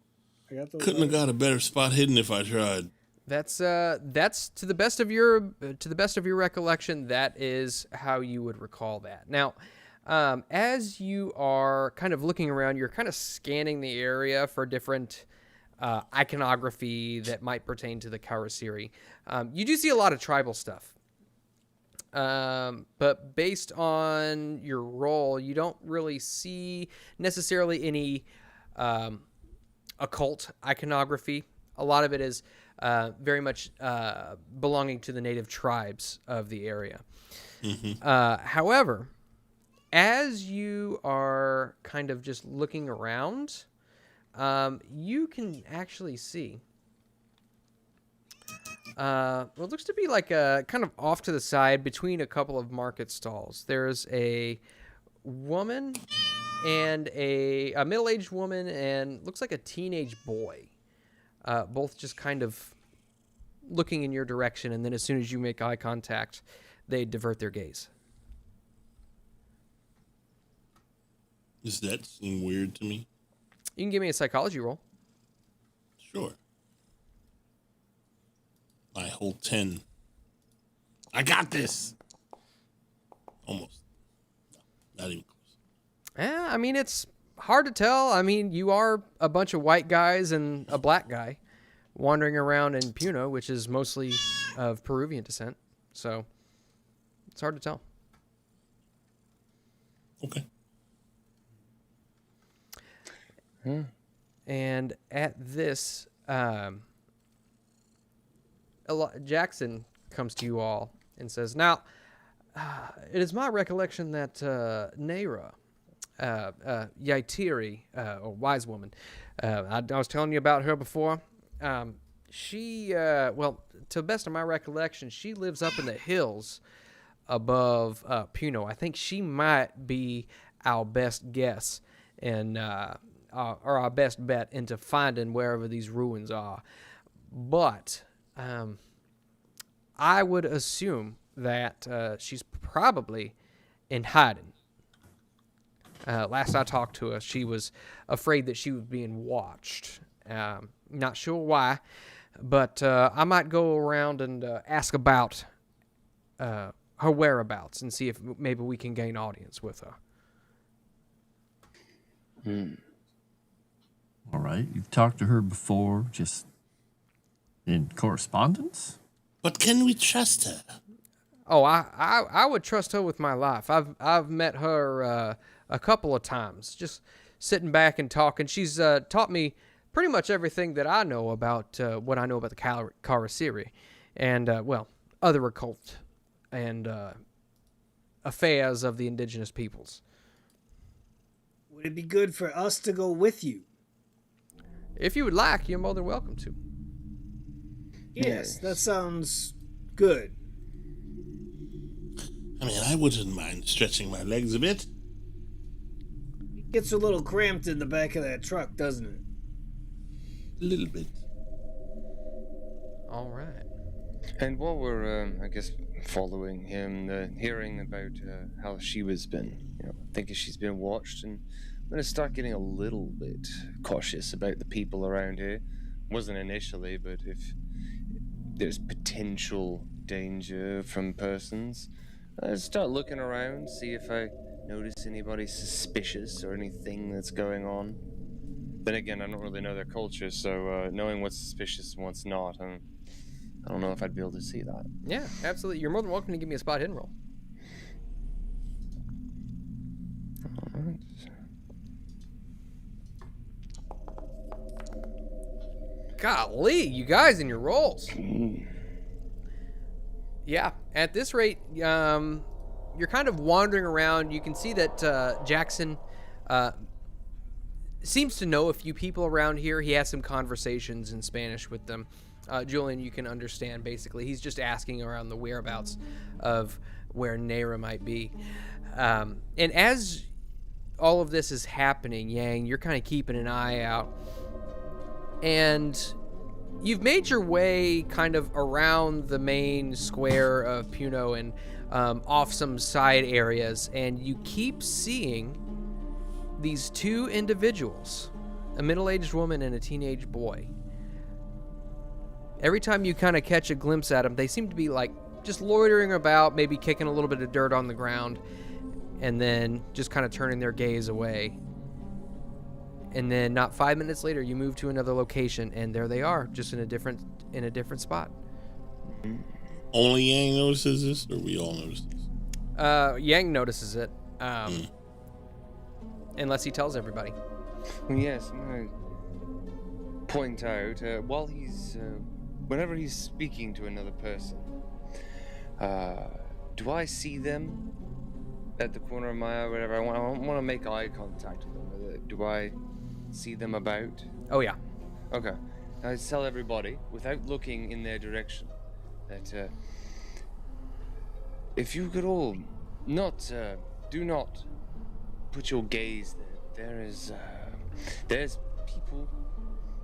I got those. Couldn't have got a better spot hidden if I tried. That's to the best of your recollection. That is how you would recall that. Now, as you are kind of looking around, you're kind of scanning the area for different iconography that might pertain to the Karasiri. You do see a lot of tribal stuff. But based on your role, you don't really see necessarily any occult iconography. A lot of it is very much belonging to the native tribes of the area. Mm-hmm. However, as you are kind of just looking around, you can actually see. Well, it looks to be like a kind of off to the side between a couple of market stalls. There's a woman and a middle-aged woman and looks like a teenage boy, both just kind of looking in your direction, and then as soon as you make eye contact, they divert their gaze. Does that seem weird to me? You can give me a psychology roll. Sure. I hold 10. I got this. Almost. No, not even close. Yeah, I mean, it's hard to tell. I mean, you are a bunch of white guys and a black guy wandering around in Puno, which is mostly of Peruvian descent. So it's hard to tell. Okay. And at this, Jackson comes to you all and says, "Now, it is my recollection that Nera, Yaitiri, or wise woman, I was telling you about her before. She, well, to the best of my recollection, she lives up in the hills above Puno. I think she might be our best guess and or our best bet into finding wherever these ruins are. But I would assume that she's probably in hiding. Last I talked to her, she was afraid that she was being watched. Not sure why, but I might go around and ask about her whereabouts and see if maybe we can gain audience with her." All right. You've talked to her before, just in correspondence? But can we trust her? Oh, I would trust her with my life. I've met her a couple of times, just sitting back and talking. She's taught me pretty much everything that I know about what I know about the Karasiri and, well, other occult and affairs of the indigenous peoples. Would it be good for us to go with you? If you would like, you're more than welcome to. Yes, that sounds good. I mean, I wouldn't mind stretching my legs a bit. It gets a little cramped in the back of that truck, doesn't it? A little bit. All right. And while we're, I guess, following him, hearing about how she was been, thinking she's been watched, and I'm going to start getting a little bit cautious about the people around here. Wasn't initially, but if there's potential danger from persons, start looking around, see if I notice anybody suspicious or anything that's going on. Then again, I don't really know their culture, so knowing what's suspicious and what's not, I don't know if I'd be able to see that. Yeah, absolutely. You're more than welcome to give me a spot hidden roll. All right. Golly, you guys and your rolls. Yeah, at this rate, you're kind of wandering around. You can see that Jackson seems to know a few people around here. He has some conversations in Spanish with them. Julian, you can understand, basically. He's just asking around the whereabouts of where Nera might be. And as all of this is happening, Yang, you're kind of keeping an eye out. And you've made your way kind of around the main square of Puno and off some side areas, and you keep seeing these two individuals, a middle-aged woman and a teenage boy. Every time you kind of catch a glimpse at them, they seem to be like just loitering about, maybe kicking a little bit of dirt on the ground, and then just kind of turning their gaze away. And then not 5 minutes later, you move to another location, and there they are, just in a different spot. Only Yang notices this, or we all notice this? Yang notices it, unless he tells everybody. Yes, I'm going to point out, while he's, whenever he's speaking to another person, do I see them at the corner of my eye or whatever? I want to make eye contact with them. Do I see them about? Oh yeah. Okay. I tell everybody, without looking in their direction, that if you could all do not put your gaze there. There's people,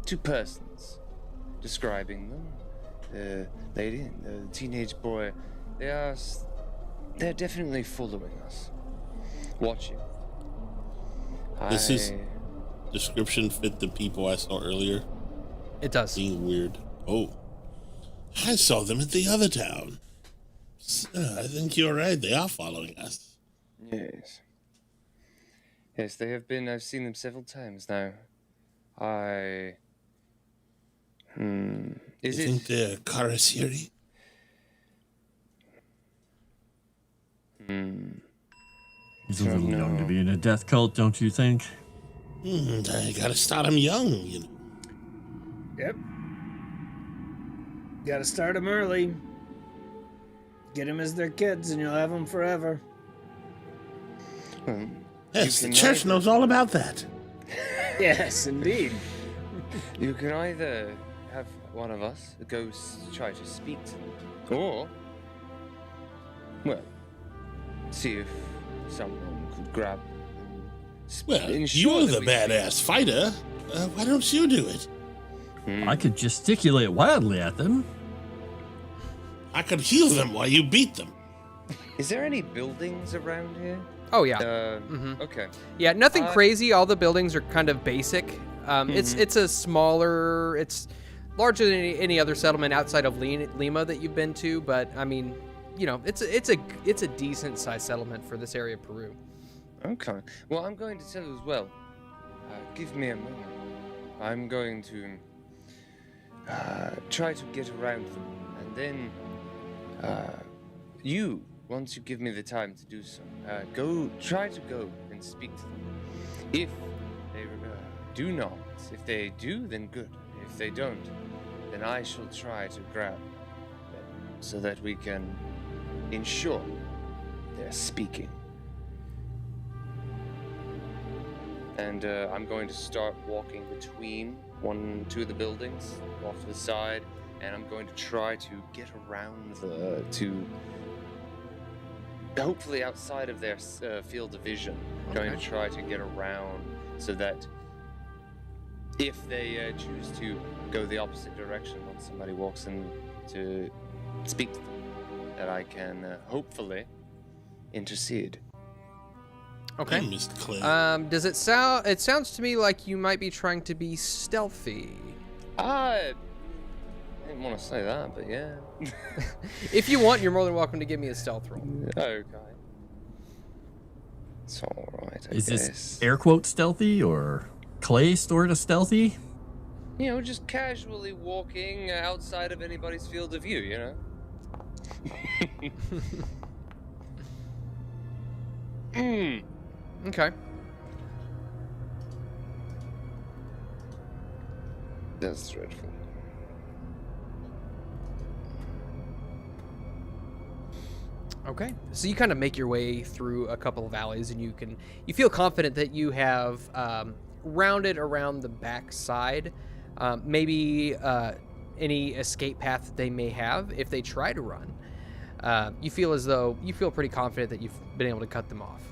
2 persons, describing them. The lady and the teenage boy, they're definitely following us, watching. This is description fit the people I saw earlier. It does. Being weird. Oh, I saw them at the other town. I think you're right. They are following us. Yes. Yes, they have been. I've seen them several times now. You think they're Karasiri? He's a little young to be in a death cult, don't you think? I gotta start him young, you know. Yep. Got to start them early. Get them as their kids, and you'll have them forever. Yes, the church knows all about that. Yes, indeed. You can either have one of us go try to speak to them, or, well, see if someone could grab them. Well, you're the badass fighter. Why don't you do it? I could gesticulate wildly at them. I could heal them while you beat them. Is there any buildings around here? Oh yeah. Okay. Yeah, nothing crazy. All the buildings are kind of basic. It's a smaller. It's larger than any other settlement outside of Lima that you've been to. But I mean, you know, it's a decent sized settlement for this area of Peru. Okay. Well, I'm going to tell you as well. Give me a moment. I'm going to try to get around them, and then once you give me the time to do so, try to go and speak to them. If they do not, if they do, then good. If they don't, then I shall try to grab them so that we can ensure they're speaking. And I'm going to start walking between 1 and 2 of the buildings off to the side, and I'm going to try to get around hopefully outside of their field of vision. Okay. Going to try to get around so that if they choose to go the opposite direction once somebody walks in to speak to them, that I can hopefully intercede. Okay. Mr. Clay. Does it sound? It sounds to me like you might be trying to be stealthy. I didn't want to say that, but yeah. If you want, you're more than welcome to give me a stealth roll. Okay. It's all right. Is this air quote stealthy or Clay sort of stealthy? You know, just casually walking outside of anybody's field of view, you know? Okay. That's dreadful. Okay. So you kind of make your way through a couple of alleys, and you feel confident that you have rounded around the back side. Maybe any escape path that they may have if they try to run. You feel pretty confident that you've been able to cut them off.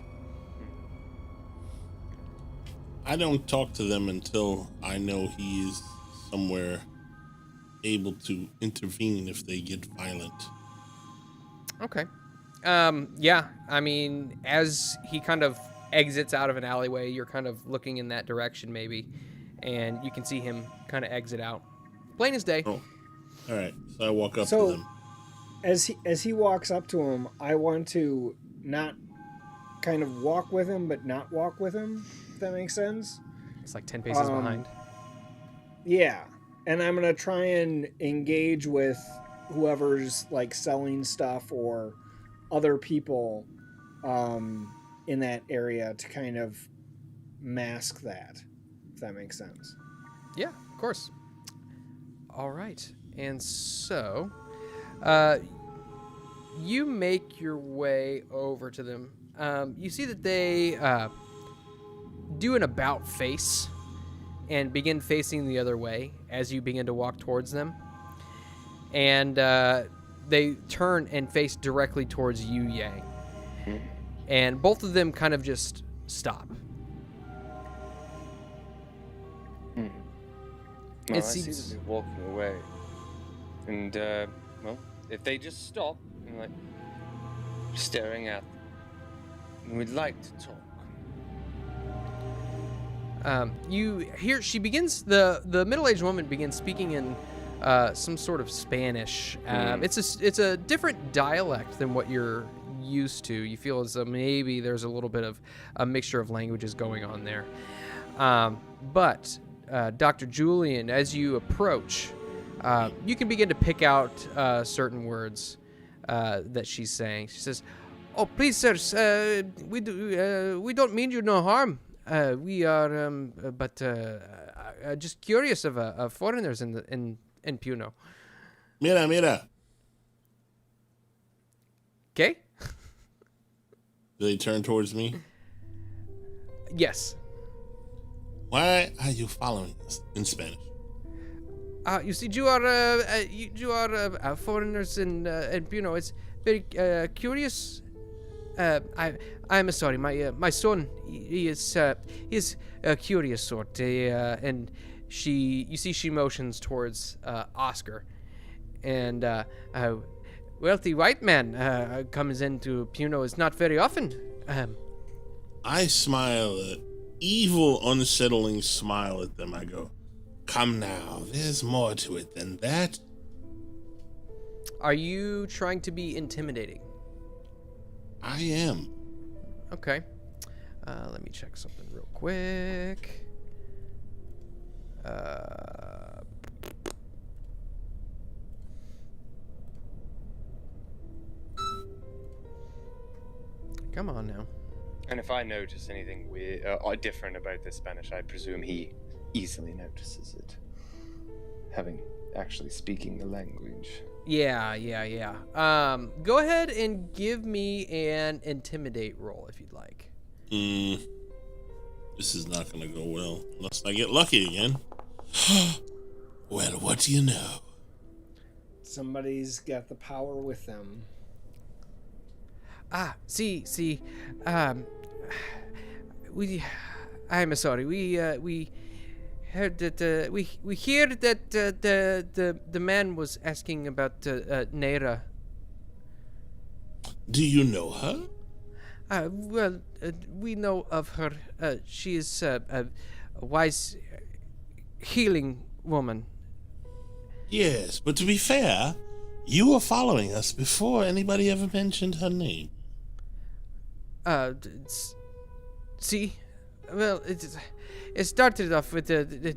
I don't talk to them until I know he's somewhere able to intervene if they get violent. Okay. Yeah, I mean, as he kind of exits out of an alleyway, you're kind of looking in that direction maybe, and you can see him kind of exit out. Plain as day. Oh, all right. So I walk up to them. As he walks up to him, I want to not kind of walk with him, but not walk with him, if that makes sense. It's like 10 paces behind. Yeah. And I'm going to try and engage with whoever's like selling stuff or other people in that area to kind of mask that, if that makes sense. Yeah, of course. All right. And so you make your way over to them. You see that they do an about face, and begin facing the other way as you begin to walk towards them. And they turn and face directly towards you, Yang. And both of them kind of just stop. Well, It I seems- see them walking away. And, well, if they just stop and, like, staring at them, we'd like to talk. You hear she begins, the middle-aged woman begins speaking in some sort of Spanish. It's a different dialect than what you're used to. You feel as though maybe there's a little bit of a mixture of languages going on there. But Dr. Julian, as you approach, you can begin to pick out certain words that she's saying. She says, "Oh, please, sirs, we don't mean you no harm. We are, but just curious of foreigners in Puno." Mira. Okay. Do they turn towards me? Yes. Why are you following us in Spanish? You see, you are foreigners in Puno. It's very curious. I'm sorry. My son, he is a curious sort. And you see, she motions towards Oscar, and a wealthy white man comes into Puno is not very often. I smile an evil, unsettling smile at them. I go, "Come now, there's more to it than that." Are you trying to be intimidating? I am. Okay. Let me check something real quick. Come on now. And if I notice anything weird or different about this Spanish, I presume he easily notices it, having actually speaking the language. Yeah. Go ahead and give me an intimidate roll if you'd like. This is not going to go well unless I get lucky again. Well, what do you know? Somebody's got the power with them. I'm sorry. We heard that we hear that the man was asking about Naira. Do you know her? Well, we know of her. She is a wise, healing woman. Yes, but to be fair, you were following us before anybody ever mentioned her name. See, well, it started off with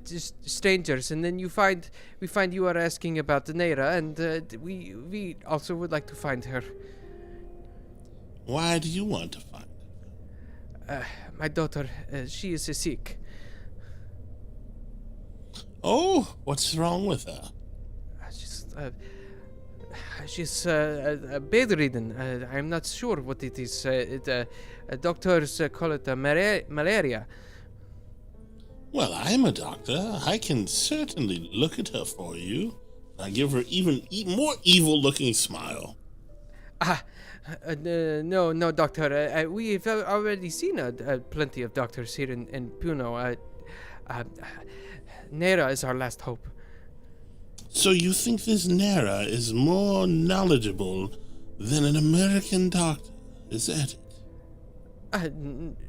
just strangers, and then we find you are asking about the Naira, and we also would like to find her. Why do you want to find her? My daughter, she is sick. Oh, what's wrong with her? She's bedridden. I'm not sure what it is. Doctors call it malaria. Well, I'm a doctor. I can certainly look at her for you. I give her even more evil-looking smile. No, doctor. We've already seen plenty of doctors here in Puno. Naira is our last hope. So you think this Naira is more knowledgeable than an American doctor? Is that it?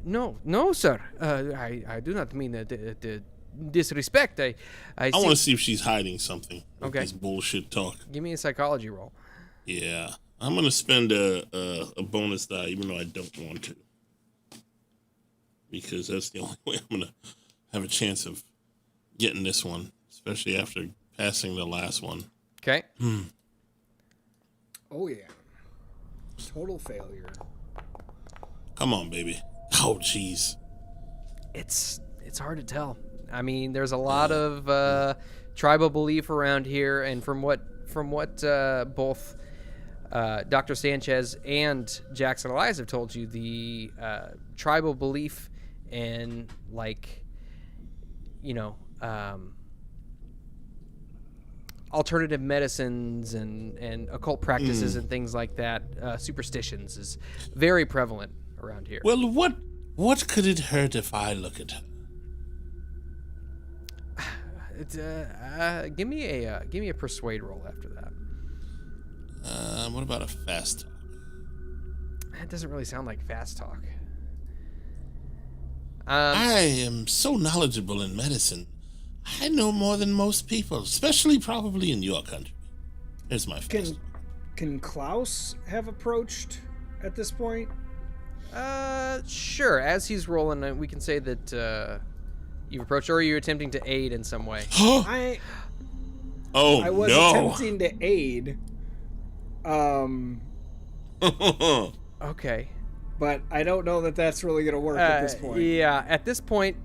No, sir. I do not mean disrespect. I want to see if she's hiding something. Okay. This bullshit talk. Give me a psychology roll. Yeah. I'm going to spend a bonus die, even though I don't want to. Because that's the only way I'm going to have a chance of getting this one, especially after passing the last one. Okay. Oh, yeah. Total failure. Come on, baby. Oh, jeez. It's hard to tell. I mean, there's a lot of tribal belief around here, and from what both Dr. Sanchez and Jackson Elias have told you, the tribal belief and, like, alternative medicines and occult practices and things like that, superstitions, is very prevalent around here. Well, what could it hurt if I look at her? Give me a persuade roll after that. What about a fast talk? That doesn't really sound like fast talk. I am so knowledgeable in medicine. I know more than most people, especially probably in your country. Here's my fast talk. Can Klaus have approached at this point? Sure. As he's rolling, we can say that you've approached, or are you attempting to aid in some way? I was attempting to aid. Okay. But I don't know that that's really going to work at this point. Yeah, at this point,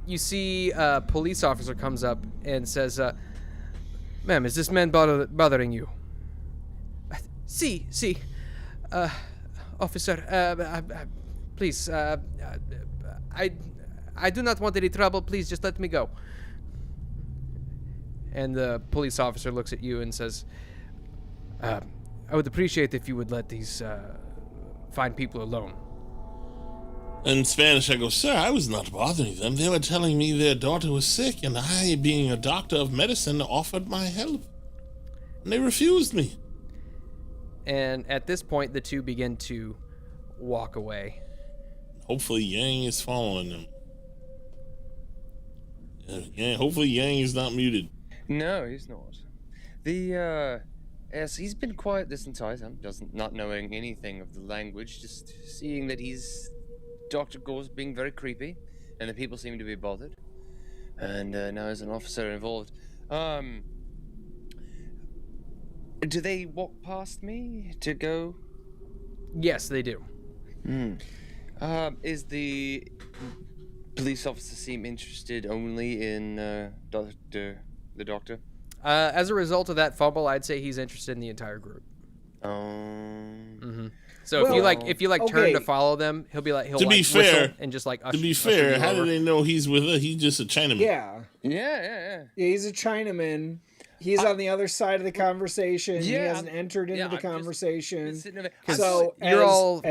you see a police officer comes up and says, "Ma'am, is this man bothering you?" See, officer, please, I do not want any trouble. Please, just let me go. And the police officer looks at you and says, I would appreciate if you would let these fine people alone. In Spanish, I go, "Sir, I was not bothering them. They were telling me their daughter was sick, and I, being a doctor of medicine, offered my help. And they refused me." And at this point, the two begin to walk away. Hopefully Yang is following them. Yeah, hopefully Yang is not muted. No, he's not. Yes, he's been quiet this entire time, not knowing anything of the language, just seeing that Dr. Gore's being very creepy, and the people seem to be bothered. And now there's an officer involved. Do they walk past me to go? Yes, they do. Is the police officer seem interested only in the doctor? As a result of that fumble, I'd say he's interested in the entire group. So if you turn to follow them, he'll whistle and just like usher. To be fair, how do they know he's with her? He's just a Chinaman. Yeah. Yeah. He's a Chinaman. He's on the other side of the conversation. Yeah, he hasn't entered into the conversation. So you're all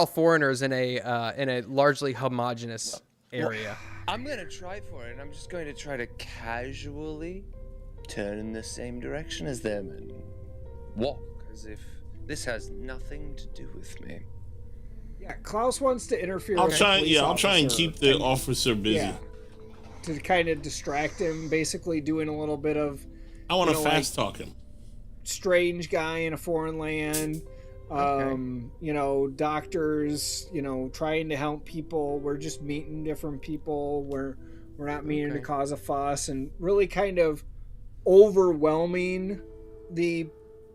foreigners in a largely homogenous area. I'm gonna try for it. I'm just going to try to casually turn in the same direction as them and walk as if this has nothing to do with me. Yeah, Klaus wants to interfere. I'll try and keep the officer busy. Yeah, to kind of distract him, basically doing a little bit of. I want to fast talk him. Strange guy in a foreign land. Doctors, trying to help people. We're just meeting different people. We're not meaning to cause a fuss, and really kind of overwhelming the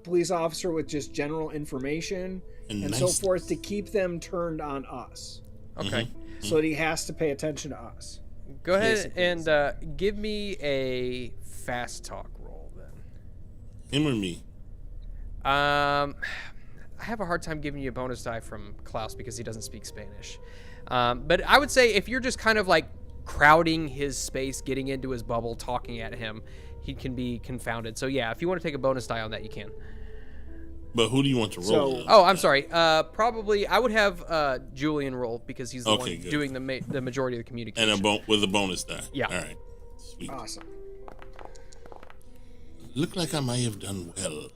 police officer with just general information and so forth to keep them turned on us. Okay. So that he has to pay attention to us. Go ahead and give me a fast talk roll then. Him or me? I have a hard time giving you a bonus die from Klaus because he doesn't speak Spanish. But I would say if you're just kind of like crowding his space, getting into his bubble, talking at him, he can be confounded. So yeah, if you want to take a bonus die on that, you can. But who do you want to roll? I'm sorry. Probably I would have Julian roll because he's the one doing the majority of the communication. And with a bonus die. Yeah. All right. Sweet. Awesome. Look like I may have done well.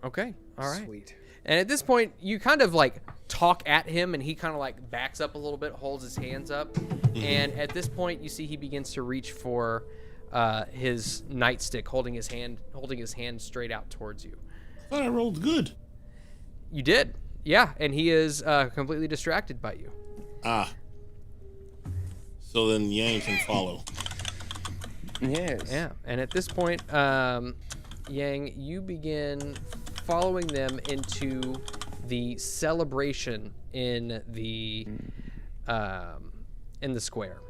Okay. All right. Sweet. And at this point, you kind of like talk at him, and he kind of like backs up a little bit, holds his hands up, and at this point, you see he begins to reach for his nightstick, holding his hand straight out towards you. I thought I rolled good. You did, yeah, and he is completely distracted by you. So then Yang can follow. Yes. Yeah, and at this point, Yang, you begin following them into the celebration in the square.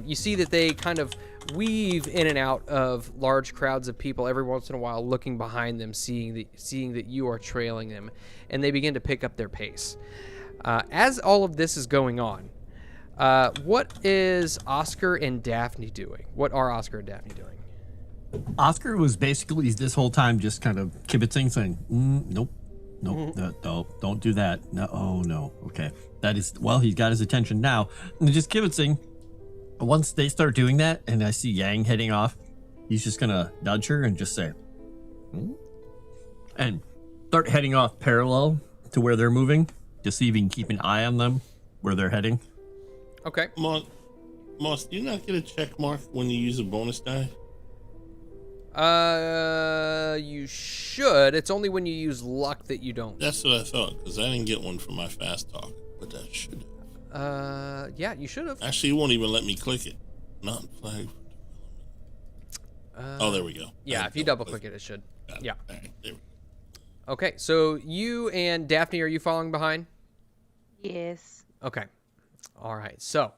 You see that they kind of weave in and out of large crowds of people every once in a while, looking behind them, seeing that you are trailing them, and they begin to pick up their pace. As all of this is going on, What is Oscar and Daphne doing? What are Oscar and Daphne doing? Oscar was basically this whole time just kind of kibitzing, saying, nope, no, don't do that. No, oh, no. Okay. That is, well, he's got his attention now. And just kibitzing. Once they start doing that, and I see Yang heading off, he's just going to nudge her and just say, and start heading off parallel to where they're moving, just so you can keep an eye on them where they're heading. Okay. Moss, do you not get a check mark when you use a bonus die? You should. It's only when you use luck that you don't. That's what I thought, because I didn't get one for my fast talk, but I should. Yeah, you should have. Actually, it won't even let me click it. Not flagged. Oh, there we go. Yeah, if you double click it, it should. Yeah. All right, there we go. Okay, so you and Daphne, are you following behind? Yes. Okay. All right. So,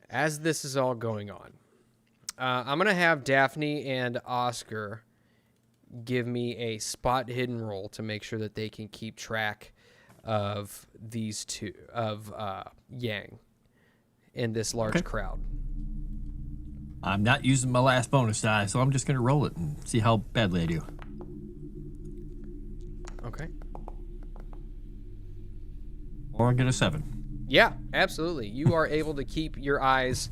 as this is all going on, I'm going to have Daphne and Oscar give me a spot hidden roll to make sure that they can keep track of these two, of Yang in this large crowd. I'm not using my last bonus die, so I'm just going to roll it and see how badly I do. Okay. Or I get a 7. Yeah, absolutely. You are able to keep your eyes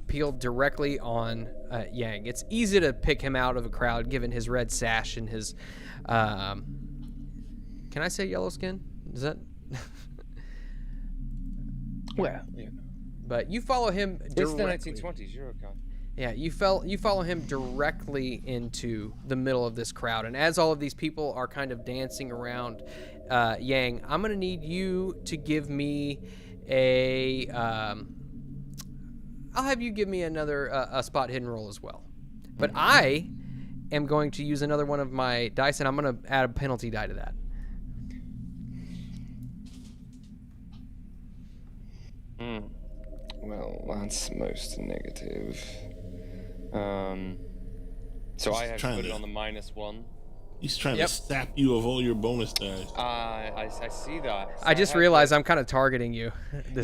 peeled directly on Yang. It's easy to pick him out of a crowd given his red sash and his... can I say yellow skin? Is that... Well, yeah. But you follow him directly. It's the 1920s. You're okay. Yeah, you follow him directly into the middle of this crowd. And as all of these people are kind of dancing around Yang, I'm going to need you to give me a... I'll have you give me another a spot hidden roll as well. But I am going to use another one of my dice, and I'm going to add a penalty die to that. Well, that's most negative. So I have to put it on the -1. He's trying to sap you of all your bonus dice. I see that. So I just realized I'm kind of targeting you. Well,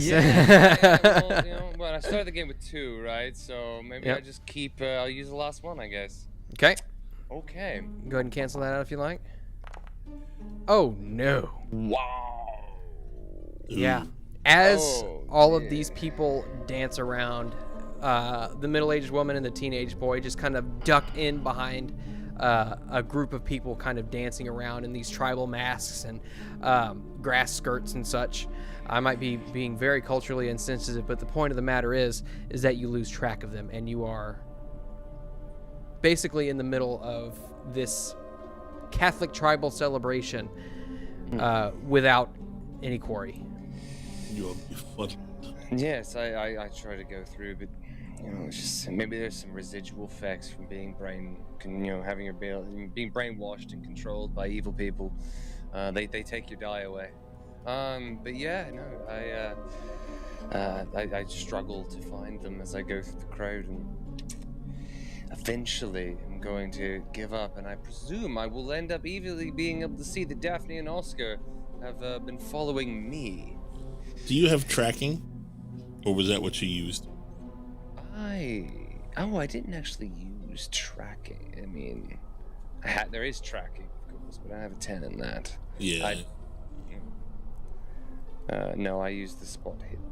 I started the game with 2, right? So maybe I just keep. I'll use the last one, I guess. Okay. Okay. Go ahead and cancel that out if you like. Oh no. Wow. Yeah. As all of these people dance around, the middle-aged woman and the teenage boy just kind of duck in behind a group of people kind of dancing around in these tribal masks and grass skirts and such. I might be being very culturally insensitive, but the point of the matter is that you lose track of them, and you are basically in the middle of this Catholic tribal celebration without any quarry. You'll be fun. Yes, I try to go through, but it's just maybe there's some residual effects from being having your being brainwashed and controlled by evil people. They take your die away. But yeah, no, I struggle to find them as I go through the crowd, and eventually I'm going to give up, and I presume I will end up evilly being able to see that Daphne and Oscar have been following me. Do you have tracking, or was that what you used? I didn't actually use tracking. I mean, there is tracking, of course, but I have a 10 in that. Yeah. No, I used the spot hidden.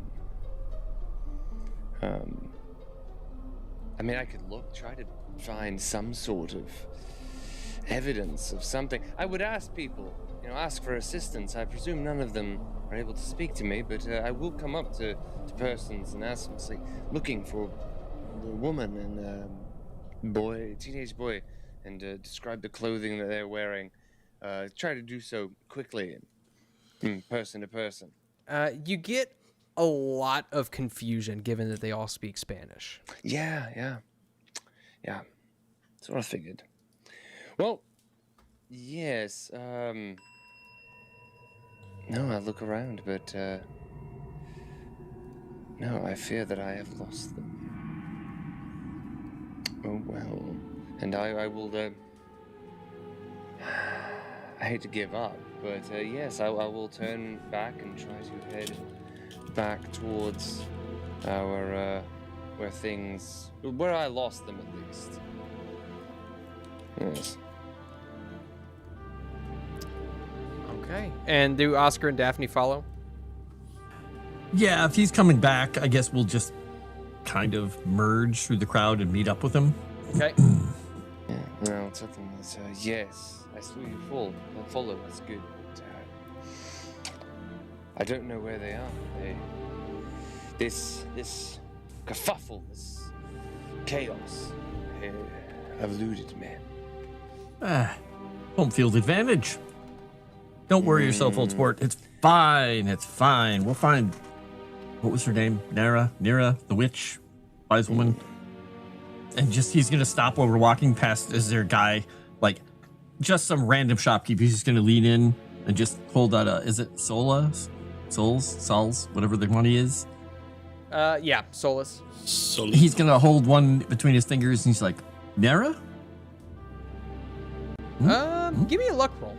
I mean, I could try to find some sort of evidence of something. I would ask people, ask for assistance. I presume none of them are able to speak to me, but I will come up to persons and ask them, say, looking for the woman and teenage boy, and describe the clothing that they're wearing. Try to do so quickly and person to person. You get a lot of confusion given that they all speak Spanish. Yeah. That's what I figured. Well, yes. No, I look around, but no, I fear that I have lost them. Oh well, and I will. I hate to give up, but yes, I will turn back and try to head back towards where I lost them at least. Yes. Okay. And do Oscar and Daphne follow? Yeah, if he's coming back, I guess we'll just kind of merge through the crowd and meet up with him. Okay. Yeah, well, something that's, yes, I saw you follow, that's good. I don't know where they are. This kerfuffle, this chaos, have eluded me. Home field advantage. Don't worry yourself, old sport. It's fine. It's fine. We'll find. What was her name? Nira, the witch, wise woman. And he's gonna stop while we're walking past. Is there a guy, like, just some random shopkeeper? He's just gonna lean in and just hold out is it Sols, whatever the money is. Yeah, Solus. He's gonna hold one between his fingers and he's like, Nara? Give me a luck roll.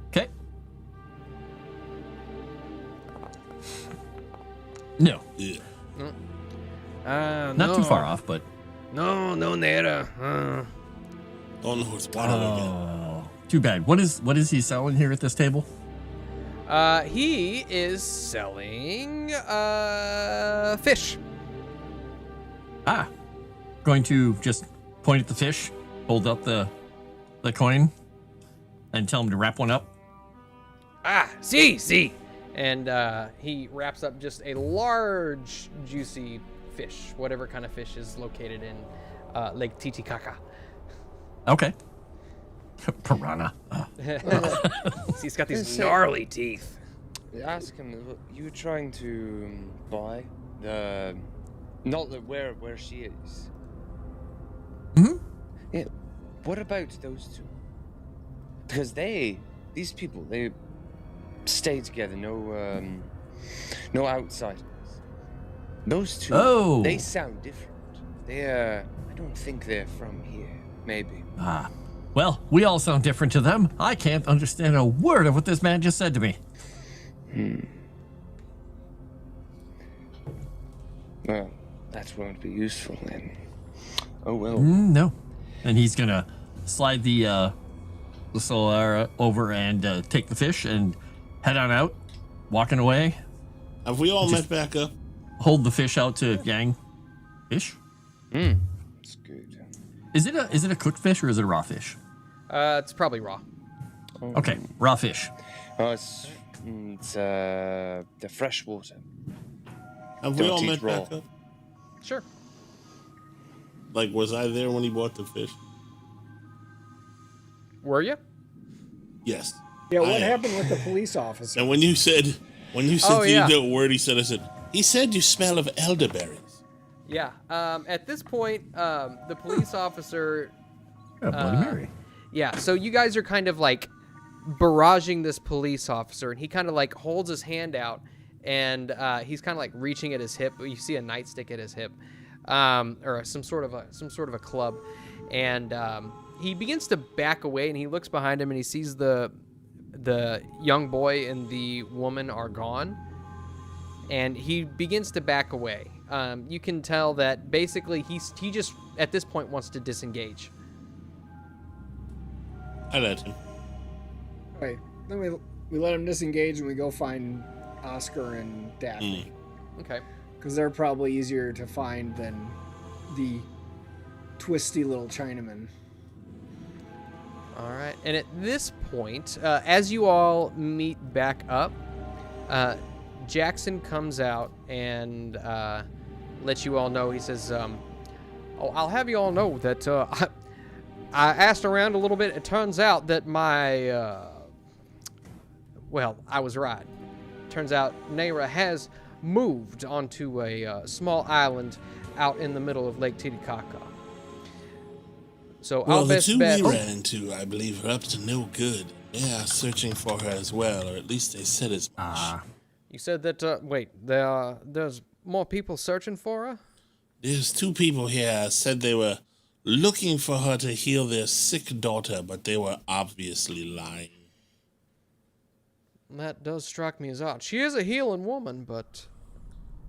Okay. No. Yeah. Not too far off, but. No, Nera. Don't know what's bottom again. Oh, too bad. What is he selling here at this table? He is selling fish. Going to just point at the fish, hold up the coin, and tell him to wrap one up. See. And he wraps up just a large, juicy fish, whatever kind of fish is located in Lake Titicaca. Okay. Piranha. He's got these gnarly teeth. Ask him, you were trying to buy where she is. Mm-hmm. Yeah. What about those two? Because these people, they stay together. No outsiders. Those two, they sound different. I don't think they're from here. Maybe. Well, we all sound different to them. I can't understand a word of what this man just said to me. Well, that won't be useful then. Oh well. No. And he's gonna slide the Solara over and take the fish and head on out, walking away. Have we all met back up? Hold the fish out to Yang. Fish? That's good. Is it a cooked fish or is it a raw fish? It's probably raw. Okay, raw fish. It's the fresh water. Have we Don't all eat met raw. back up? Sure. Like, was I there when he bought the fish? Were you? Yes. Yeah, what I am. happened with the police officer? And when you said Oh, to yeah. you the word, he said you smell of elderberries. Yeah. At this point, the police officer. Bloody Mary. Yeah. So you guys are kind of like barraging this police officer, and he kind of like holds his hand out, and he's kind of like reaching at his hip. You see a nightstick at his hip, or some sort of a club, and he begins to back away, and he looks behind him, and he sees the young boy and the woman are gone, and he begins to back away. You can tell that basically he just at this point wants to disengage. I let him. Right. Then we let him disengage and we go find Oscar and Daphne. Okay. Because they're probably easier to find than the twisty little Chinaman. All right. And at this point, as you all meet back up, Jackson comes out and lets you all know. He says, I'll have you all know that I asked around a little bit. It turns out that I was right. Turns out Nera has moved onto a small island out in the middle of Lake Titicaca. So Well, I'll the best two bet. we ran into, I believe, are up to no good. They are searching for her as well, or at least they said as much. You said that. There's more people searching for her. There's two people here said they were looking for her to heal their sick daughter, but they were obviously lying. That does strike me as odd. She is a healing woman, but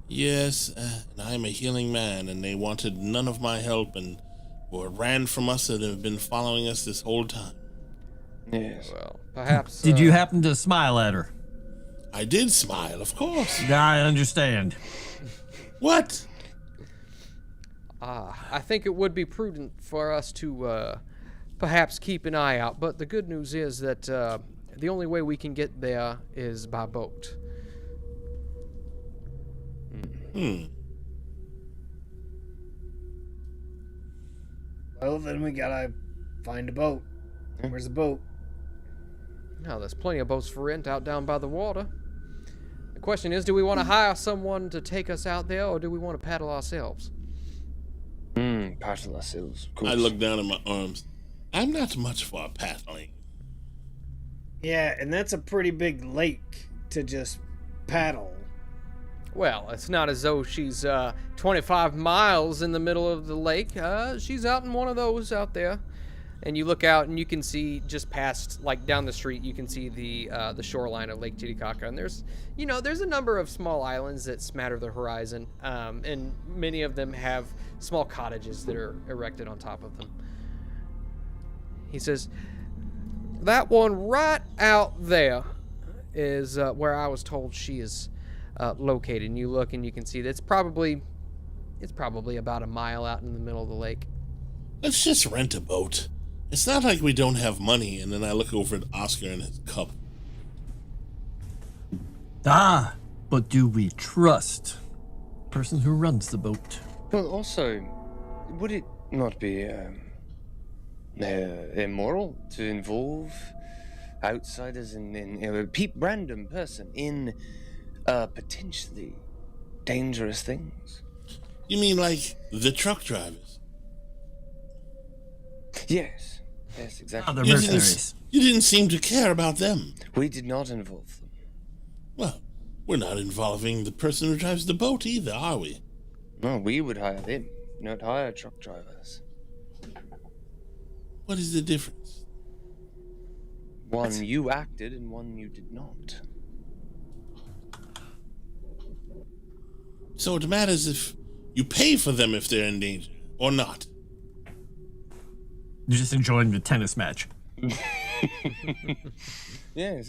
Yes, and I'm a healing man, and they wanted none of my help and ran from us and have been following us this whole time. Yes. Well, perhaps. Did you happen to smile at her? I did smile, of course. I understand. What? I think it would be prudent for us to perhaps keep an eye out, but the good news is that the only way we can get there is by boat. Well, then we gotta find a boat. Where's the boat? Now, there's plenty of boats for rent out down by the water. The question is, do we want to hire someone to take us out there, or do we want to paddle ourselves? Paddle ourselves. Of course. I look down at my arms. I'm not much for paddling. Yeah, and that's a pretty big lake to just paddle. Well, it's not as though she's 25 miles in the middle of the lake. She's out in one of those out there. And you look out and you can see just past, like down the street, you can see the shoreline of Lake Titicaca. And there's a number of small islands that smatter the horizon. And many of them have small cottages that are erected on top of them. He says, that one right out there is where I was told she is located. And you look and you can see that it's probably about a mile out in the middle of the lake. Let's just rent a boat. It's not like we don't have money. And then I look over at Oscar and his cup. But do we trust the person who runs the boat? Well, also, would it not be immoral to involve outsiders in a random person in potentially dangerous things? You mean like the truck drivers? Yes, exactly. They're mercenaries. You didn't seem to care about them. We did not involve them. Well, we're not involving the person who drives the boat either, are we? No, we would hire them, not hire truck drivers. What is the difference? One you acted and one you did not. So it matters if you pay for them if they're in danger or not. You're just enjoying the tennis match. Yes.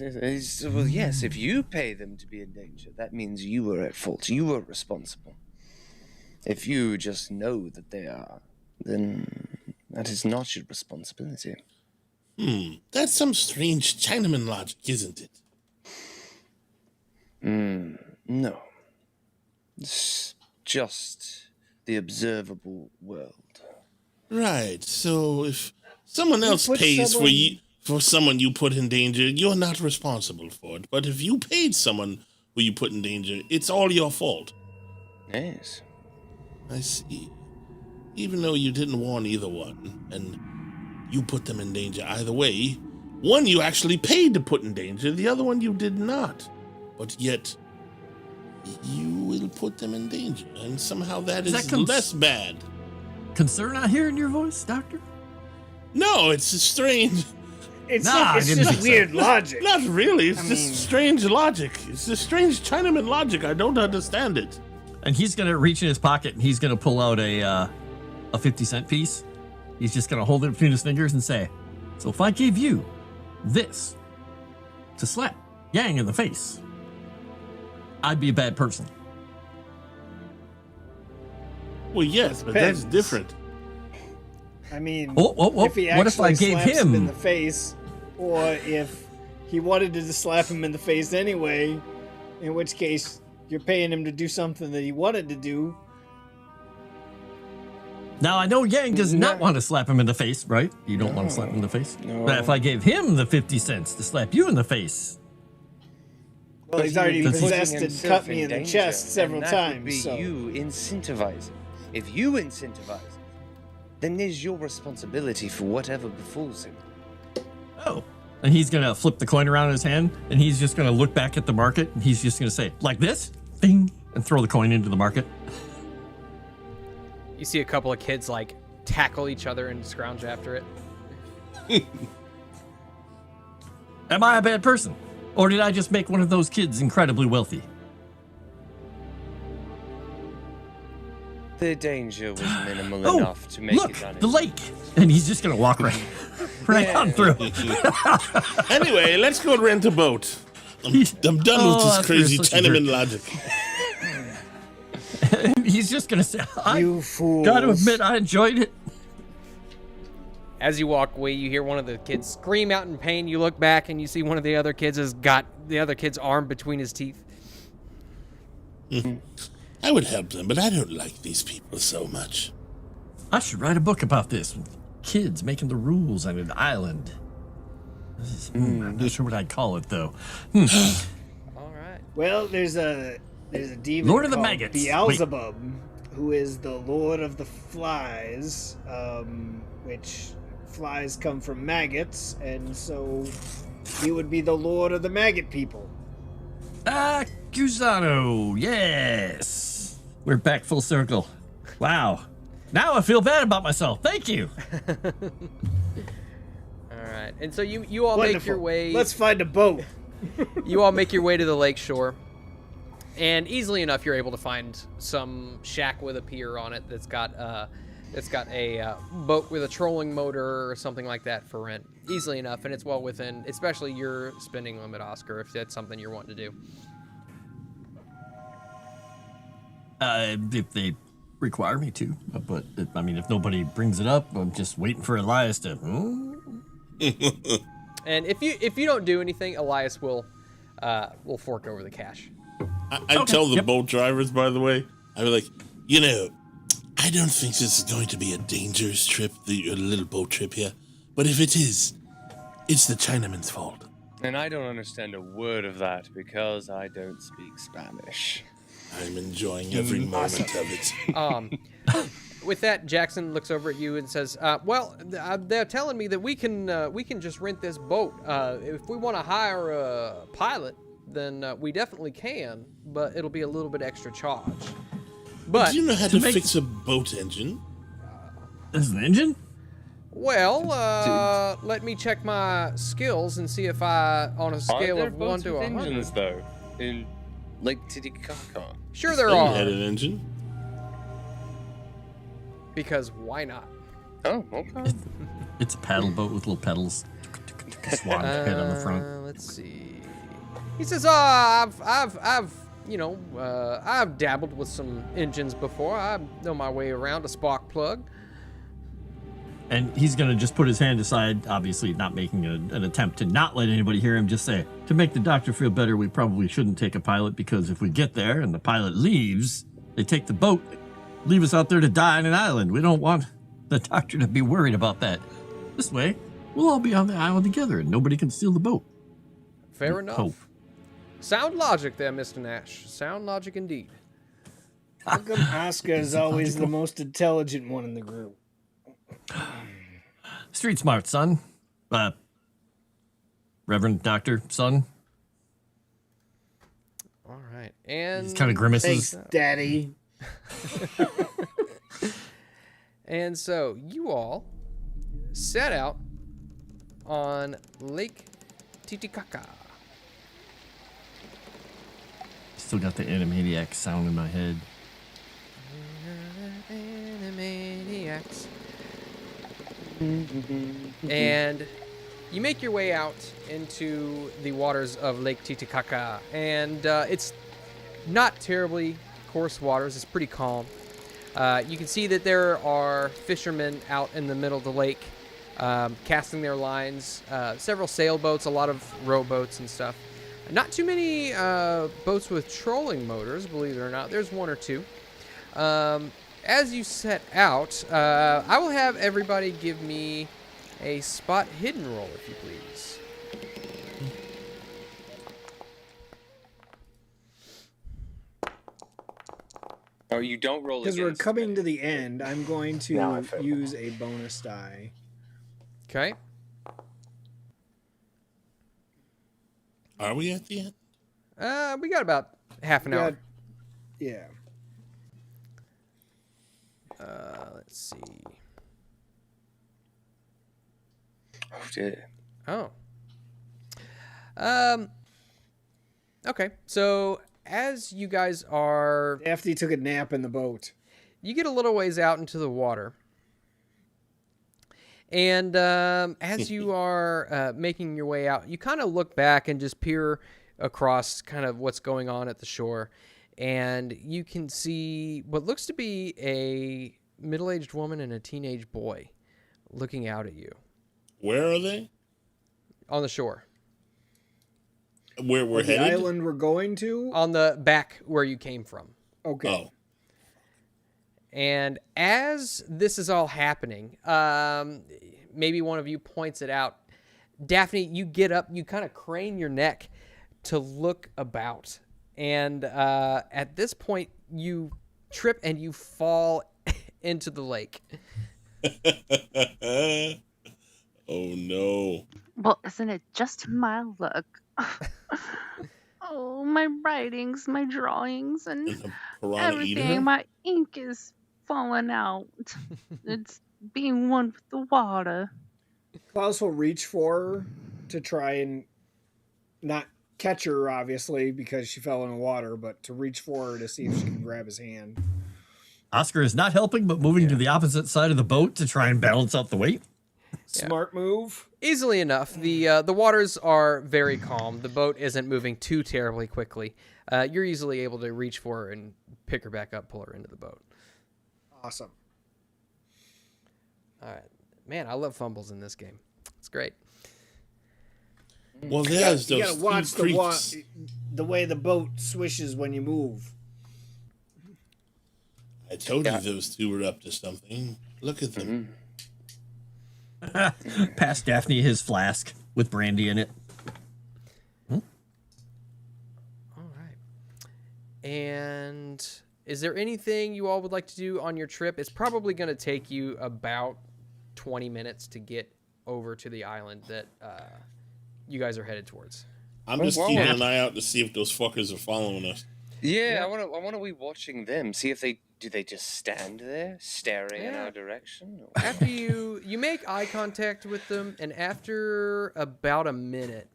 Well, yes, if you pay them to be in danger, that means you were at fault. You were responsible. If you just know that they are, then that is not your responsibility. That's some strange Chinaman logic, isn't it? No. It's just the observable world. Right, so if someone else put pays someone- for someone you put in danger, you're not responsible for it. But if you paid someone who you put in danger, it's all your fault. Yes. I see. Even though you didn't warn either one, and you put them in danger either way, one you actually paid to put in danger, the other one you did not. But yet, you will put them in danger, and somehow that is less bad. Concern I hear in your voice, Doctor? No, it's strange. It's I didn't just think so. weird logic. Not really. It's just strange logic. It's just strange Chinaman logic. I don't understand it. And he's going to reach in his pocket and he's going to pull out a 50-cent piece. He's just going to hold it between his fingers and say, so if I gave you this to slap Yang in the face, I'd be a bad person. Well, yes, but that's Depends. different. I mean, What if he if I actually gave slaps him in him the face, or if he wanted to just slap him in the face anyway, in which case you're paying him to do something that he wanted to do. Now, I know Yang does not want to slap him in the face, right? You don't want to slap him in the face? No. But if I gave him the 50 cents to slap you in the face, Well, he's already Does he- possessed and himself cut me in the danger, chest several and that would times. be So. you incentivizing. If you incentivize it, then there's your responsibility for whatever befalls him. oh. And he's going to flip the coin around in his hand, and he's just going to look back at the market, and he's just going to say, like this, ding, and throw the coin into the market. You see a couple of kids like tackle each other and scrounge after it. Am I a bad person? Or did I just make one of those kids incredibly wealthy? The danger was minimal enough to make look, it unintended. the lake. And he's just going to walk right on through. Anyway, let's go rent a boat. I'm done with this crazy such a tenement jerk. logic. He's just going to say, You fools. got to admit, I enjoyed it. As you walk away, you hear one of the kids scream out in pain. You look back and you see one of the other kids has got the other kid's arm between his teeth. I would help them, but I don't like these people so much. I should write a book about this. Kids making the rules on an island. I'm not sure what I'd call it, though. All right. Well, there's a demon Lord of the called Maggots. Beelzebub, who is the Lord of the Flies, which flies come from maggots, and so he would be the Lord of the Maggot people. Accusano, yes. We're back full circle. Wow. Now I feel bad about myself. Thank you. All right. And so you all Wonderful. make your way. Let's find a boat. You all make your way to the lake shore. And easily enough, you're able to find some shack with a pier on it that's got a boat with a trolling motor or something like that for rent. Easily enough, and it's well within, especially your spending limit, Oscar, if that's something you're wanting to do. If they require me to, but I mean, if nobody brings it up, I'm just waiting for Elias to. And if you don't do anything, Elias will fork over the cash. I tell the boat drivers, by the way, I was like, I don't think this is going to be a dangerous trip, a little boat trip here. But if it is, it's the Chinaman's fault. And I don't understand a word of that because I don't speak Spanish. I'm enjoying every moment of it. With that, Jackson looks over at you and says, they're telling me that we can just rent this boat. If we want to hire a pilot, then we definitely can, but it'll be a little bit extra charge. But do you know how to fix a boat engine? There's an engine? Well, let me check my skills and see if on a scale of 1 to 100. Engines, though, in Lake Titicaca. Sure there Spain are. had an engine. Because why not? Oh, okay. It's a paddle boat with little pedals. Swan head on the front. Let's see. He says, I've dabbled with some engines before. I know my way around a spark plug. And he's going to just put his hand aside, obviously not making an attempt to not let anybody hear him, just say, to make the doctor feel better, we probably shouldn't take a pilot, because if we get there and the pilot leaves, they take the boat, leave us out there to die on an island. We don't want the doctor to be worried about that. This way, we'll all be on the island together and nobody can steal the boat. Fair enough. Hope. Sound logic there, Mr. Nash. Sound logic indeed. How come Oscar is always the most intelligent one in the group? Street smart, son. Reverend Doctor, son. All right. And He's kind of grimaces. Thanks, Daddy. And so you all set out on Lake Titicaca. Still got the Animaniac sound in my head. Animaniacs. And you make your way out into the waters of Lake Titicaca, and it's not terribly coarse waters. It's pretty calm. You can see that there are fishermen out in the middle of the lake casting their lines, several sailboats, a lot of rowboats and stuff. Not too many boats with trolling motors, believe it or not. There's one or two. As you set out, I will have everybody give me a spot hidden roll, if you please. Oh, you don't roll Because we're against coming me. to the end, I'm going Now I to feel- use a bonus die. Okay. Are we at the end? We got about half an hour. Yeah. Let's see. Oh, dear. Oh. Okay. So as you guys are, After he took a nap in the boat. you get a little ways out into the water. And as you are making your way out, you kind of look back and just peer across kind of what's going on at the shore. And you can see what looks to be a middle-aged woman and a teenage boy looking out at you. Where are they? On the shore. Where we're headed? The island we're going to? On the back where you came from. Okay. Oh. And as this is all happening, maybe one of you points it out. Daphne, you get up, you kind of crane your neck to look about. And at this point, you trip and you fall into the lake. Oh, no. Well, isn't it just my luck? Oh, my writings, my drawings, and everything. My ink is falling out. It's being one with the water. Klaus will reach for her to try and not catch her, obviously, because she fell in the water, but to reach for her to see if she can grab his hand. Oscar is not helping, but moving to the opposite side of the boat to try and balance out the weight. Smart move. Easily enough. The waters are very calm. The boat isn't moving too terribly quickly. You're easily able to reach for her and pick her back up, pull her into the boat. Awesome. All right. Man, I love fumbles in this game. It's great. Well, there's you those gotta watch creeps. the way the boat swishes when you move. I told you those two were up to something. Look at them. Pass Daphne his flask with brandy in it. All right. And is there anything you all would like to do on your trip? It's probably going to take you about 20 minutes to get over to the island that you guys are headed towards. I'm just keeping an eye out to see if those fuckers are following us. Yeah, I want to be watching them. See if they just stand there staring in our direction. Or... After you make eye contact with them, and after about a minute,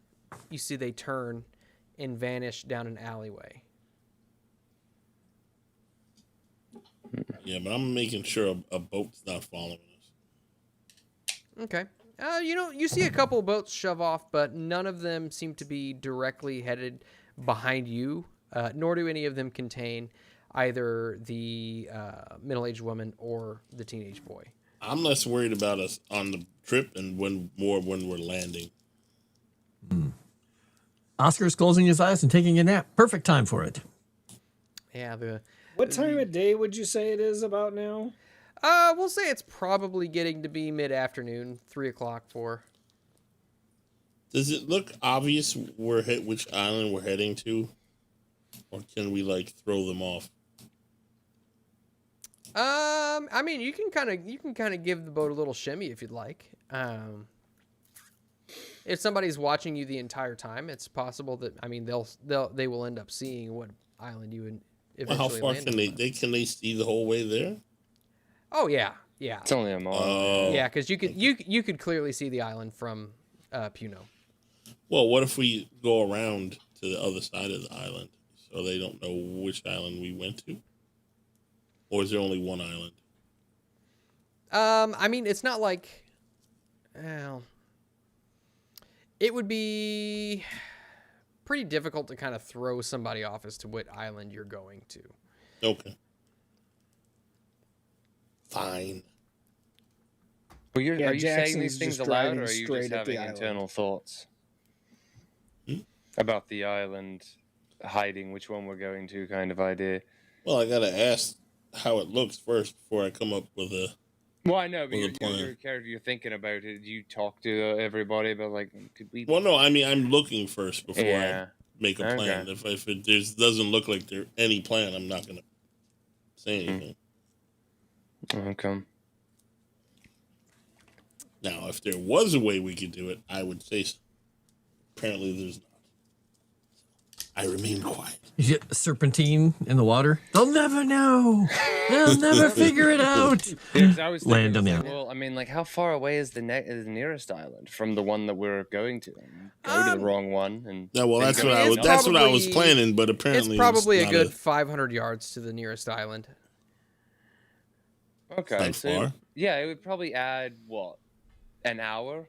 you see they turn and vanish down an alleyway. Yeah, but I'm making sure a boat's not following us. Okay. You see a couple of boats shove off, but none of them seem to be directly headed behind you, nor do any of them contain either the middle-aged woman or the teenage boy. I'm less worried about us on the trip and when we're landing. Oscar's closing his eyes and taking a nap. Perfect time for it. Yeah. What time of day would you say it is about now? We'll say it's probably getting to be mid-afternoon, 3 o'clock, 4. Does it look obvious which island we're heading to? Or can we, throw them off? I mean, you can kind of give the boat a little shimmy if you'd like. If somebody's watching you the entire time, it's possible that they will end up seeing what island you would eventually How far land can on. can they see the whole way there? Oh yeah. It's only a mile. Oh. Yeah, because you could clearly see the island from Puno. Well, what if we go around to the other side of the island so they don't know which island we went to? Or is there only one island? I mean, it's not like... Well, it would be pretty difficult to kind of throw somebody off as to what island you're going to. Okay. Fine. Well, are you saying these Jackson's things just aloud, or driving are you straight just at the having island. internal thoughts about the island hiding which one we're going to kind of idea? Well, I gotta ask how it looks first before I come up with a... Well, I know, but With a plan. your character, you're thinking about it. You talk to everybody about, could we... Well, no, I mean, I'm looking first before Yeah. I make a plan. Okay. If it doesn't look like there's any plan, I'm not gonna say anything. Okay. Now, if there was a way we could do it, I would say so. Apparently, there's not. I remain quiet. You get serpentine in the water. They'll never know. They'll never figure it out. Yeah, 'cause I was Land thinking, on the well, I mean, how far away is the nearest island from the one that we're going to? Go to the wrong one, and Yeah, well, then that's go what to I was. another That's what I was probably- planning, but apparently It's probably a not good 500 yards to the nearest island. Okay. Not far. Yeah, it would probably add what, an hour.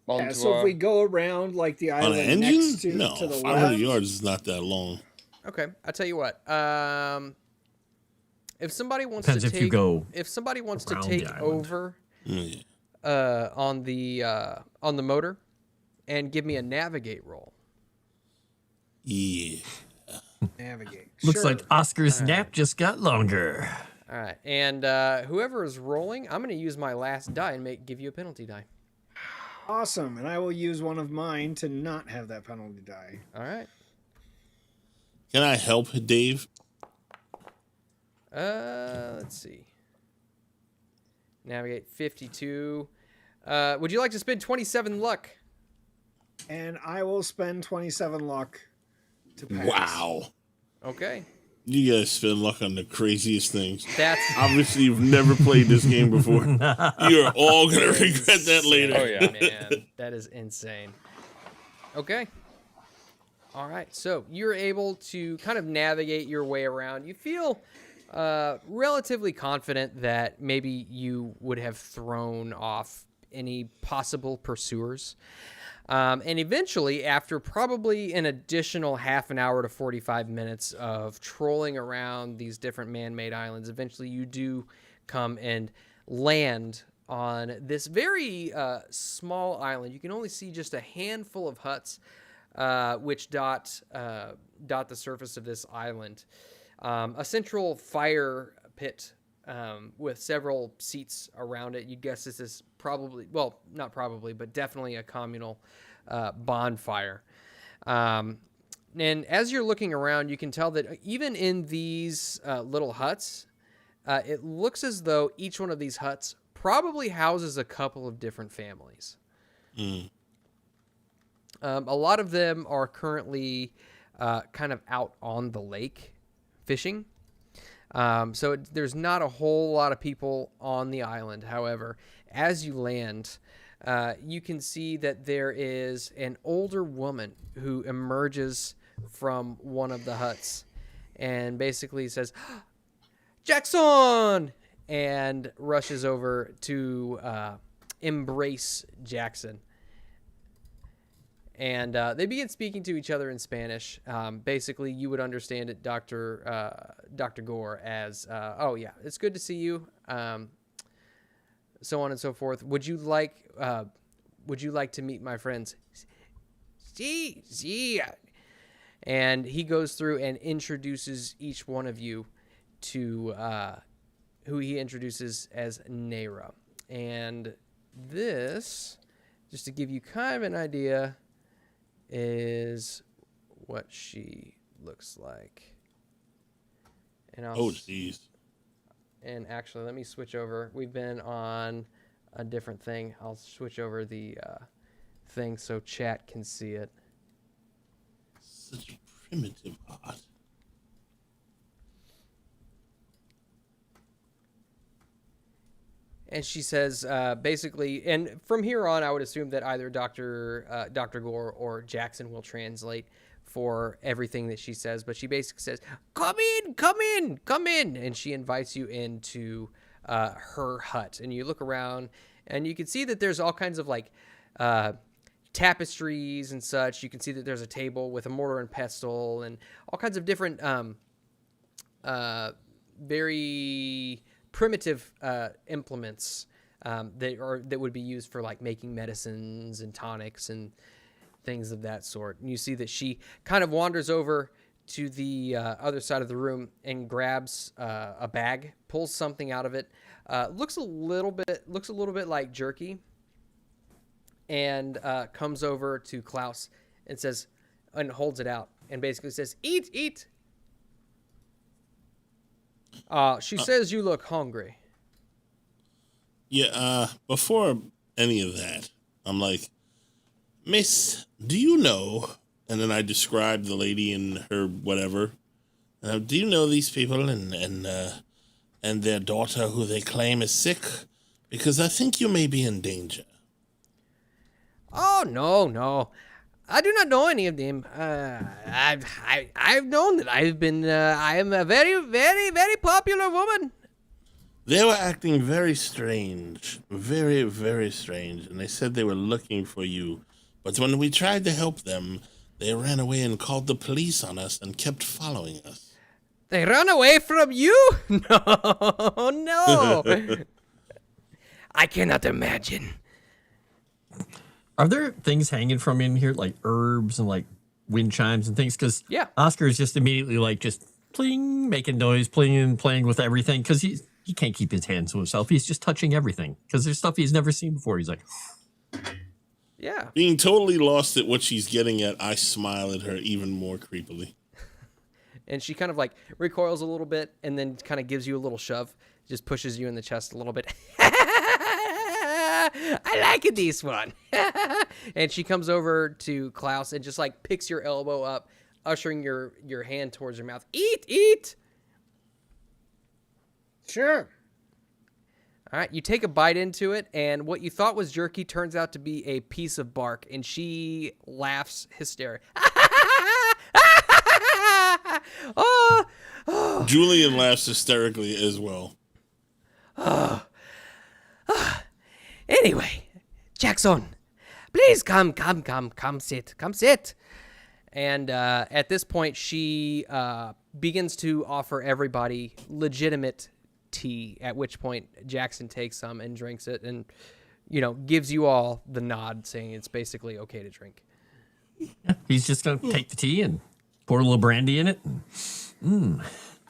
Yeah, so if we go around like the On an island engine? next to No, the 500 left, yards is not that long. Okay, I'll tell you what. If somebody wants Depends to if take, you go if somebody wants to around the take island. over on the motor, and give me a navigate roll. Yeah. navigate. Looks Sure. like Oscar's nap just got longer. All right, and whoever is rolling, I'm going to use my last die and give you a penalty die. Awesome, and I will use one of mine to not have that penalty die. All right. Can I help Dave? Let's see. Navigate 52. Would you like to spend 27 luck? And I will spend 27 luck to pass. Wow. Okay. You guys spend luck on the craziest things. That's Obviously, you've never played this game before. You're all going to regret that later. Oh, yeah. man, that is insane. Okay. All right. So you're able to kind of navigate your way around. You feel relatively confident that maybe you would have thrown off any possible pursuers. And eventually, after probably an additional half an hour to 45 minutes of trolling around these different man-made islands, eventually you do come and land on this very small island. You can only see just a handful of huts which dot the surface of this island. A central fire pit with several seats around it. You'd guess this is probably, well, not probably, but definitely a communal bonfire. And as you're looking around, you can tell that even in these little huts, it looks as though each one of these huts probably houses a couple of different families. A lot of them are currently kind of out on the lake fishing. So there's not a whole lot of people on the island. However, as you land, you can see that there is an older woman who emerges from one of the huts and basically says, "Jackson!" and rushes over to embrace Jackson. And they begin speaking to each other in Spanish. Basically, you would understand it, Dr. Gore, as, "Oh yeah, it's good to see you," so on and so forth. Would you like to meet my friends? Sí. And he goes through and introduces each one of you to who he introduces as Nayra. And this, just to give you kind of an idea, is what she looks like. And Oh, jeez. And actually, let me switch over. We've been on a different thing. I'll switch over the thing so chat can see it. Such a primitive art. And she says, basically, and from here on, I would assume that either Dr. Gore or Jackson will translate for everything that she says. But she basically says, come in. And she invites you into her hut. And you look around, and you can see that there's all kinds of, like, tapestries and such. You can see that there's a table with a mortar and pestle and all kinds of different very primitive implements that would be used for, like, making medicines and tonics and things of that sort. And you see that she kind of wanders over to the other side of the room and grabs a bag, pulls something out of it, looks a little bit like jerky, and comes over to Klaus and says, and holds it out and basically says, eat. She says you look hungry. Yeah, before any of that, I'm like, "Miss, do you know?" And then I describe the lady and her whatever. Do you know these people and their daughter who they claim is sick? Because I think you may be in danger. Oh, no. I do not know any of them. I've known that I am a very, very, very popular woman. They were acting very strange. Very, very strange. And they said they were looking for you. But when we tried to help them, they ran away and called the police on us and kept following us. They run away from you? No, no. I cannot imagine. Are there things hanging from in here, like herbs and like wind chimes and things? Because Oscar is just immediately like just pling, making noise, playing with everything. Because he can't keep his hands to himself. He's just touching everything. Because there's stuff he's never seen before. He's like, yeah. Being totally lost at what she's getting at, I smile at her even more creepily. And she kind of like recoils a little bit and then kind of gives you a little shove. Just pushes you in the chest a little bit. I like this one. And she comes over to Klaus and just like picks your elbow up, ushering your hand towards your mouth. Eat. Sure. All right, you take a bite into it, and what you thought was jerky turns out to be a piece of bark, and she laughs hysterically. Oh. Julian laughs hysterically as well. Anyway, Jackson, please come sit. And at this point, she begins to offer everybody legitimate tea, at which point Jackson takes some and drinks it and, gives you all the nod, saying it's basically okay to drink. he's just going to take the tea and pour a little brandy in it and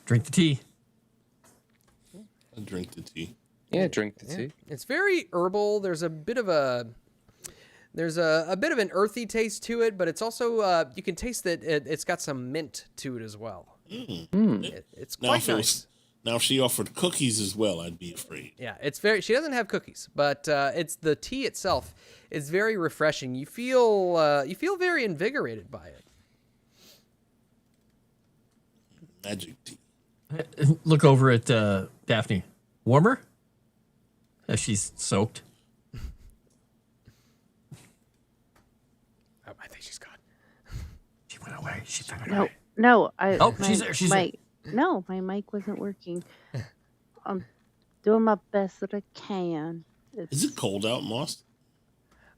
drink the tea. I drink the tea. Yeah, drink the tea. It's very herbal. There's a bit of an earthy taste to it, but it's also you can taste that it's got some mint to it as well. It's quite nice. Now, if she offered cookies as well, I'd be afraid. Yeah, she doesn't have cookies, but it's the tea itself is very refreshing. You feel very invigorated by it. Magic tea. Look over at Daphne. Warmer? As she's soaked. Oh, I think she's gone. She went away. She found away. No. She's there. She's there. No, my mic wasn't working. I'm doing my best that I can. Is it cold out, Moss?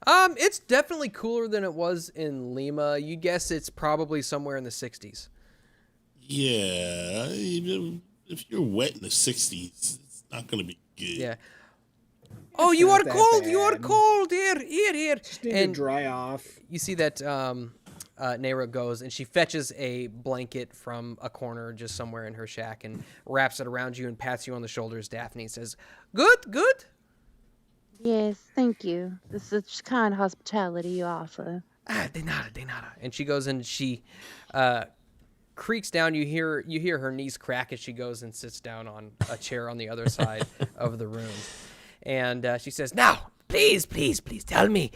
It's definitely cooler than it was in Lima. You guess it's probably somewhere in the 60s. Yeah, if you're wet in the 60s, it's not going to be good. Yeah. Oh, you are cold. You are cold. Here. Just need to dry off. You see that Nera goes and she fetches a blanket from a corner just somewhere in her shack and wraps it around you and pats you on the shoulders. Daphne says, Good. Yes, thank you. This is such kind hospitality you offer. De nada. And she goes and she creaks down. You hear her knees crack as she goes and sits down on a chair on the other side of the room. And she says, now, please, tell me,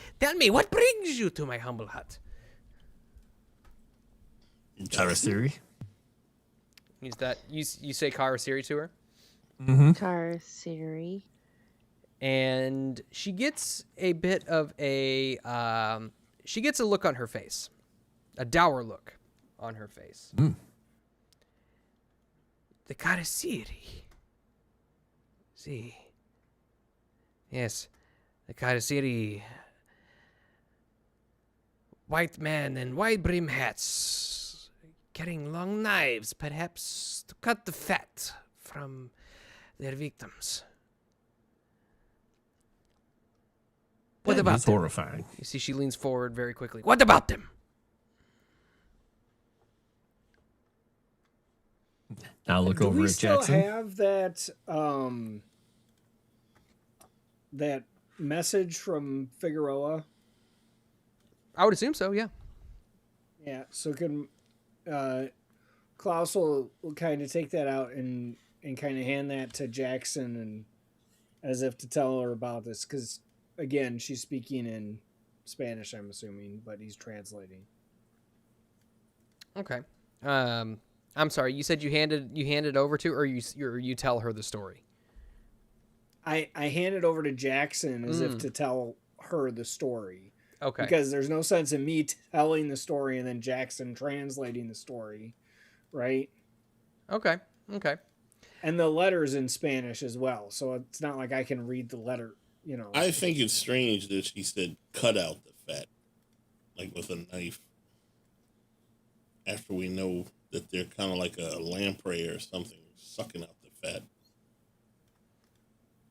what brings you to my humble hut? Karasiri. Is that you say Karasiri to her? Mm-hmm. Karasiri. And she gets a bit of a look on her face, a dour look on her face. The Karasiri. See. Yes, the Karasiri. White man in wide brim hats, carrying long knives, perhaps to cut the fat from their victims. What about them? Horrifying. You see, she leans forward very quickly. What about them? I'll look over at Jackson. Do we still have that message from Figueroa? I would assume so, yeah. Yeah, so can Klaus will kind of take that out and kind of hand that to Jackson and as if to tell her about this because again she's speaking in Spanish, I'm assuming, but he's translating. Okay. I'm sorry. You said you handed over to her, or you tell her the story. I hand it over to Jackson as if to tell her the story. Okay. Because there's no sense in me telling the story and then Jackson translating the story, right? Okay. And the letter's in Spanish as well, so it's not like I can read the letter, you know. I think it's strange that she said cut out the fat, like with a knife. After we know that they're kind of like a lamprey or something, sucking out the fat.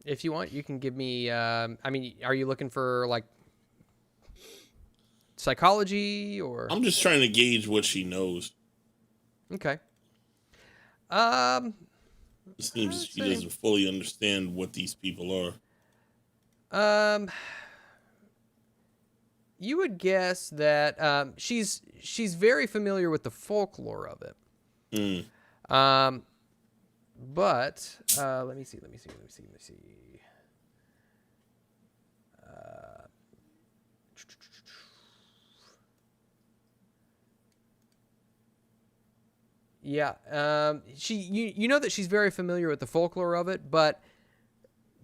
If you want, you can give me. I mean, are you looking for like psychology or? I'm just trying to gauge what she knows. Okay. It seems she doesn't fully understand what these people are. You would guess that she's very familiar with the folklore of it. But let me see. Yeah, you know that she's very familiar with the folklore of it, but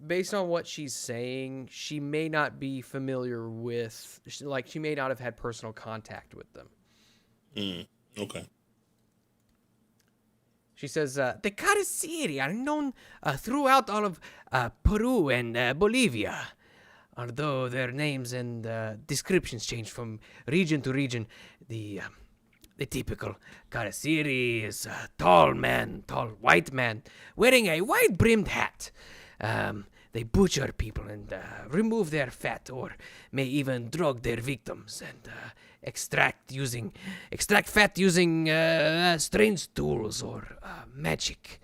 based on what she's saying, she may not be familiar with, like, she may not have had personal contact with them. Okay. She says, the Caraceri are known throughout all of Peru and Bolivia. Although their names and descriptions change from region to region, the typical Caraceri is a tall white man, wearing a wide-brimmed hat. They butcher people and remove their fat, or may even drug their victims and extract fat using strange tools or magic.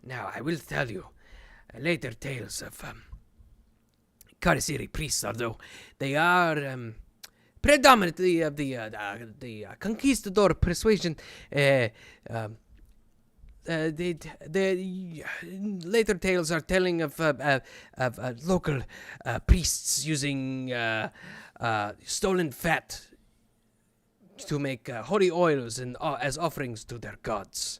Now, I will tell you later tales of Caraceri priests, although they are predominantly of the conquistador persuasion. The later tales are telling of local priests using stolen fat to make holy oils and as offerings to their gods.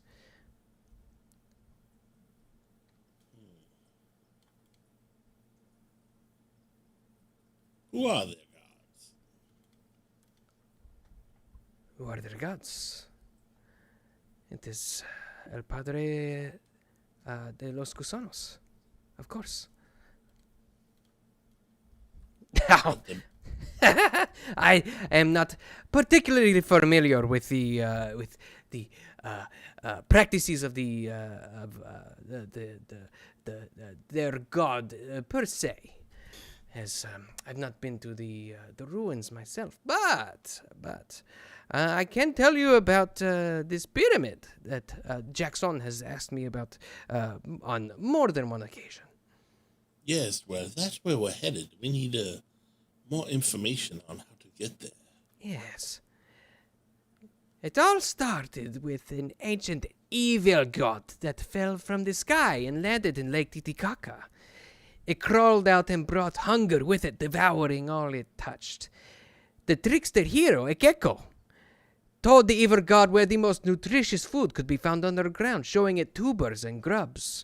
Who are their gods? Who are their gods? It is El Padre de los Gusanos, of course. Now, I am not particularly familiar with the practices of their god per se, as I've not been to the ruins myself. But I can tell you about this pyramid that Jackson has asked me about on more than one occasion. Yes, well, that's where we're headed. We need more information on how to get there. Yes. It all started with an ancient evil god that fell from the sky and landed in Lake Titicaca. It crawled out and brought hunger with it, devouring all it touched. The trickster hero, Ekeko, told the evil god where the most nutritious food could be found underground, showing it tubers and grubs.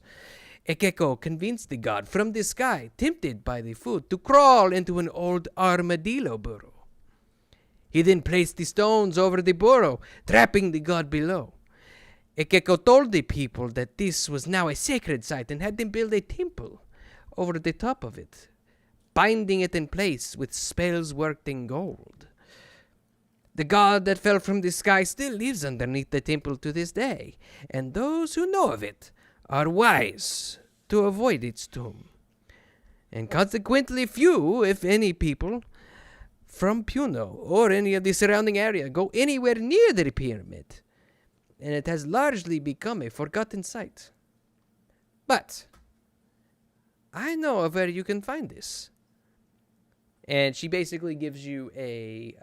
Ekeko convinced the god from the sky, tempted by the food, to crawl into an old armadillo burrow. He then placed the stones over the burrow, trapping the god below. Ekeko told the people that this was now a sacred site and had them build a temple over the top of it, binding it in place with spells worked in gold. The god that fell from the sky still lives underneath the temple to this day, and those who know of it are wise to avoid its tomb. And consequently few, if any, people from Puno or any of the surrounding area go anywhere near the pyramid, and it has largely become a forgotten site. But I know of where you can find this. And she basically gives you a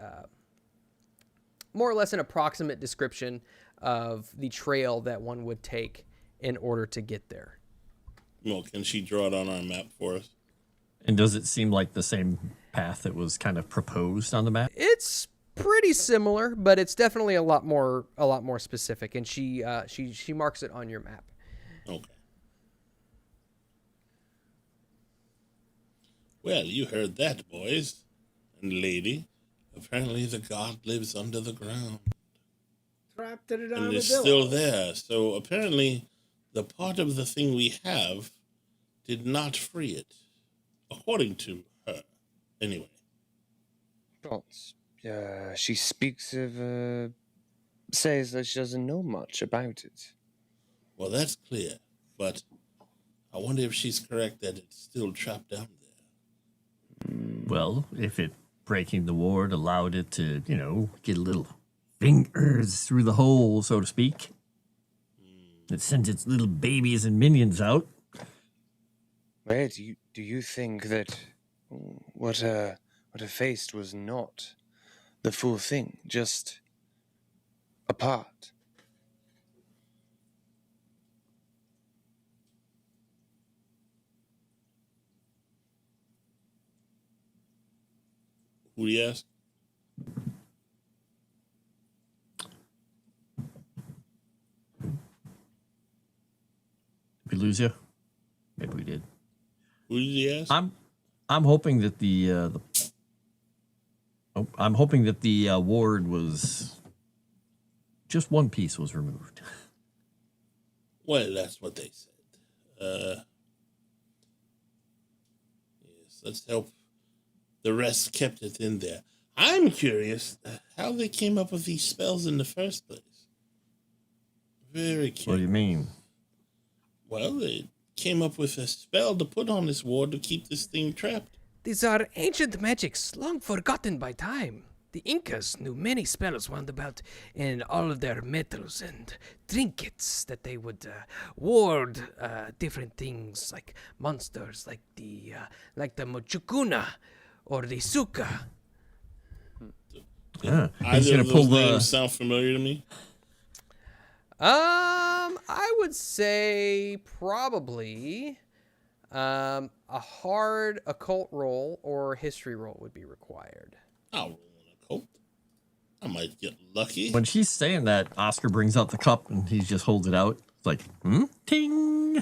more or less an approximate description of the trail that one would take in order to get there. Well, can she draw it on our map for us? And does it seem like the same path that was kind of proposed on the map? It's pretty similar, but it's definitely a lot more specific, and she marks it on your map. Okay. Well, you heard that, boys and lady. Apparently the god lives under the ground. Trapped in an and armadillo. it's still there. So apparently, the part of the thing we have did not free it, according to her. Anyway. Well, she speaks of, says that she doesn't know much about it. Well, that's clear, but I wonder if she's correct that it's still trapped down there. Well, if it breaking the ward allowed it to, get a little fingers through the hole, so to speak. It sent its little babies and minions out. Well, do you think that what her faced was not the full thing, just a part? Who do you ask? Did we lose you? Maybe we did. Who did you ask? I'm hoping that I'm hoping that the ward was just one piece was removed. Well, that's what they said. Yes, let's hope the rest kept it in there. I'm curious how they came up with these spells in the first place. Very curious. What do you mean? Well, they came up with a spell to put on this ward to keep this thing trapped. These are ancient magics, long forgotten by time. The Incas knew many spells wound about in all of their metals and trinkets that they would ward different things like monsters, like the Mochukuna or the Suka. Yeah, Either of those names sound familiar to me? I would say probably a hard occult roll or history roll would be required. I'll roll an occult. I might get lucky. When she's saying that, Oscar brings out the cup and he just holds it out. It's like, ting,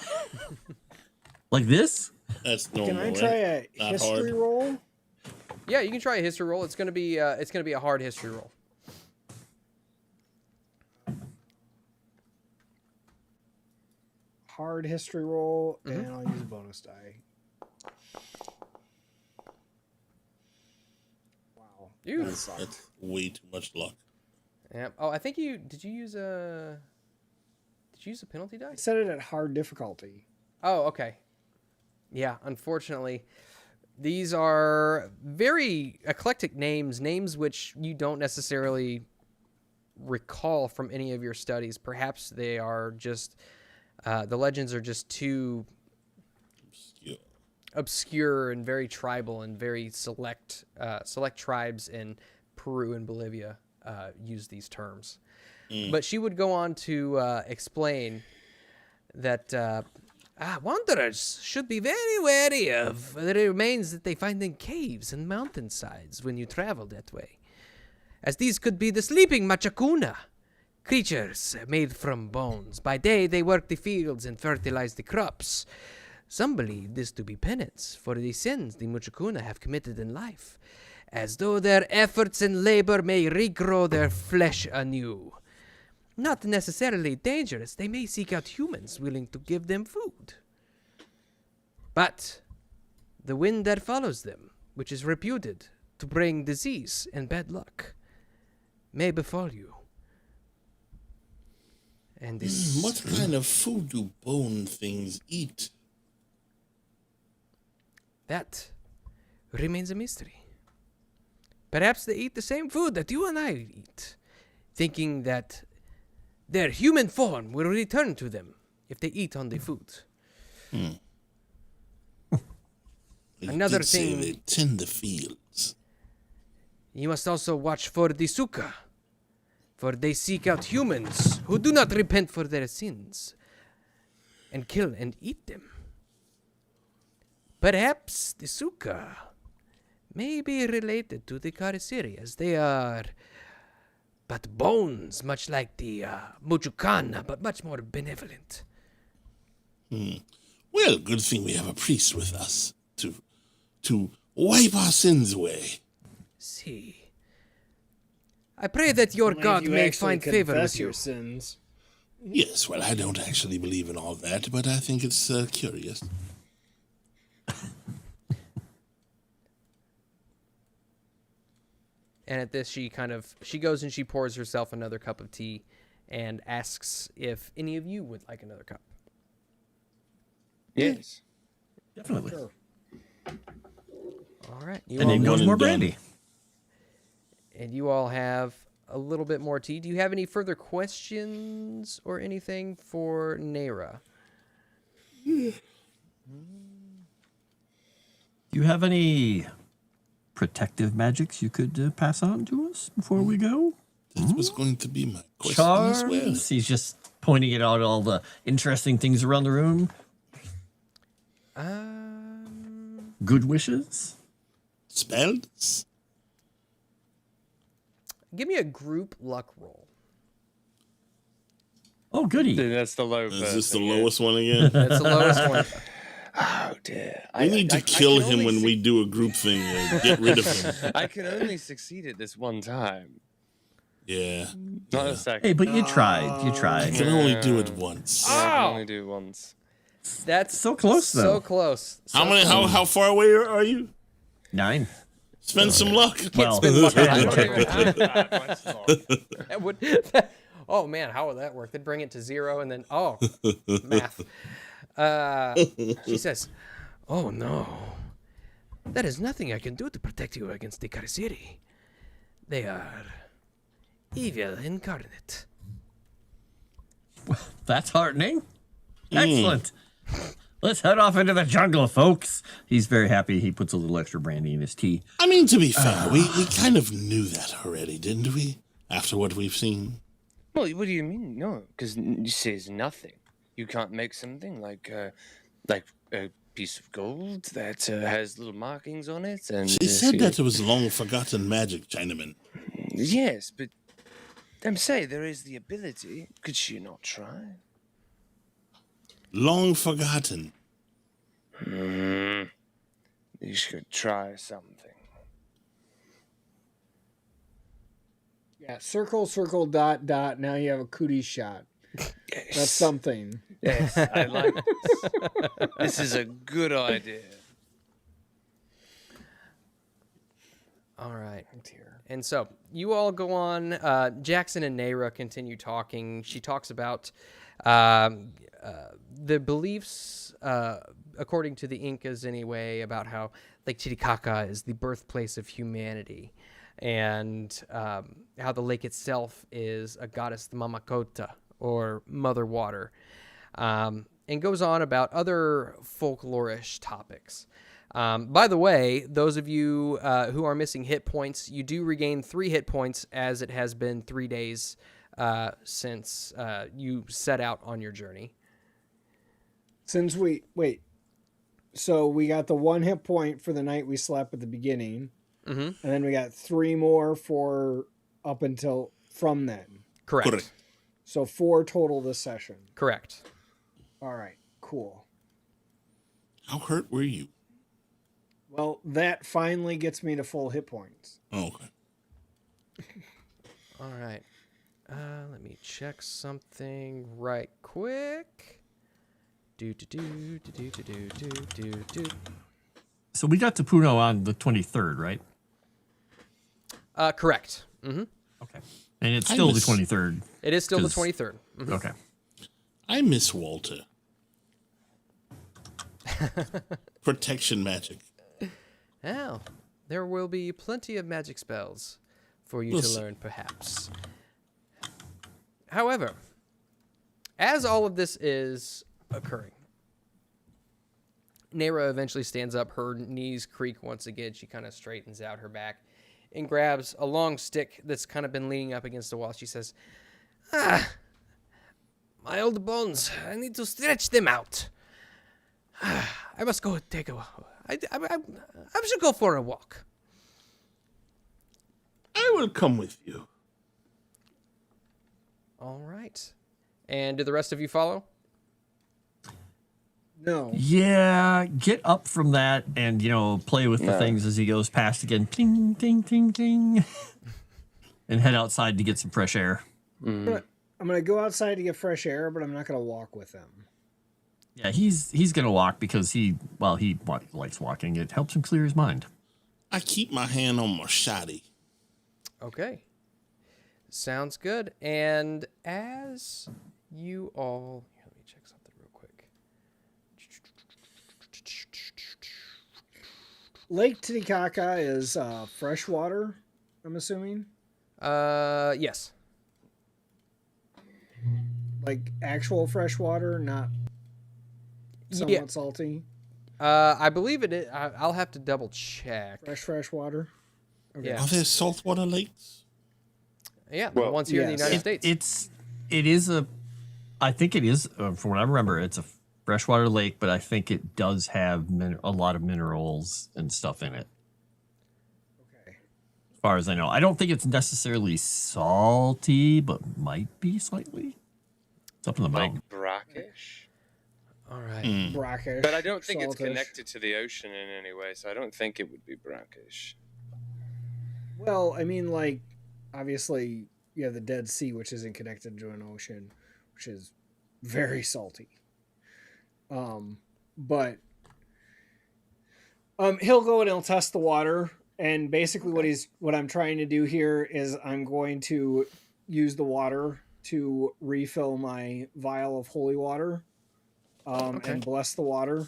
like this. That's normal. Can I try a Not history hard. roll? Yeah, you can try a history roll. It's gonna be a hard history roll. Hard history roll, and I'll use a bonus die. Wow. Oof. That sucked. That's way too much luck. Yeah. Oh, I think did you use a penalty die? I set it at hard difficulty. Oh, okay. Yeah, unfortunately, these are very eclectic names which you don't necessarily recall from any of your studies. Perhaps they are just the legends are just too obscure and very tribal and very select tribes in Peru and Bolivia use these terms. But she would go on to explain that wanderers should be very wary of the remains that they find in caves and mountainsides when you travel that way, as these could be the sleeping Machacuna, creatures made from bones. By day they work the fields and fertilize the crops. Some believe this to be penance for the sins the Machacuna have committed in life, as though their efforts and labor may regrow their flesh anew. Not necessarily dangerous, they may seek out humans willing to give them food. But the wind that follows them, which is reputed to bring disease and bad luck, may befall you. And this... What kind of food do bone things eat? That remains a mystery. Perhaps they eat the same food that you and I eat, thinking that their human form will return to them if they eat on the food. Another thing, they tend the fields. You must also watch for the Suka, for they seek out humans who do not repent for their sins and kill and eat them. Perhaps the Suka may be related to the Karasiri, as they are but bones, much like the Mujucana, but much more benevolent. Well, good thing we have a priest with us to wipe our sins away. See. I pray that your Only if God you may actually find favor confess with you. your sins. Yes, well, I don't actually believe in all that, but I think it's curious. And at this, she goes and she pours herself another cup of tea and asks if any of you would like another cup. Yes. Definitely. Sure. All right. And then goes One more and done. brandy. And you all have a little bit more tea. Do you have any further questions or anything for Nera? Do you have any protective magics you could pass on to us before we go? That was going to be my question as well. Charms? He's just pointing it out all the interesting things around the room. Good wishes? Spells? Give me a group luck roll. Oh, goody. That's the low. Is this the person, yeah. lowest one again? That's the lowest one. Oh dear. We need to kill can him only when we do a group thing or get rid of him. I can only succeed at this one time. Yeah. Not a Hey, second. but you tried. You I tried. can only do it once. I can only do it once. That's So close, So though. close. So How many? How far away are you? 9. Spend some luck. Well, spend luck on I that. don't even have that much luck. That would, oh man, how would that work? They'd bring it to 0 and then math. She says, "Oh no, there is nothing I can do to protect you against the Karisiri. They are evil incarnate." that's heartening. Excellent. Let's head off into the jungle, folks. He's very happy. He puts a little extra brandy in his tea. I mean, to be fair, we kind of knew that already, didn't we? After what we've seen. Well, what do you mean? No, because you says nothing. You can't make something like a piece of gold that has little markings on it, and She said that it was long forgotten magic, Chinaman. Yes, but I'm saying there is the ability. Could she not try? Long forgotten. You should try something. Yeah, circle, circle, dot, dot. Now you have a cootie shot. Yes. That's something. Yes, I like this. This is a good idea. All right. And so you all go on. Jackson and Nera continue talking. She talks about the beliefs, according to the Incas anyway, about how Lake Titicaca is the birthplace of humanity, and how the lake itself is a goddess, the Mamakota, or Mother Water, and goes on about other folklorish topics. By the way, those of you who are missing hit points, you do regain 3 hit points, as it has been 3 days since you set out on your journey. Since so we got the 1 hit point for the night we slept at the beginning, and then we got 3 more for up until from then. Correct. So 4 total this session. Correct. All right, cool. How hurt were you? Well, that finally gets me to full hit points. Oh, okay. All right. Let me check something right quick. So we got to Puno on the 23rd, right? Correct. Mm-hmm. Okay. And it's still the 23rd. It is still the 'Cause- 23rd. Mhm. Okay. I miss Walter. Protection magic. Well, there will be plenty of magic spells for you We'll to see. learn, perhaps. However, as all of this is occurring, Nera eventually stands up. Her knees creak once again. She kind of straightens out her back and grabs a long stick that's kind of been leaning up against the wall. She says, my old bones, I need to stretch them out. I must go take a... I should go for a walk. I will come with you. All right. And do the rest of you follow? No. Yeah, get up from that and, play with the things as he goes past again. Cling, cling, cling, cling. and head outside to get some fresh air. I'm gonna go outside to get fresh air, but I'm not gonna walk with him. Yeah, he's gonna walk because he likes walking. It helps him clear his mind. I keep my hand on my shotty. Okay. Sounds good. And as you all... Here, let me check something real quick. Lake Titicaca is freshwater, I'm assuming? Yes. Like actual freshwater, not somewhat salty? I believe it is. I'll have to double check. Fresh water? Okay. Yeah. Are there saltwater lakes? Yeah, the ones here in the United States. I think it is, from what I remember, it's a freshwater lake, but I think it does have a lot of minerals and stuff in it. Okay. As far as I know. I don't think it's necessarily salty, but might be slightly. It's up in the mountain. Like brackish? All right. Brackish. But I don't think it's saltish. connected to the ocean in any way, so I don't think it would be brackish. Well, I mean, like, obviously, you have the Dead Sea, which isn't connected to an ocean, which is very salty. But he'll go and he'll test the water, and basically what I'm trying to do here is I'm going to use the water to refill my vial of holy water, and bless the water,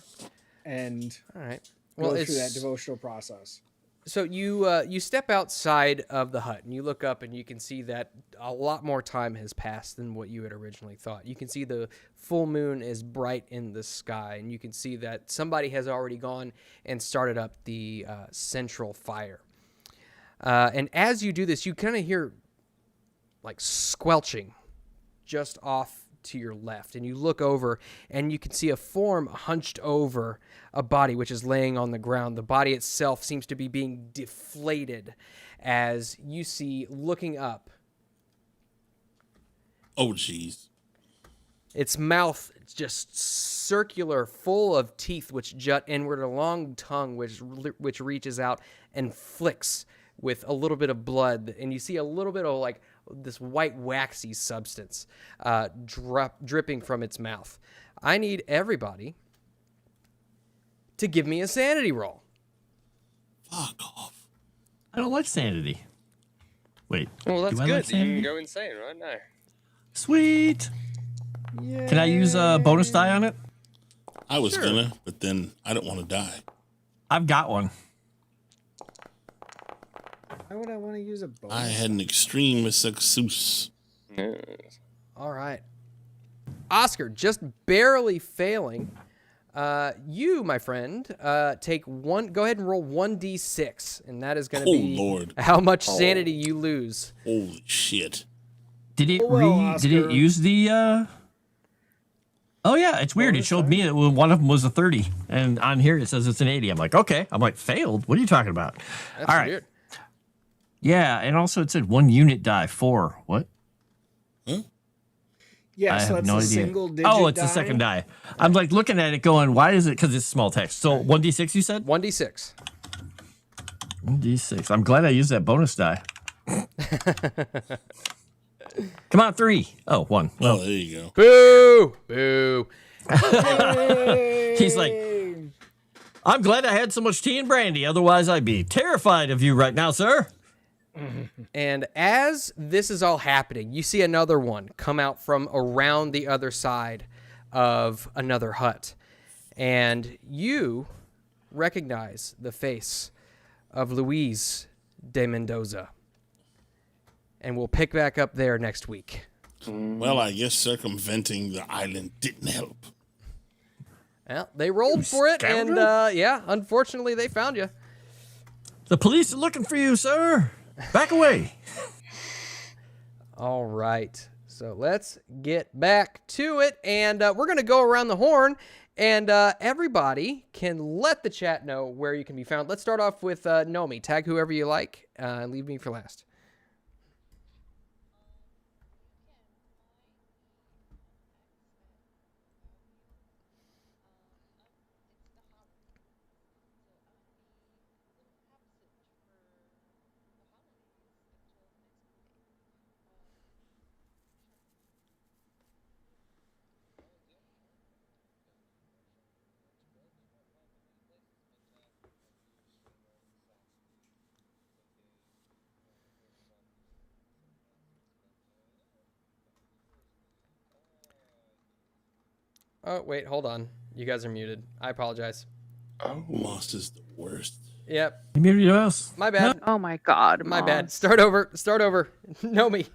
and All right. go through that devotional process. So you step outside of the hut and you look up and you can see that a lot more time has passed than what you had originally thought. You can see the full moon is bright in the sky, and you can see that somebody has already gone and started up the central fire. And as you do this, you kind of hear like squelching just off to your left, and you look over and you can see a form hunched over a body which is laying on the ground. The body itself seems to be being deflated as you see looking up. Oh, jeez. Its mouth is just circular, full of teeth which jut inward, a long tongue which reaches out and flicks with a little bit of blood, and you see a little bit of like this white waxy substance dripping from its mouth. I need everybody to give me a sanity roll. Fuck off. I don't like sanity. Wait. Well, that's do I good. like You sanity? can go insane right now. Sweet. Yay. Can I use a bonus die on it? I was gonna, but then I don't want to die. I've got one. Why would I want to use a bonus? I had an extreme success. Yes. All right. Oscar, just barely failing. You, my friend, take one. Go ahead and roll 1d6, and that is going to be Lord. how much sanity you lose. Holy shit. Did it Oscar. did it use the Oh yeah, it's weird. It showed me one of them was a 30, and on here it says it's an 80. I'm like, okay. I'm like, failed? What are you talking about? That's All right. weird. Yeah, and also it said 1 unit die, 4. What? Yeah, I so have that's no a idea. single digit Oh, it's die. the second die. I'm like looking at it going, why is it? Because it's small text. So 1d6 you said? 1d6. 1d6. I'm glad I used that bonus die. Come on, 3. Oh, 1. Well, Oh, there you go. Boo! Boo! he's like, I'm glad I had so much tea and brandy. Otherwise, I'd be terrified of you right now, sir. And as this is all happening, you see another one come out from around the other side of another hut. And you recognize the face of Luis de Mendoza. And we'll pick back up there next week. Well, I guess circumventing the island didn't help. Well, they rolled for it, and yeah, unfortunately, they found you. The police are looking for you, sir. Back away. All right, so let's get back to it, and we're going to go around the horn, and everybody can let the chat know where you can be found. Let's start off with Nomi. Tag whoever you like, and leave me for last. Oh, wait, hold on. You guys are muted. I apologize. Oh, Moss is the worst. Yep. You muted your house. My bad. Oh my God, My bad. Moss. Start over. Know me.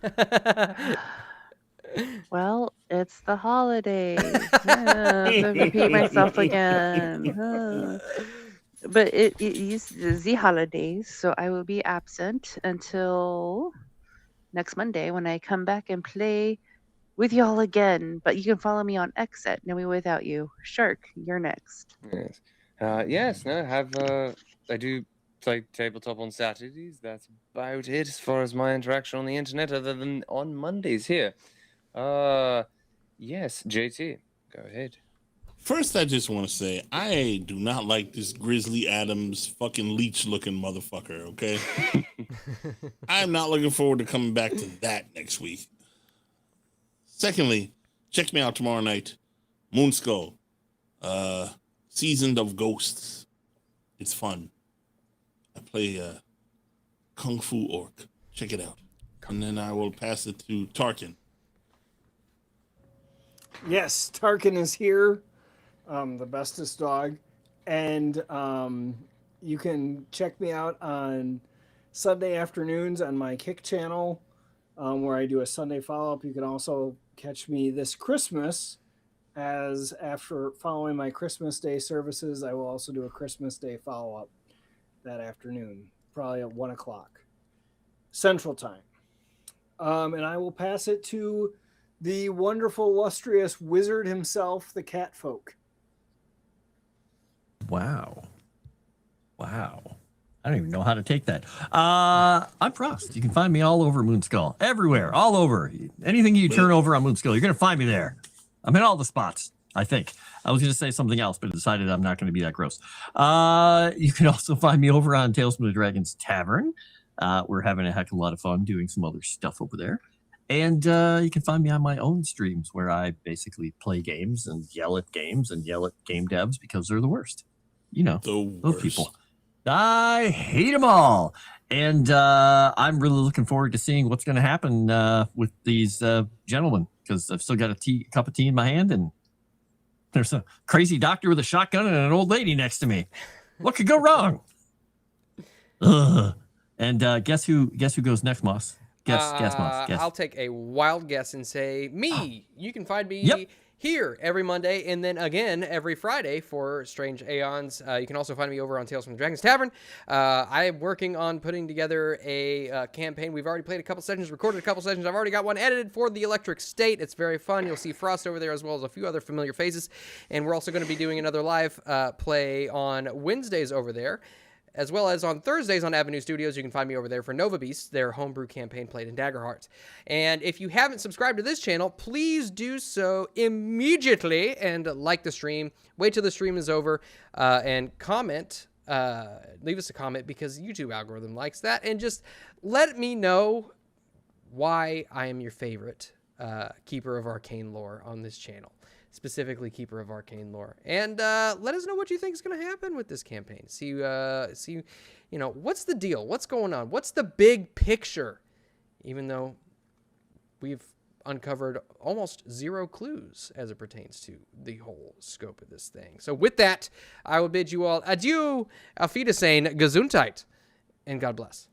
Well, it's the holidays. To repeat myself again. But it is the holidays, so I will be absent until next Monday when I come back and play with y'all again. But you can follow me on X at Know Me Without You. Shark, you're next. yes. Yes, no, I do play tabletop on Saturdays. That's about it as far as my interaction on the internet, other than on Mondays here. Yes, JT, go ahead. First, I just want to say I do not like this Grizzly Adams fucking leech-looking motherfucker. Okay, I'm not looking forward to coming back to that next week. Secondly, check me out tomorrow night. Moonskull, Seasoned of Ghosts. It's fun. I play a Kung Fu Orc. Check it out. And then I will pass it to Tarkin. Yes, Tarkin is here, the bestest dog, and you can check me out on Sunday afternoons on my Kick channel, where I do a Sunday follow-up. You can also catch me this Christmas, as after following my Christmas Day services, I will also do a Christmas Day follow-up that afternoon, probably at 1 o'clock Central Time. And I will pass it to the wonderful, illustrious wizard himself, the Catfolk. Wow. I don't even know how to take that. I'm Frost. You can find me all over Moonskull. Everywhere. All over. Anything you turn over on Moonskull, you're going to find me there. I'm in all the spots, I think. I was going to say something else, but decided I'm not going to be that gross. You can also find me over on Tales from the Dragon's Tavern. We're having a heck of a lot of fun doing some other stuff over there. And you can find me on my own streams where I basically play games and yell at games and yell at game devs because they're the worst. You know, those people. I hate them all. And I'm really looking forward to seeing what's going to happen with these gentlemen, because I've still got a cup of tea in my hand, and there's a crazy doctor with a shotgun and an old lady next to me. What could go wrong? Ugh. And guess who goes next, Moss? Guess, Moss. Guess. I'll take a wild guess and say me. You can find me here every Monday and then again every Friday for Strange Aeons. You can also find me over on Tales from the Dragon's Tavern. I am working on putting together a campaign. We've already played a couple sessions, recorded a couple sessions. I've already got one edited for the Electric State. It's very fun. You'll see Frost over there as well as a few other familiar faces. And we're also going to be doing another live play on Wednesdays over there, as well as on Thursdays on Avenue Studios. You can find me over there for Nova Beasts, their homebrew campaign played in Daggerheart. And if you haven't subscribed to this channel, please do so immediately and like the stream. Wait till the stream is over and comment. Leave us a comment because YouTube algorithm likes that. And just let me know why I am your favorite Keeper of Arcane Lore on this channel. Specifically Keeper of Arcane Lore. And let us know what you think is going to happen with this campaign. See, you know, what's the deal? What's going on? What's the big picture? Even though we've uncovered almost zero clues as it pertains to the whole scope of this thing. So with that, I will bid you all adieu, auf Wiedersehen, Gesundheit, and God bless.